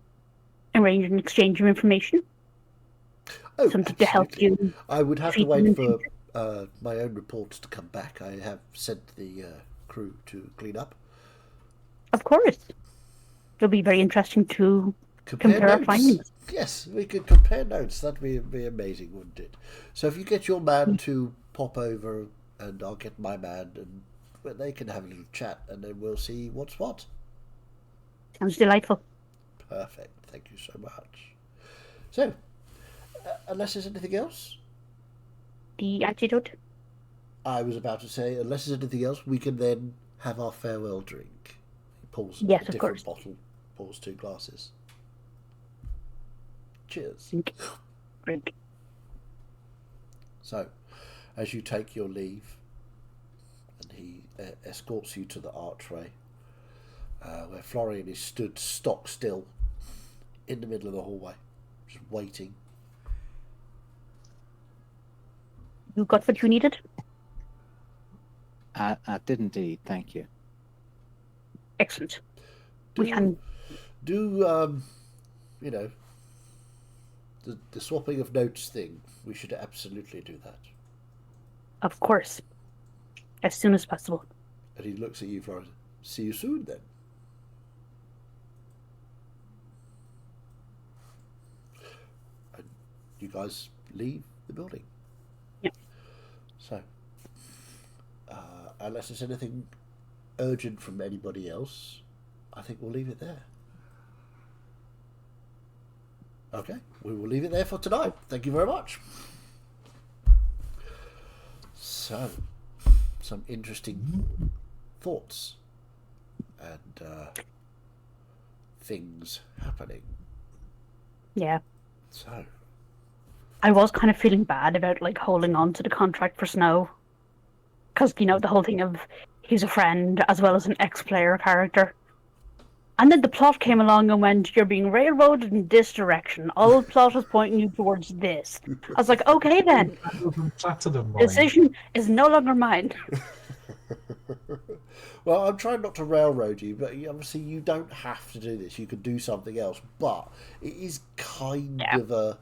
arrange an exchange of information. Oh, Something to help absolutely. you. I would have to defeat them wait in for future. my own reports to come back. I have sent the crew to clean up. Of course. It'll be very interesting to compare our notes. findings. Yes, we could compare notes. That'd be amazing, wouldn't it? So if you get your man to pop over, and I'll get my man, and they can have a little chat, and then we'll see what's what. Sounds delightful. Perfect. Thank you so much. So, unless there's anything else, The antidote? I was about to say, unless there's anything else, we can then have our farewell drink. He pulls Yes, a of different course. bottle, pours 2 glasses. Cheers. Drink. So, as you take your leave, and he escorts you to the archway, where Florian is stood stock still in the middle of the hallway, just waiting. You got what you needed? I did indeed, thank you. Excellent. We can. Do you know, the swapping of notes thing? We should absolutely do that. Of course. As soon as possible. And he looks at you, Florian. See you soon, then. And you guys leave the building. Yep. So, unless there's anything urgent from anybody else, I think we'll leave it there. Okay, we will leave it there for tonight. Thank you very much. So, some interesting thoughts and things happening. Yeah. So, I was kind of feeling bad about like holding on to the contract for Snow. Because, you know, the whole thing of he's a friend as well as an ex-player character. And then the plot came along and went, you're being railroaded in this direction. All the plot is pointing you towards this. I was like, okay then. Platinum The decision is no longer mine. well, I'm trying not to railroad you, but obviously you don't have to do this. You could do something else, but it is kind of a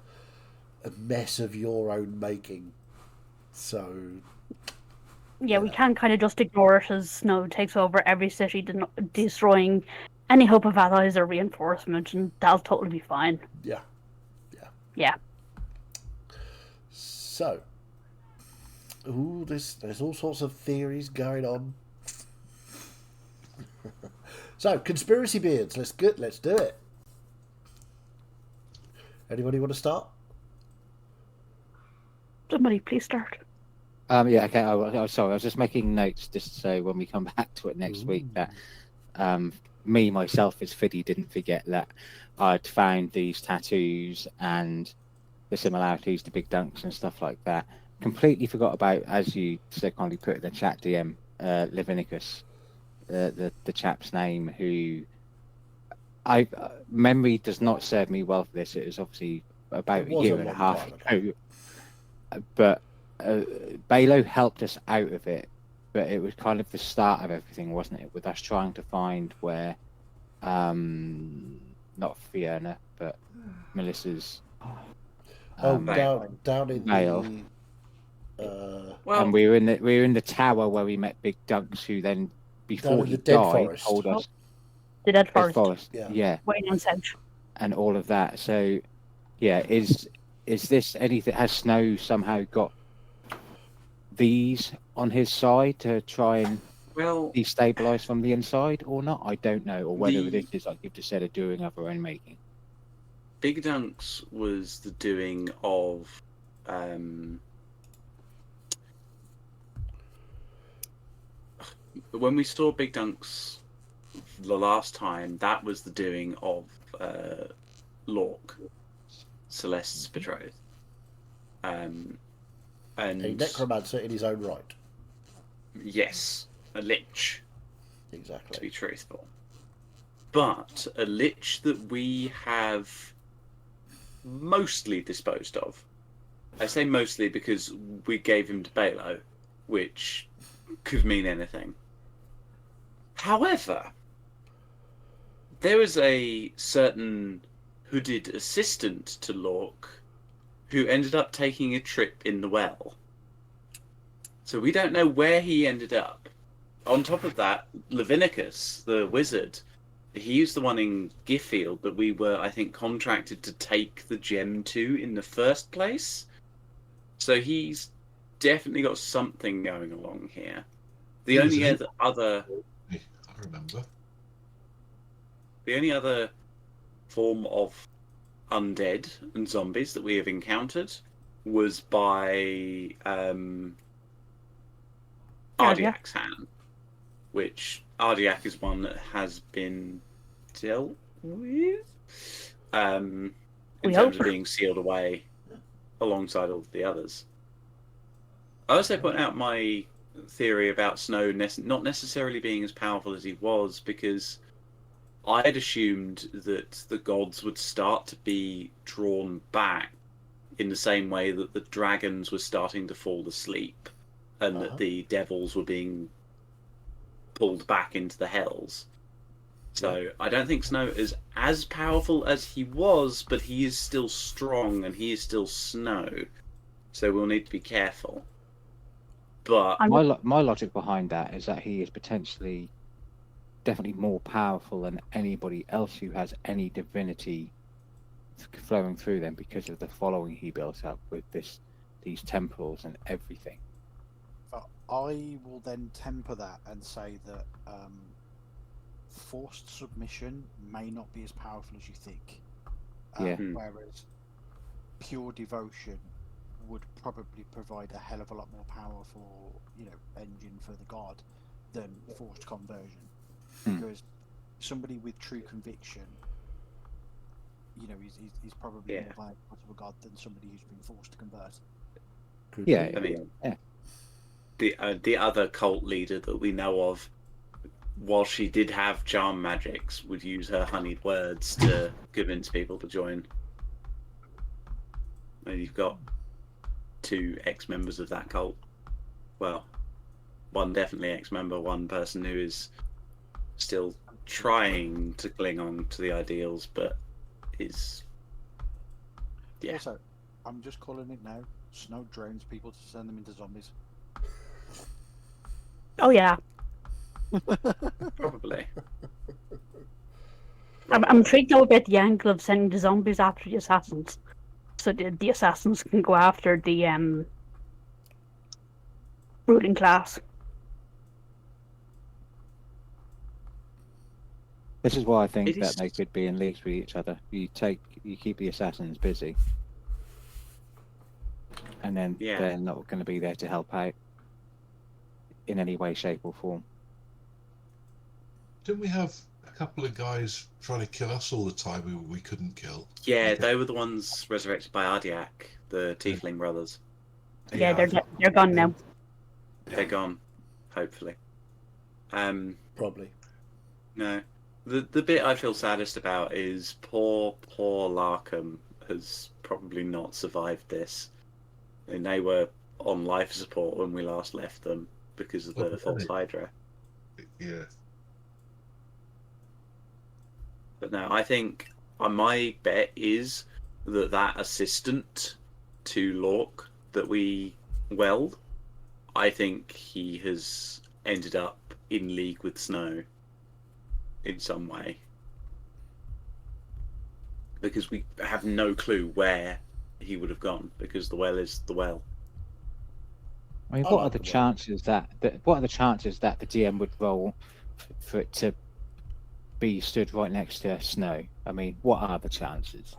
mess of your own making. So, Yeah, we can kind of just ignore it as Snow takes over every city, destroying any hope of allies or reinforcement, and that'll totally be fine. Yeah. Yeah. So, there's all sorts of theories going on. So, conspiracy beards. Let's do it. Anybody want to start? Somebody, please start. Yeah, okay. Sorry, I was just making notes just so when we come back to it next week that me, myself, as Fiddy, didn't forget that I'd found these tattoos and the similarities to Big Dunks and stuff like that. Completely forgot about, as you so kindly put in the chat, DM, Levinicus, the chap's name, who memory does not serve me well for this. It was obviously about a year and a half ago. But Balo helped us out of it, but it was kind of the start of everything, wasn't it? With us trying to find where, not Fiona, but Melissa's. Down in Mail. Well, And we were in the tower where we met Big Dunks, who then, before he died, told us The Dead Dead Forest. yeah, Waiting on Sedge. and all of that. So, yeah, is this anything? Has Snow somehow got these on his side to try and destabilize from the inside, or not? I don't know, or whether this is, like you've just said, a doing of our own making. Big Dunks was the doing of when we saw Big Dunks the last time, that was the doing of Lork, Celeste's betrothed. And a necromancer in his own right. Yes, a lich. Exactly. To be truthful. But a lich that we have mostly disposed of. I say mostly because we gave him to Balo, which could mean anything. However, there was a certain hooded assistant to Lork who ended up taking a trip in the well. So we don't know where he ended up. On top of that, Levinicus, the wizard, he's the one in Giffield that we were, I think, contracted to take the gem to in the first place. So he's definitely got something going along here. The only other I remember. The only other form of undead and zombies that we have encountered was by Ardiak's hand, which Ardiak is one that has been dealt with in terms of being sealed away alongside all of the others. I also point out my theory about Snow not necessarily being as powerful as he was, because I'd assumed that the gods would start to be drawn back in the same way that the dragons were starting to fall asleep, and that the devils were being pulled back into the hells. So I don't think Snow is as powerful as he was, but he is still strong and he is still Snow. So we'll need to be careful. But my logic behind that is that he is potentially definitely more powerful than anybody else who has any divinity flowing through them, because of the following he built up with these temples and everything. I will then temper that and say that forced submission may not be as powerful as you think. Whereas pure devotion would probably provide a hell of a lot more powerful, engine for the god than forced conversion. Because somebody with true conviction, is probably more valuable to a god than somebody who's been forced to convert. I mean, the other cult leader that we know of, while she did have charm magics, would use her honeyed words to convince people to join. And you've got 2 ex-members of that cult. Well, one definitely ex-member, one person who is still trying to cling on to the ideals, but is... Also, I'm just calling it now. Snow drowns people to turn them into zombies. Oh yeah. Probably. I'm intrigued though about the angle of sending the zombies after the assassins, so the assassins can go after the ruling class. This is why I think that they could be in leagues with each other. You keep the assassins busy, and then they're not going to be there to help out in any way, shape, or form. Didn't we have a couple of guys trying to kill us all the time who we couldn't kill? Yeah, they were the ones resurrected by Ardiak, the Tiefling brothers. Yeah, they're gone now. They're gone, hopefully. Probably. No. The bit I feel saddest about is poor Larkham has probably not survived this. And they were on life support when we last left them because of the false Hydra. Yeah. But no, I think my bet is that assistant to Lork that we weld, I think he has ended up in league with Snow in some way. Because we have no clue where he would have gone, because the well is the well. I mean, what are the chances that the DM would roll for it to be stood right next to Snow? I mean, what are the chances?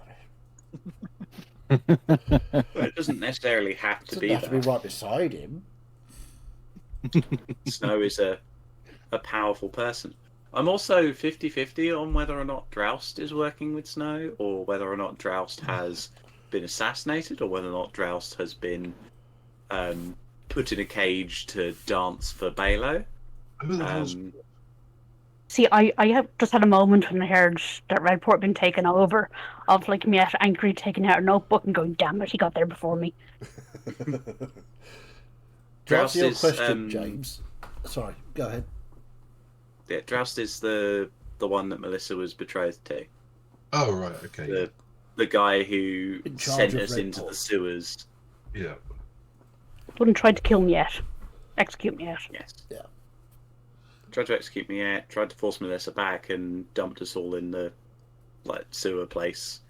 Well, it doesn't necessarily have to be have to be right beside him. Snow is a powerful person. I'm also 50-50 on whether or not Droust is working with Snow, or whether or not Droust has been assassinated, or whether or not Droust has been put in a cage to dance for Balo. See, I have just had a moment when I heard that Redport had been taken over, of like me angry taking out a notebook and going, damn it, he got there before me. To answer your question, James. Sorry, go ahead. Yeah, Droust is the one that Melissa was betrothed to. Oh, right, okay. The guy who sent us Redport. into the sewers. Yeah. Wouldn't try to kill me yet. execute me out. Yes. Yeah. Tried to execute me out. Tried to force Melissa back and dumped us all in the sewer place.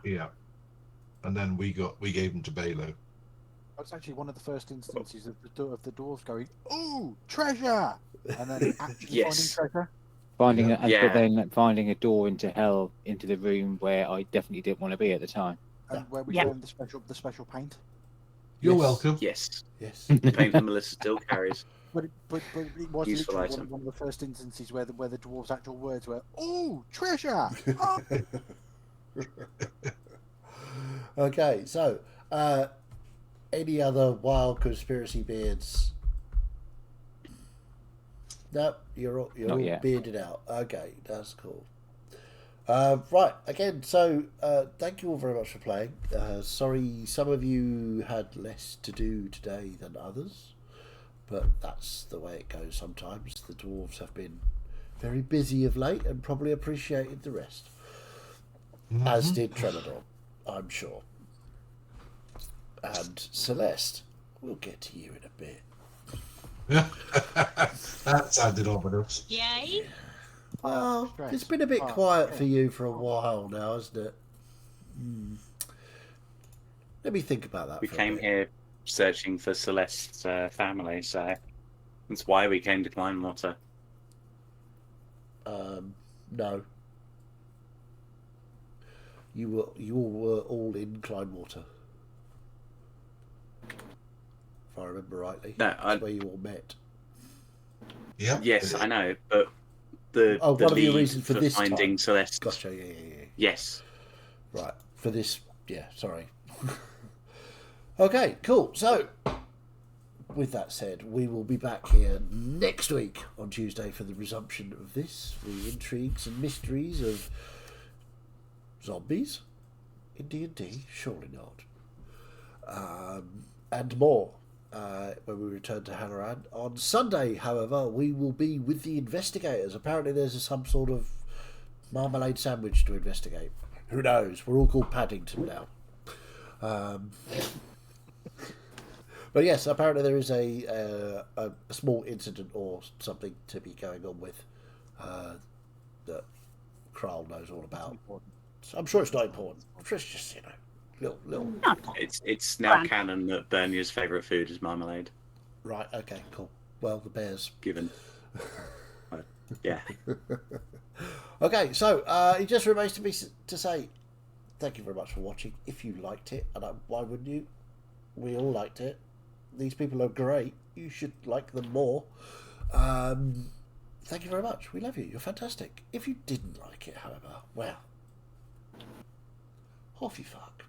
Yeah. And then we gave them to Balo. That's actually one of the first instances of the dwarves going, "Ooh, treasure!" and then actually Yes. finding treasure. Finding Yeah. a, Yeah. but then finding a door into hell, into the room where I definitely didn't want to be at the time. And where we Yeah. found the special paint. You're Yes. welcome. Yes. Yes. The paint that Melissa still carries. But it was Useful literally item. one of the first instances where the dwarves' actual words were, "Ooh, treasure!" Oh. Okay, so any other wild conspiracy beards? No, you're all Not yet. bearded out. Okay, that's cool. Right, again, so thank you all very much for playing. Sorry some of you had less to do today than others, but that's the way it goes sometimes. The dwarves have been very busy of late and probably appreciated the rest. As did Tremodor, I'm sure. And Celeste, we'll get to you in a bit. That sounded ominous. Yay! Well, Stress. it's been a bit quiet for you for a while now, hasn't it? Let me think about that. We for a came bit. here searching for Celeste's family, so that's why we came to Kleinwater. No. You were all in Kleinwater. If I remember rightly. No, That's where you all met. Yep. Yes, I know, but the one of your lead reasons for this finding time. Celeste. Gotcha, yeah. Yes. Right, for this, yeah, sorry. Okay, cool. So, with that said, we will be back here next week on Tuesday for the resumption of this, the intrigues and mysteries of zombies in D&D, surely not, and more. When we return to Helloran on Sunday, however, we will be with the investigators. Apparently, there's some sort of marmalade sandwich to investigate. Who knows? We're all called Paddington now. But yes, apparently there is a small incident or something to be going on with that Kral knows all about. So I'm sure it's not important. I'm sure it's just, little. It's now Grand. canon that Bernier's favourite food is marmalade. Right, okay, cool. Well, the bears. Given. Yeah. Okay, so it just remains to say thank you very much for watching. If you liked it, and why wouldn't you? We all liked it. These people are great. You should like them more. Thank you very much. We love you. You're fantastic. If you didn't like it, however, well, off you fuck.